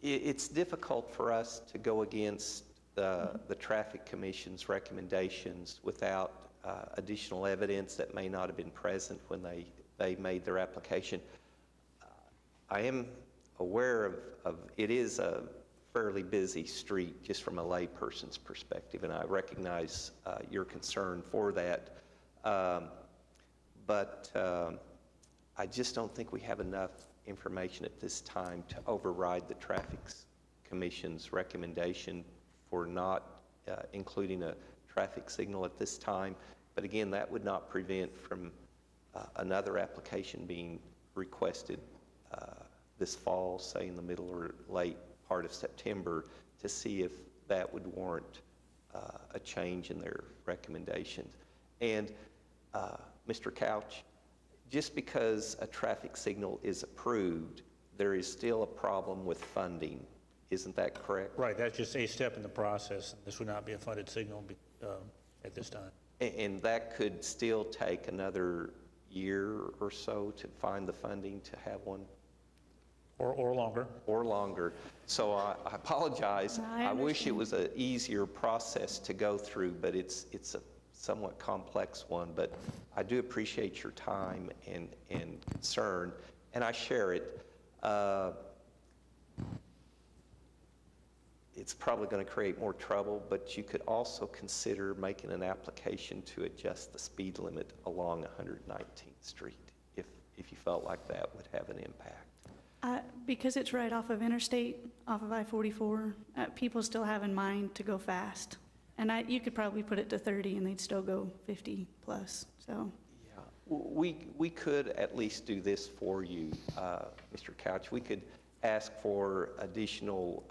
It's difficult for us to go against the Traffic Commission's recommendations without additional evidence that may not have been present when they made their application. I am aware of it is a fairly busy street just from a layperson's perspective, and I recognize your concern for that. But I just don't think we have enough information at this time to override the Traffic Commission's recommendation for not including a traffic signal at this time. But again, that would not prevent from another application being requested this fall, say in the middle or late part of September, to see if that would warrant a change in their recommendations. And Mr. Couch, just because a traffic signal is approved, there is still a problem with funding. Isn't that correct? Right, that's just a step in the process. This would not be a funded signal at this time. And that could still take another year or so to find the funding to have one? Or longer. Or longer. So I apologize. No, I wish it was an easier process to go through, but it's a somewhat complex one. But I do appreciate your time and concern, and I share it. It's probably going to create more trouble, but you could also consider making an application to adjust the speed limit along 119th Street if you felt like that would have an impact. Because it's right off of interstate, off of I-44, people still have in mind to go fast. And you could probably put it to 30 and they'd still go 50 plus, so. Yeah, we could at least do this for you, Mr. Couch. We could ask for additional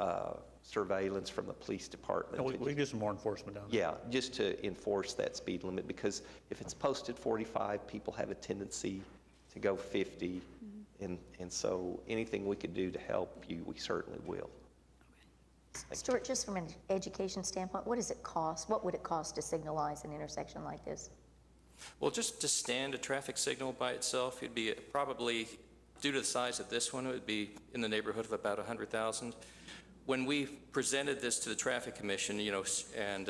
surveillance from the police department. We can get some more enforcement down there. Yeah, just to enforce that speed limit, because if it's posted 45, people have a tendency to go 50. And so anything we could do to help you, we certainly will. Stuart, just from an education standpoint, what does it cost? What would it cost to signalize an intersection like this? Well, just to stand a traffic signal by itself, it'd be probably, due to the size of this one, it would be in the neighborhood of about $100,000. When we presented this to the Traffic Commission, and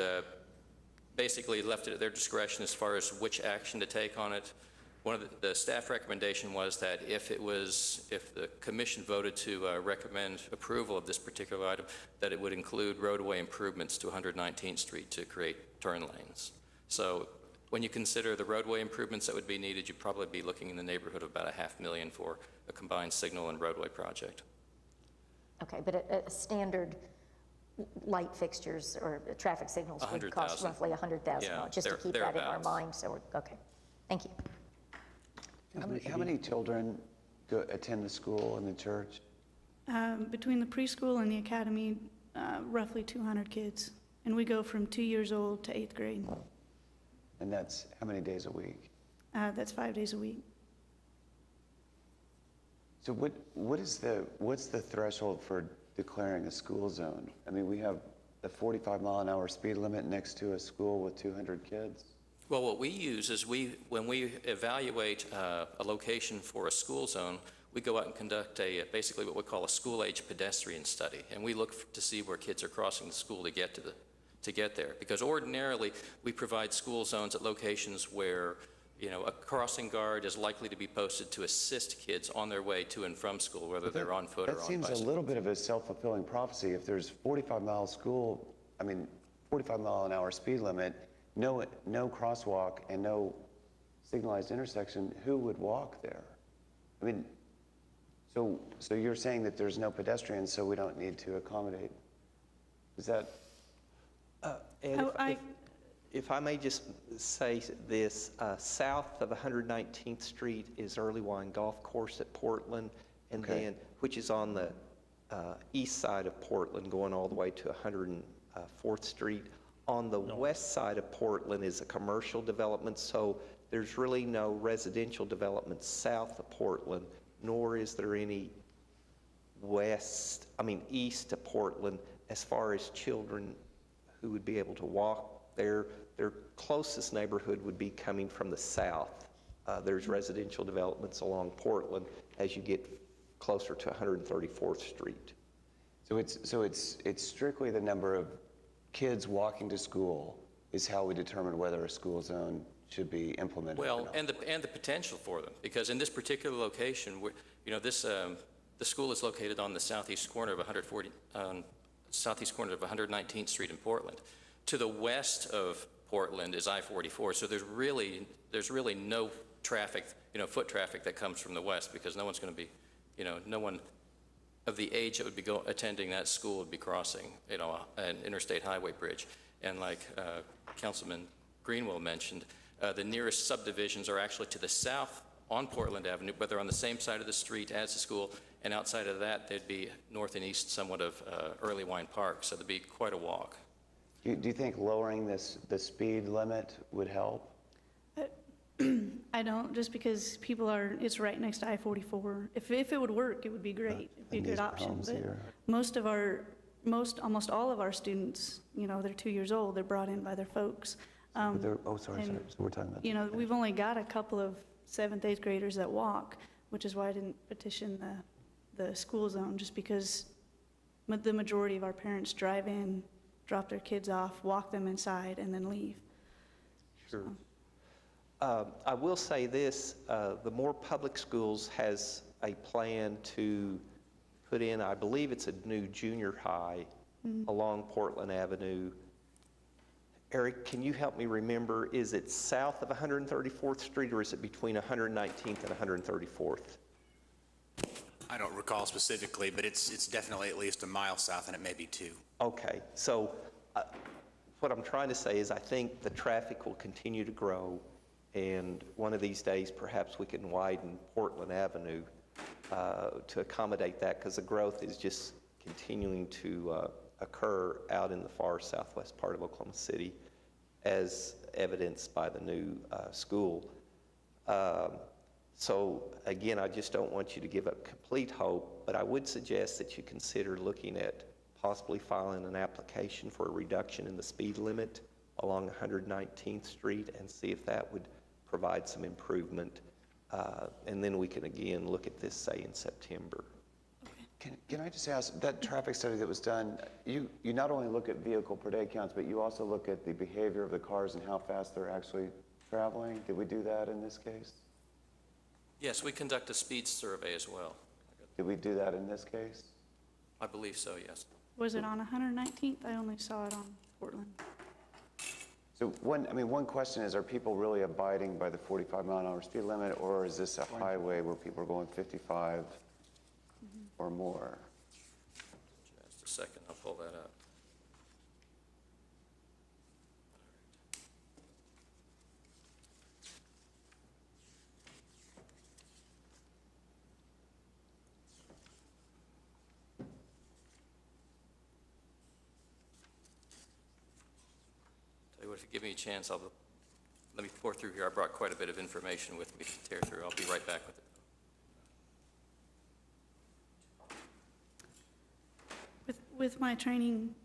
basically left it at their discretion as far as which action to take on it, one of the staff recommendation was that if the commission voted to recommend approval of this particular item, that it would include roadway improvements to 119th Street to create turn lanes. So when you consider the roadway improvements that would be needed, you'd probably be looking in the neighborhood of about $500,000 for a combined signal and roadway project. Okay, but a standard light fixtures or traffic signals would cost roughly $100,000, yeah, just to keep that in our mind. So, okay, thank you. How many children attend the school and the church? Between the preschool and the academy, roughly 200 kids. And we go from 2 years old to 8th grade. And that's how many days a week? That's 5 days a week. So what's the threshold for declaring a school zone? I mean, we have the 45-mile-an-hour speed limit next to a school with 200 kids. Well, what we use is when we evaluate a location for a school zone, we go out and conduct basically what we call a school-age pedestrian study, and we look to see where kids are crossing the school to get there. Because ordinarily, we provide school zones at locations where a crossing guard is likely to be posted to assist kids on their way to and from school, whether they're on foot or on bicycle. That seems a little bit of a self-fulfilling prophecy. If there's 45-mile-an-hour speed limit, no crosswalk and no signalized intersection, who would walk there? I mean, so you're saying that there's no pedestrians, so we don't need to accommodate. Is that? If I may just say this, south of 119th Street is Early Wine Golf Course at Portland, and then, which is on the east side of Portland, going all the way to 104th Street. On the west side of Portland is a commercial development, so there's really no residential development south of Portland, nor is there any east of Portland as far as children who would be able to walk there. Their closest neighborhood would be coming from the south. There's residential developments along Portland as you get closer to 134th Street. So it's strictly the number of kids walking to school is how we determine whether a school zone should be implemented. Well, and the potential for them, because in this particular location, the school is located on the southeast corner of 119th Street in Portland. To the west of Portland is I-44, so there's really no traffic, foot traffic that comes from the west, because no one's going to be, no one of the age that would be attending that school would be crossing, an interstate highway bridge. And like Councilman Greenwell mentioned, the nearest subdivisions are actually to the south on Portland Avenue, but they're on the same side of the street as the school, and outside of that, they'd be north and east somewhat of Early Wine Park, so there'd be quite a walk. Do you think lowering the speed limit would help? I don't, just because it's right next to I-44. If it would work, it would be great. It'd be a good option. But almost all of our students, they're 2 years old, they're brought in by their folks. So we're talking about we've only got a couple of 7th, 8th graders that walk, which is why I didn't petition the school zone, just because the majority of our parents drive in, drop their kids off, walk them inside, and then leave. Sure. I will say this, the Moore Public Schools has a plan to put in, I believe it's a new junior high along Portland Avenue. Eric, can you help me remember, is it south of 134th Street or is it between 119th and 134th? I don't recall specifically, but it's definitely at least a mile south, and it may be 2. Okay, so what I'm trying to say is I think the traffic will continue to grow, and one of these days perhaps we can widen Portland Avenue to accommodate that, because the growth is just continuing to occur out in the far southwest part of Oklahoma City, as evidenced by the new school. So again, I just don't want you to give up complete hope, but I would suggest that you consider looking at possibly filing an application for a reduction in the speed limit along 119th Street and see if that would provide some improvement. And then we can again look at this, say, in September. Can I just ask, that traffic study that was done, you not only look at vehicle per day counts, but you also look at the behavior of the cars and how fast they're actually traveling? Did we do that in this case? Yes, we conduct a speed survey as well. Did we do that in this case? I believe so, yes. Was it on 119th? I only saw it on Portland. So one question is, are people really abiding by the 45-mile-an-hour speed limit, or is this a highway where people are going 55 or more? Just a second, I'll pull that up. If you give me a chance, let me pour through here. I brought quite a bit of information with me to tear through. I'll be right back with it. With my training,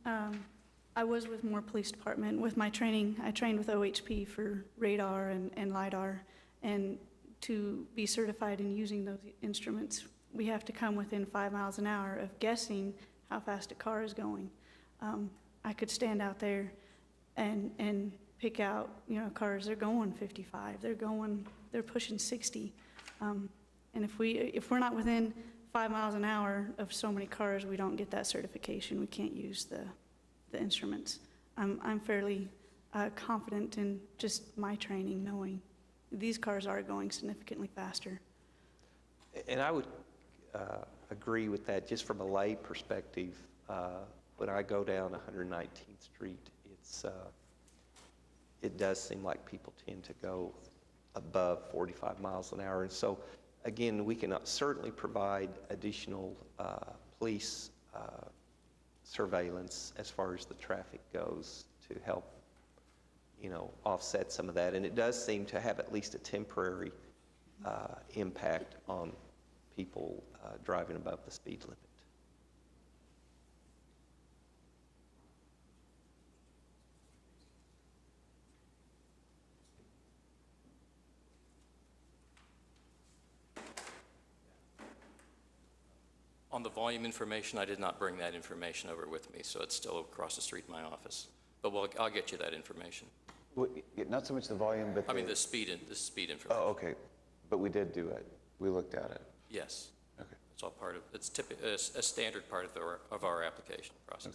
I was with Moore Police Department. With my training, I trained with OHP for radar and LiDAR. And to be certified in using those instruments, we have to come within 5 miles an hour of guessing how fast a car is going. I could stand out there and pick out, cars are going 55, they're pushing 60. And if we're not within 5 miles an hour of so many cars, we don't get that certification. We can't use the instruments. I'm fairly confident in just my training, knowing these cars are going significantly faster. And I would agree with that just from a lay perspective. When I go down 119th Street, it does seem like people tend to go above 45 miles an hour. And so, again, we can certainly provide additional police surveillance as far as the traffic goes to help, offset some of that. And it does seem to have at least a temporary impact on people driving above the speed limit. On the volume information, I did not bring that information over with me, so it's still across the street in my office. But I'll get you that information. Well, not so much the volume, but the speed information. Oh, okay. But we did do it. We looked at it. Yes. Okay. It's all part of, it's a standard part of our application process.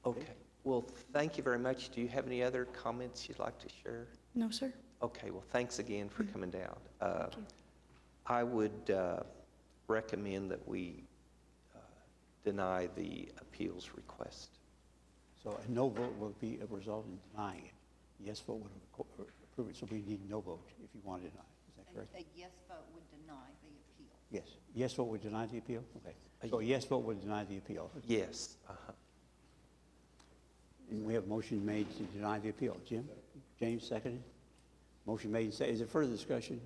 Okay. Well, thank you very much. Do you have any other comments you'd like to share? No, sir. Okay. Well, thanks again for coming down. Thank you. I would recommend that we deny the appeals request. So a no vote will be a result in denying it. Yes vote would approve it, so we need no vote if you want to deny it. Is that correct? A yes vote would deny the appeal. Yes. Yes vote would deny the appeal? Okay. So a yes vote would deny the appeal? Yes. And we have a motion made to deny the appeal. James seconded? Motion made and seconded. Is there further discussion?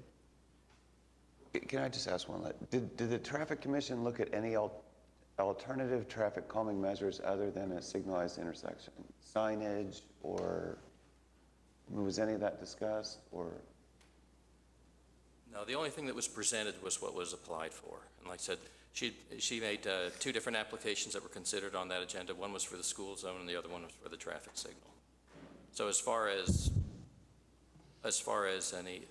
Can I just ask one? Did the Traffic Commission look at any alternative traffic calming measures other than a signalized intersection? Signage, or was any of that discussed, or? No, the only thing that was presented was what was applied for. And like I said, she made two different applications that were considered on that agenda. One was for the school zone and the other one was for the traffic signal. So as far as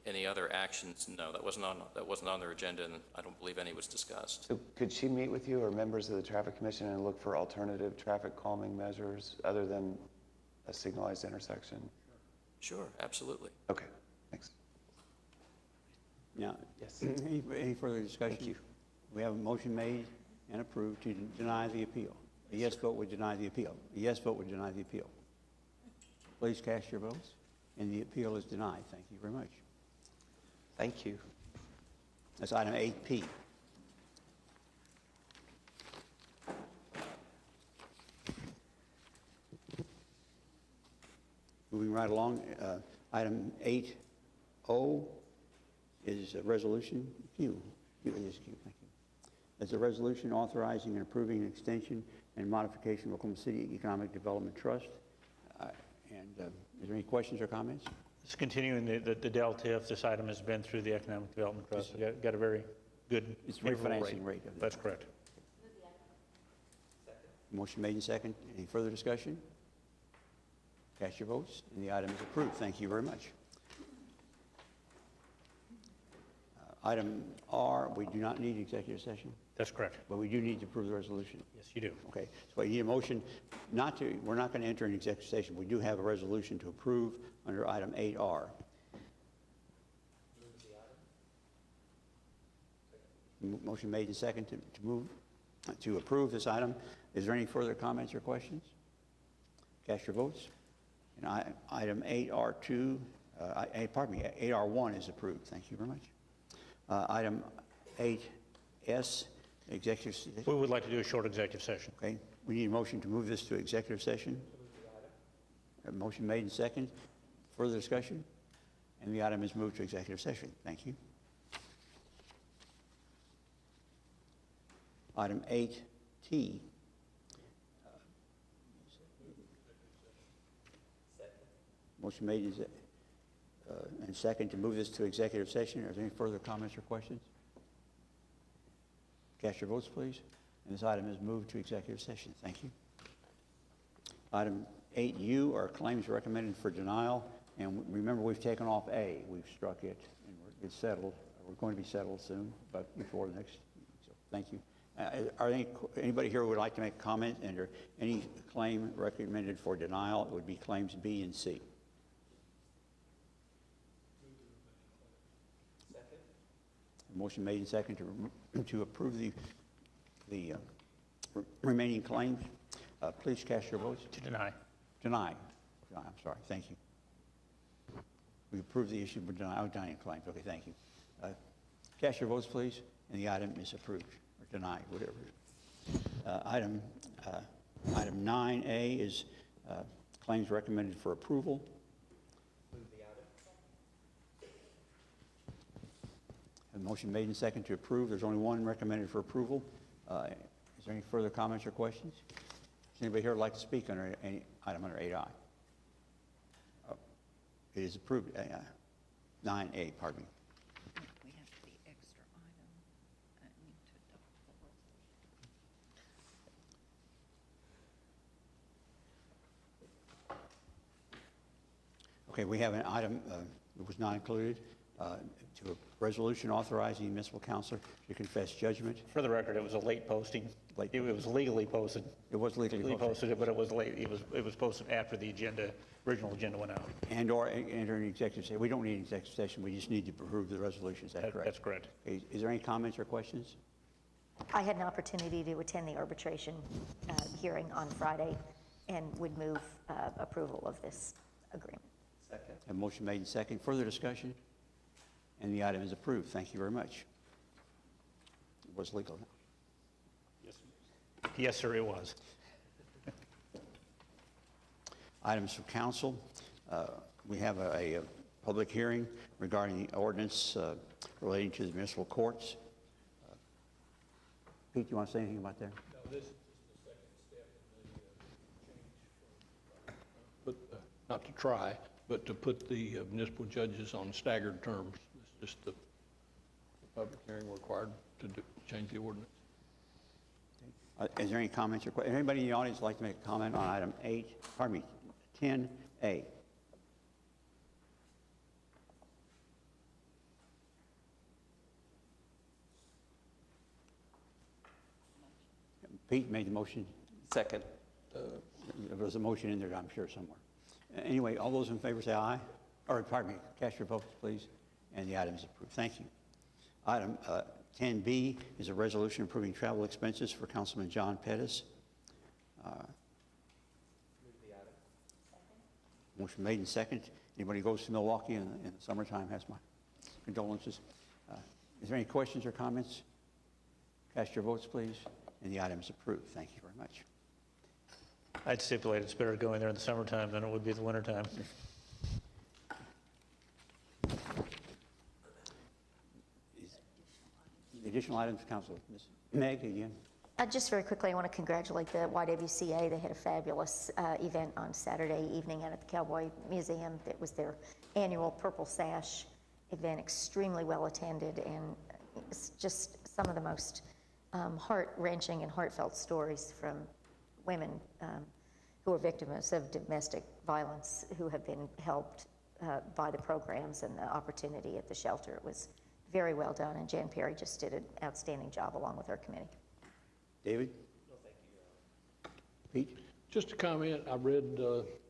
any other actions, no, that wasn't on their agenda, and I don't believe any was discussed. So could she meet with you or members of the Traffic Commission and look for alternative traffic calming measures other than a signalized intersection? Sure, absolutely. Okay, thanks. Now, yes. Any further discussion? Thank you. We have a motion made and approved to deny the appeal. A yes vote would deny the appeal. A yes vote would deny the appeal. Please cast your votes. And the appeal is denied. Thank you very much. Thank you. That's item 8P. Moving right along, item 8 O is a resolution. Q. Q is Q. Thank you. It's a resolution authorizing and approving an extension and modification of Oklahoma City Economic Development Trust. Is there any questions or comments? It's continuing the Del TIF. This item has been through the Economic Development Trust. Got a very good refinancing rate. That's correct. Motion made and second. Any further discussion? Cast your votes, and the item is approved. Thank you very much. Item R, we do not need executive session, That's correct. but we do need to approve the resolution. Yes, you do. Okay, so I need a motion not to, we're not going to enter an executive session. We do have a resolution to approve under item 8R. Motion made and second to approve this item. Is there any further comments or questions? Cast your votes. And item 8R2, pardon me, 8R1 is approved. Thank you very much. Item 8S, executive session. We would like to do a short executive session. Okay, we need a motion to move this to executive session. A motion made and second. Further discussion? And the item is moved to executive session. Thank you. Item 8T. Motion made and second to move this to executive session. Are there any further comments or questions? Cast your votes, please. And this item is moved to executive session. Thank you. Item 8U are claims recommended for denial. And remember, we've taken off A. We've struck it, and it's settled. We're going to be settled soon, but before the next. So thank you. Are there anybody here who would like to make a comment under any claim recommended for denial? It would be claims B and C. Motion made and second to approve the remaining claims. Please cast your votes. To deny. Deny. I'm sorry. Thank you. We approve the issue for denying claims. Okay, thank you. Cast your votes, please, and the item is approved or denied, whatever. Item 9A is claims recommended for approval. A motion made and second to approve. There's only one recommended for approval. Is there any further comments or questions? Does anybody here like to speak on any item under 8I? Oh, it is approved. 9A, pardon me. We have the extra item. I need to adopt the resolution. Okay, we have an item that was not included. To a resolution authorizing the municipal council to confess judgment. For the record, it was a late posting. It was legally posted. It was legally posted, but it was late. It was posted after the original agenda went out. And or enter an executive session. We don't need an executive session. We just need to approve the resolution. Is that correct? That's correct. Okay. Is there any comments or questions? I had an opportunity to attend the arbitration hearing on Friday and would move approval of this agreement. Second. A motion made and second. Further discussion? And the item is approved. Thank you very much. It was legal. Yes, sir, it was. Items from council. We have a public hearing regarding the ordinance relating to the municipal courts. Pete, do you want to say anything about that? No, this is just the second step in the change from, not to try, but to put the municipal judges on staggered terms. It's just the public hearing required to change the ordinance. Is there any comments or questions? Anybody in the audience like to make a comment on item 10A? Pete made the motion. Second. There was a motion in there, I'm sure, somewhere. Anyway, all those in favor say aye. Or, pardon me, cast your votes, please. And the item is approved. Thank you. Item 10B is a resolution approving travel expenses for Councilman John Pettis. Motion made and second. Anybody who goes to Milwaukee in the summertime has my condolences. Is there any questions or comments? Cast your votes, please. And the item is approved. Thank you very much. I'd stipulate it's better going there in the summertime than it would be the wintertime. additional items, Council? Ms. Meg, again. Just very quickly, I want to congratulate the YWCA. They had a fabulous event on Saturday evening out at the Cowboy Museum. It was their annual Purple Sash event, extremely well attended, and it's just some of the most heart-wrenching and heartfelt stories from women who are victims of domestic violence who have been helped by the programs and the opportunity at the shelter. It was very well done, and Jan Perry just did an outstanding job along with her committee. David? No, thank you. Pete? Just a comment. I read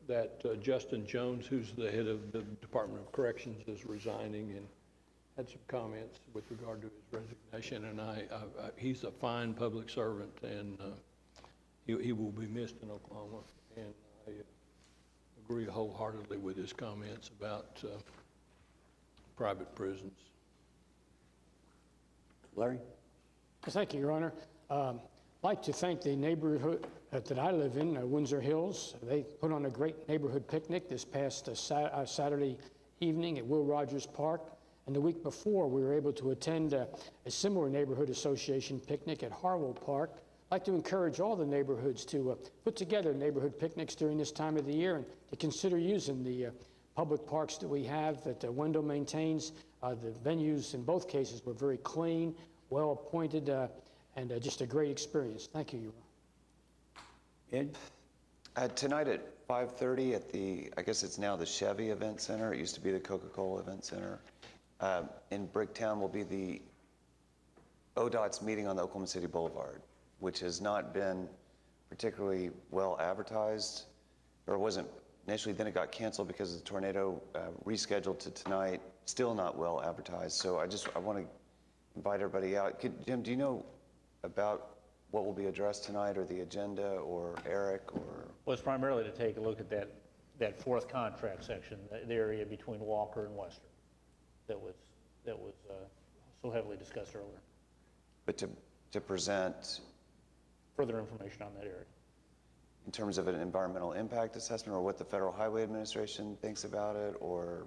that Justin Jones, who's the head of the Department of Corrections, is resigning, and had some comments with regard to his resignation. And he's a fine public servant, and he will be missed in Oklahoma. And I agree wholeheartedly with his comments about private prisons. Larry? Thank you, Your Honor. I'd like to thank the neighborhood that I live in, Windsor Hills. They put on a great neighborhood picnic this past Saturday evening at Will Rogers Park. And the week before, we were able to attend a similar neighborhood association picnic at Harwell Park. I'd like to encourage all the neighborhoods to put together neighborhood picnics during this time of the year and to consider using the public parks that we have that Wendell maintains. The venues in both cases were very clean, well appointed, and just a great experience. Thank you, Your Honor. Ed? Tonight at 5:30 at the, I guess it's now the Chevy Event Center. It used to be the Coca-Cola Event Center. In Bricktown will be the ODOT's meeting on the Oklahoma City Boulevard, which has not been particularly well advertised, or wasn't initially, then it got canceled because of the tornado, rescheduled to tonight, still not well advertised. So I want to invite everybody out. Jim, do you know about what will be addressed tonight, or the agenda, or Eric, or? Well, it's primarily to take a look at that fourth contract section, the area between Walker and Western, that was so heavily discussed earlier. But to present further information on that area. In terms of an environmental impact assessment, or what the Federal Highway Administration thinks about it, or?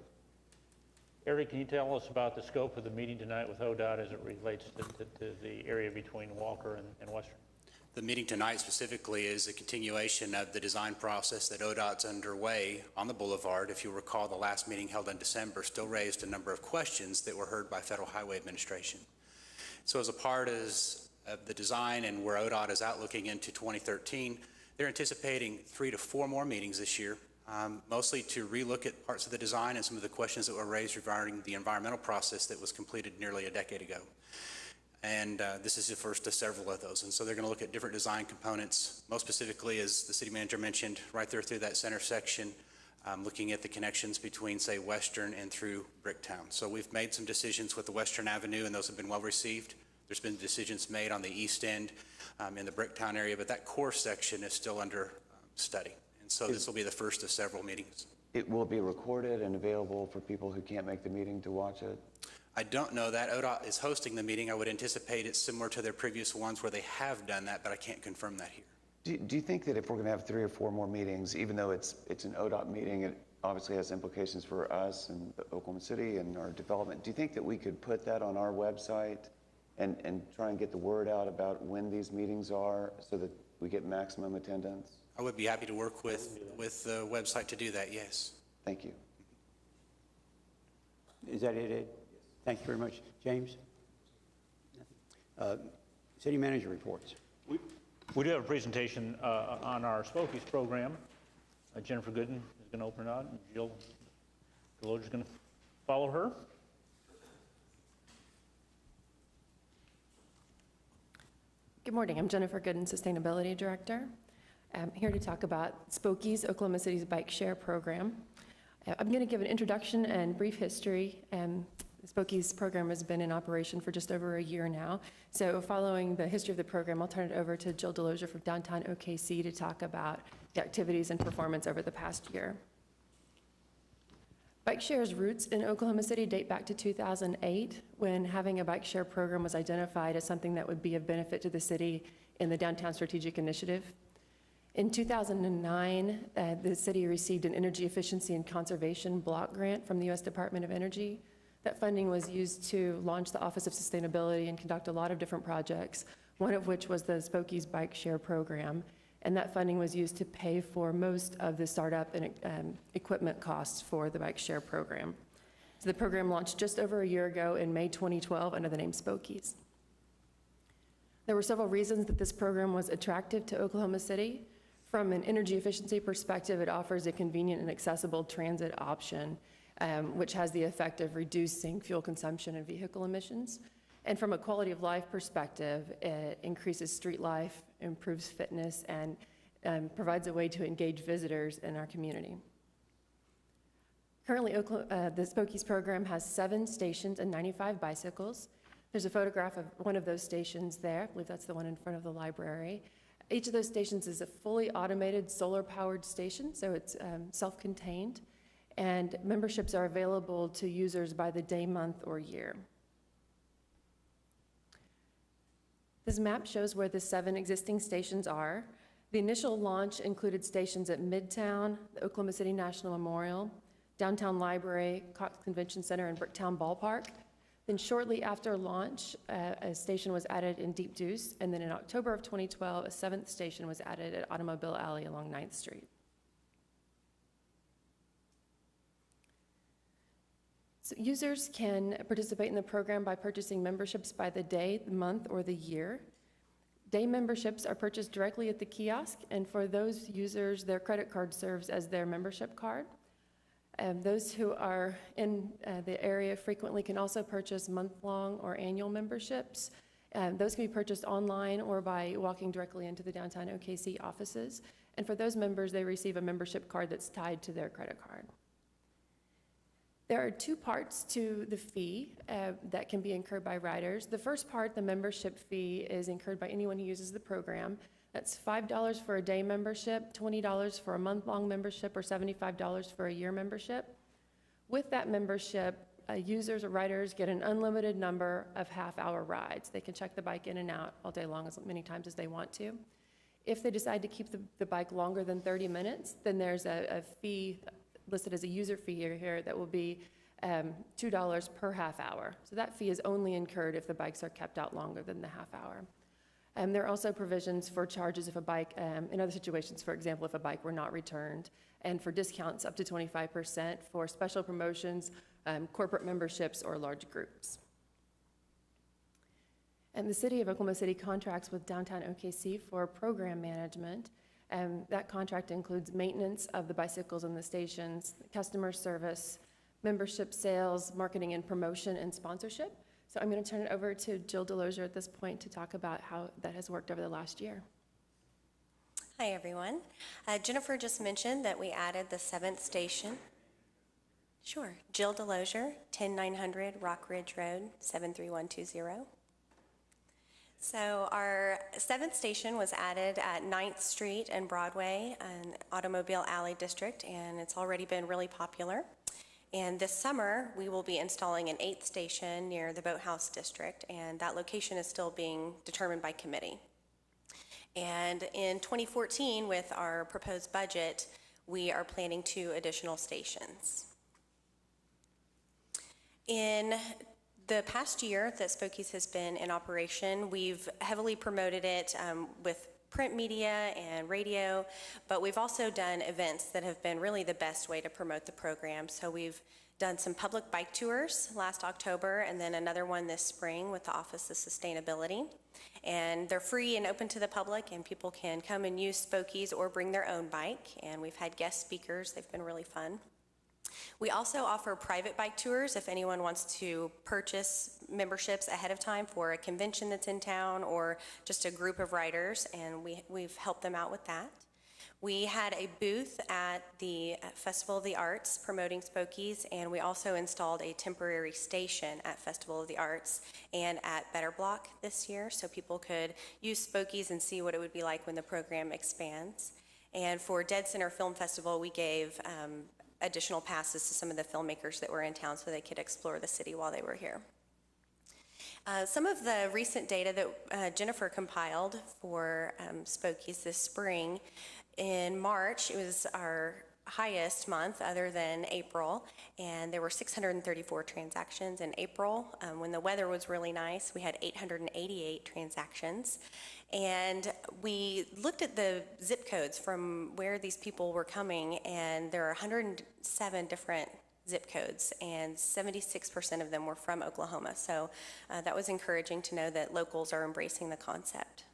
Eric, can you tell us about the scope of the meeting tonight with ODOT as it relates to the area between Walker and Western? The meeting tonight specifically is a continuation of the design process that ODOT's underway on the boulevard. If you recall, the last meeting held in December still raised a number of questions that were heard by Federal Highway Administration. So as a part of the design and where ODOT is out looking into 2013, they're anticipating 3 to 4 more meetings this year, mostly to relook at parts of the design and some of the questions that were raised regarding the environmental process that was completed nearly a decade ago. And this is the first of several of those. And so they're going to look at different design components, most specifically, as the city manager mentioned, right there through that center section, looking at the connections between, say, Western and through Bricktown. So we've made some decisions with the Western Avenue, and those have been well received. There's been decisions made on the east end in the Bricktown area, but that core section is still under study. And so this will be the first of several meetings. It will be recorded and available for people who can't make the meeting to watch it? I don't know that. ODOT is hosting the meeting. I would anticipate it's similar to their previous ones where they have done that, but I can't confirm that here. Do you think that if we're going to have 3 or 4 more meetings, even though it's an ODOT meeting, it obviously has implications for us and Oklahoma City and our development, do you think that we could put that on our website and try and get the word out about when these meetings are so that we get maximum attendance? I would be happy to work with the website to do that, yes. Thank you. Is that it, Ed? Thank you very much. James? City manager reports. We do have a presentation on our Spokies program. Jennifer Gooden is going to open it up, and Jill Deloge is going to follow her. Good morning. I'm Jennifer Gooden, Sustainability Director. I'm here to talk about Spokies, Oklahoma City's bike share program. I'm going to give an introduction and brief history. The Spokies program has been in operation for just over a year now. So following the history of the program, I'll turn it over to Jill Deloge from downtown OKC to talk about the activities and performance over the past year. Bike share's roots in Oklahoma City date back to 2008, when having a bike share program was identified as something that would be of benefit to the city in the Downtown Strategic Initiative. In 2009, the city received an Energy Efficiency and Conservation Block Grant from the U.S. Department of Energy That funding was used to launch the Office of Sustainability and conduct a lot of different projects, one of which was the Spokies Bike Share Program. And that funding was used to pay for most of the startup and equipment costs for the Bike Share Program. So the program launched just over a year ago in May 2012 under the name Spokies. There were several reasons that this program was attractive to Oklahoma City. From an energy efficiency perspective, it offers a convenient and accessible transit option, which has the effect of reducing fuel consumption and vehicle emissions. And from a quality of life perspective, it increases street life, improves fitness, and provides a way to engage visitors in our community. Currently, the Spokies program has 7 stations and 95 bicycles. There's a photograph of one of those stations there. I believe that's the one in front of the library. Each of those stations is a fully automated solar-powered station, so it's self-contained, and memberships are available to users by the day, month, or year. This map shows where the 7 existing stations are. The initial launch included stations at Midtown, the Oklahoma City National Memorial, Downtown Library, Cox Convention Center, and Bricktown Ballpark. Then shortly after launch, a station was added in Deep Deuce, and then in October of 2012, a 7th station was added at Automobile Alley along 9th Street. So users can participate in the program by purchasing memberships by the day, the month, or the year. Day memberships are purchased directly at the kiosk, and for those users, their credit card serves as their membership card. Those who are in the area frequently can also purchase month-long or annual memberships. Those can be purchased online or by walking directly into the downtown OKC offices. And for those members, they receive a membership card that's tied to their credit card. There are 2 parts to the fee that can be incurred by riders. The first part, the membership fee, is incurred by anyone who uses the program. That's $5 for a day membership, $20 for a month-long membership, or $75 for a year membership. With that membership, users or riders get an unlimited number of half-hour rides. They can check the bike in and out all day long, as many times as they want to. If they decide to keep the bike longer than 30 minutes, then there's a fee listed as a user fee here that will be $2 per half hour. So that fee is only incurred if the bikes are kept out longer than the half hour. There are also provisions for charges if a bike, in other situations, for example, if a bike were not returned, and for discounts up to 25% for special promotions, corporate memberships, or large groups. And the City of Oklahoma City contracts with Downtown OKC for program management. That contract includes maintenance of the bicycles in the stations, customer service, membership sales, marketing and promotion, and sponsorship. So I'm going to turn it over to Jill Delozier at this point to talk about how that has worked over the last year. Hi, everyone. Jennifer just mentioned that we added the 7th station. Sure. Jill Delozier, 10900 Rock Ridge Road, 73120. So our 7th station was added at 9th Street and Broadway in Automobile Alley District, and it's already been really popular. And this summer, we will be installing an 8th station near the Boathouse District, and that location is still being determined by committee. And in 2014, with our proposed budget, we are planning 2 additional stations. In the past year that Spokies has been in operation, we've heavily promoted it with print media and radio, but we've also done events that have been really the best way to promote the program. So we've done some public bike tours last October, and then another one this spring with the Office of Sustainability. And they're free and open to the public, and people can come and use Spokies or bring their own bike. And we've had guest speakers. They've been really fun. We also offer private bike tours if anyone wants to purchase memberships ahead of time for a convention that's in town or just a group of riders, and we've helped them out with that. We had a booth at the Festival of the Arts promoting Spokies, and we also installed a temporary station at Festival of the Arts and at Better Block this year, so people could use Spokies and see what it would be like when the program expands. And for Dead Center Film Festival, we gave additional passes to some of the filmmakers that were in town so they could explore the city while they were here. Some of the recent data that Jennifer compiled for Spokies this spring, in March, it was our highest month other than April, and there were 634 transactions in April. When the weather was really nice, we had 888 transactions. And we looked at the zip codes from where these people were coming, and there are 107 different zip codes, and 76% of them were from Oklahoma. So that was encouraging to know that locals are embracing the concept.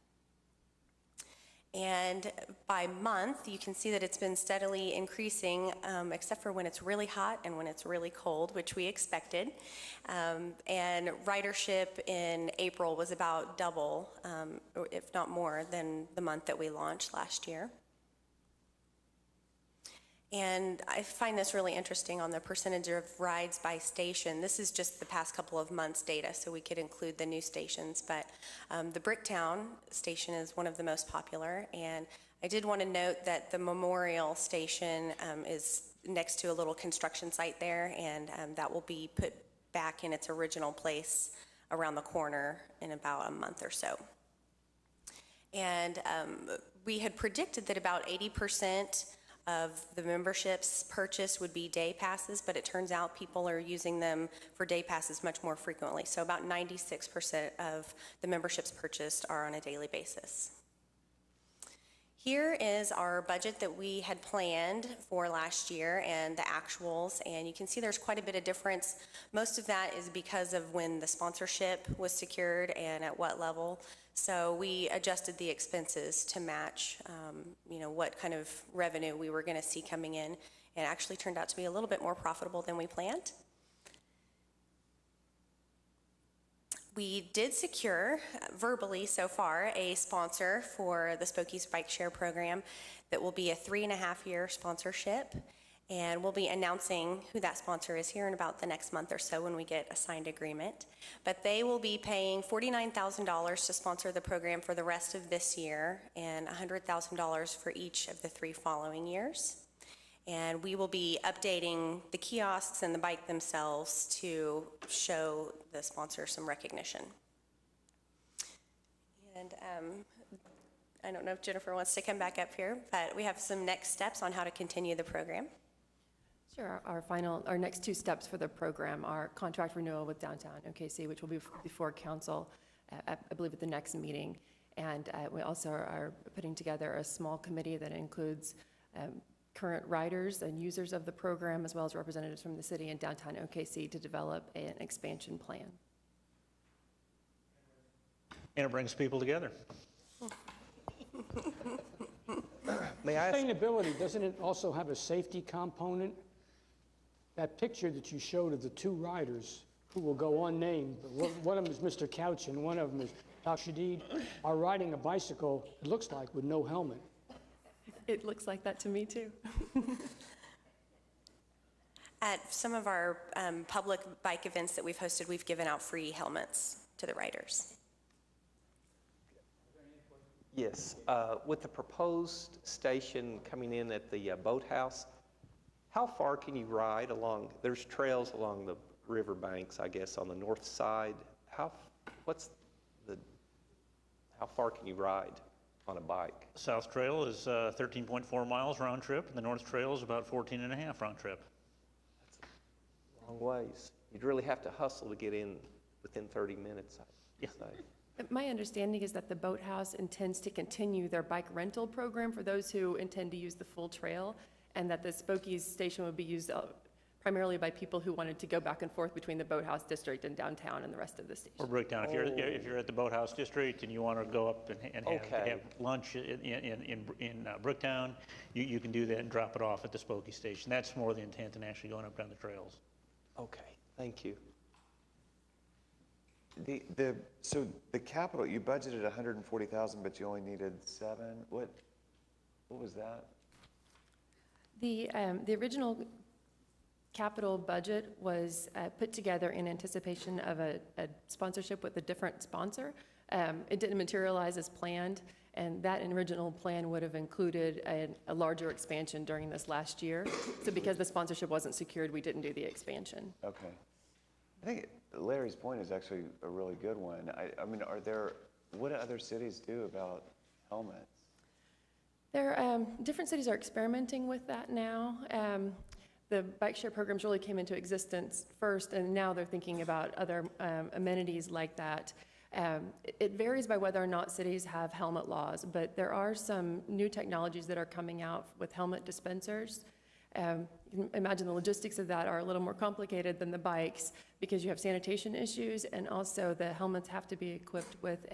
And by month, you can see that it's been steadily increasing, except for when it's really hot and when it's really cold, which we expected. And ridership in April was about double, if not more, than the month that we launched last year. And I find this really interesting on the percentage of rides by station. This is just the past couple of months' data, so we could include the new stations. But the Bricktown station is one of the most popular. And I did want to note that the Memorial station is next to a little construction site there, and that will be put back in its original place around the corner in about a month or so. And we had predicted that about 80% of the memberships purchased would be day passes, but it turns out people are using them for day passes much more frequently. So about 96% of the memberships purchased are on a daily basis. Here is our budget that we had planned for last year and the actuals, and you can see there's quite a bit of difference. Most of that is because of when the sponsorship was secured and at what level. So we adjusted the expenses to match, what kind of revenue we were going to see coming in. It actually turned out to be a little bit more profitable than we planned. We did secure, verbally so far, a sponsor for the Spokies Bike Share program that will be a 3.5-year sponsorship. And we'll be announcing who that sponsor is here in about the next month or so when we get a signed agreement. But they will be paying $49,000 to sponsor the program for the rest of this year and $100,000 for each of the 3 following years. And we will be updating the kiosks and the bike themselves to show the sponsor some recognition. And I don't know if Jennifer wants to come back up here, but we have some next steps on how to continue the program. Sure. Our next 2 steps for the program are contract renewal with Downtown OKC, which will be before council, I believe, at the next meeting. And we also are putting together a small committee that includes current riders and users of the program, as well as representatives from the city and Downtown OKC to develop an expansion plan. And it brings people together. May I ask? Sustainability, doesn't it also have a safety component? That picture that you showed of the 2 riders who will go unnamed, but one of them is Mr. Couch and one of them is Dr. Shadid, are riding a bicycle, it looks like, with no helmet. It looks like that to me, too. At some of our public bike events that we've hosted, we've given out free helmets to the riders. Yes, with the proposed station coming in at the boathouse, how far can you ride along? There's trails along the river banks, I guess, on the north side. How far can you ride on a bike? South Trail is 13.4 miles round trip, and the North Trail is about 14.5 round trip. That's a long ways. You'd really have to hustle to get in within 30 minutes, I'd say. My understanding is that the Boathouse intends to continue their bike rental program for those who intend to use the full trail, and that the Spokies station would be used primarily by people who wanted to go back and forth between the Boathouse district and downtown and the rest of the station. Or Bricktown. If you're at the Boathouse district and you want to go up and have lunch in Bricktown, you can do that and drop it off at the Spokies station. That's more the intent than actually going up down the trails. Okay, thank you. So the capital, you budgeted 140,000, but you only needed 7. What was that? The original capital budget was put together in anticipation of a sponsorship with a different sponsor. It didn't materialize as planned, and that original plan would have included a larger expansion during this last year. So because the sponsorship wasn't secured, we didn't do the expansion. Okay. I think Larry's point is actually a really good one. I mean, what do other cities do about helmets? Different cities are experimenting with that now. The bike share programs really came into existence first, and now they're thinking about other amenities like that. It varies by whether or not cities have helmet laws, but there are some new technologies that are coming out with helmet dispensers. You can imagine the logistics of that are a little more complicated than the bikes because you have sanitation issues, and also the helmets have to be equipped with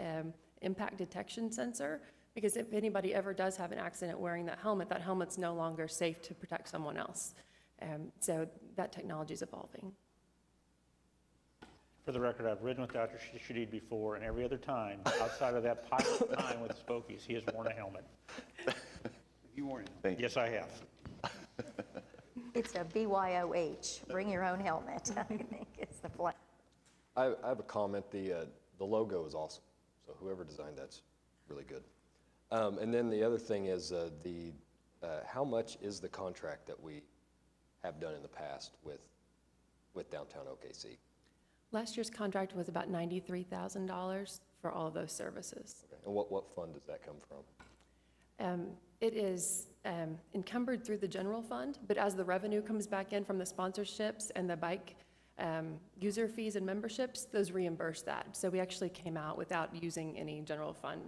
impact detection sensor, because if anybody ever does have an accident wearing that helmet's no longer safe to protect someone else. So that technology is evolving. For the record, I've ridden with Dr. Shadid before, and every other time, outside of that pilot time with the Spokies, he has worn a helmet. You worn it? Yes, I have. It's a BYOH, bring your own helmet, I think it's the plan. I have a comment. The logo is awesome, so whoever designed that's really good. And then the other thing is how much is the contract that we have done in the past with downtown OKC? Last year's contract was about $93,000 for all of those services. Okay. And what fund does that come from? It is encumbered through the general fund, but as the revenue comes back in from the sponsorships and the bike user fees and memberships, those reimburse that. So we actually came out without using any general fund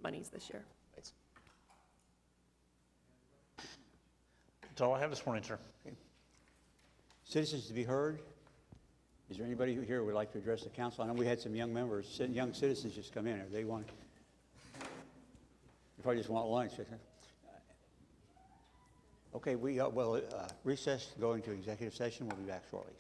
monies this year. Thanks. That's all I have this morning, sir. Okay. Citizens to be heard. Is there anybody here who would like to address the council? I know we had some young members, young citizens just come in. If they want, you probably just want lunch. Okay, we will recess, go into executive session. We'll be back shortly.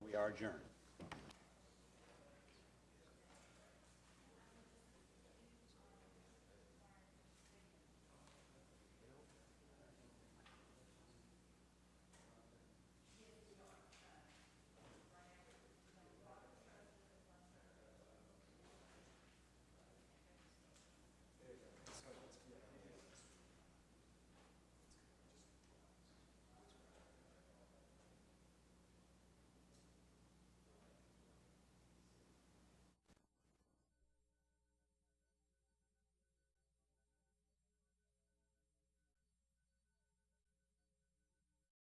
We are adjourned.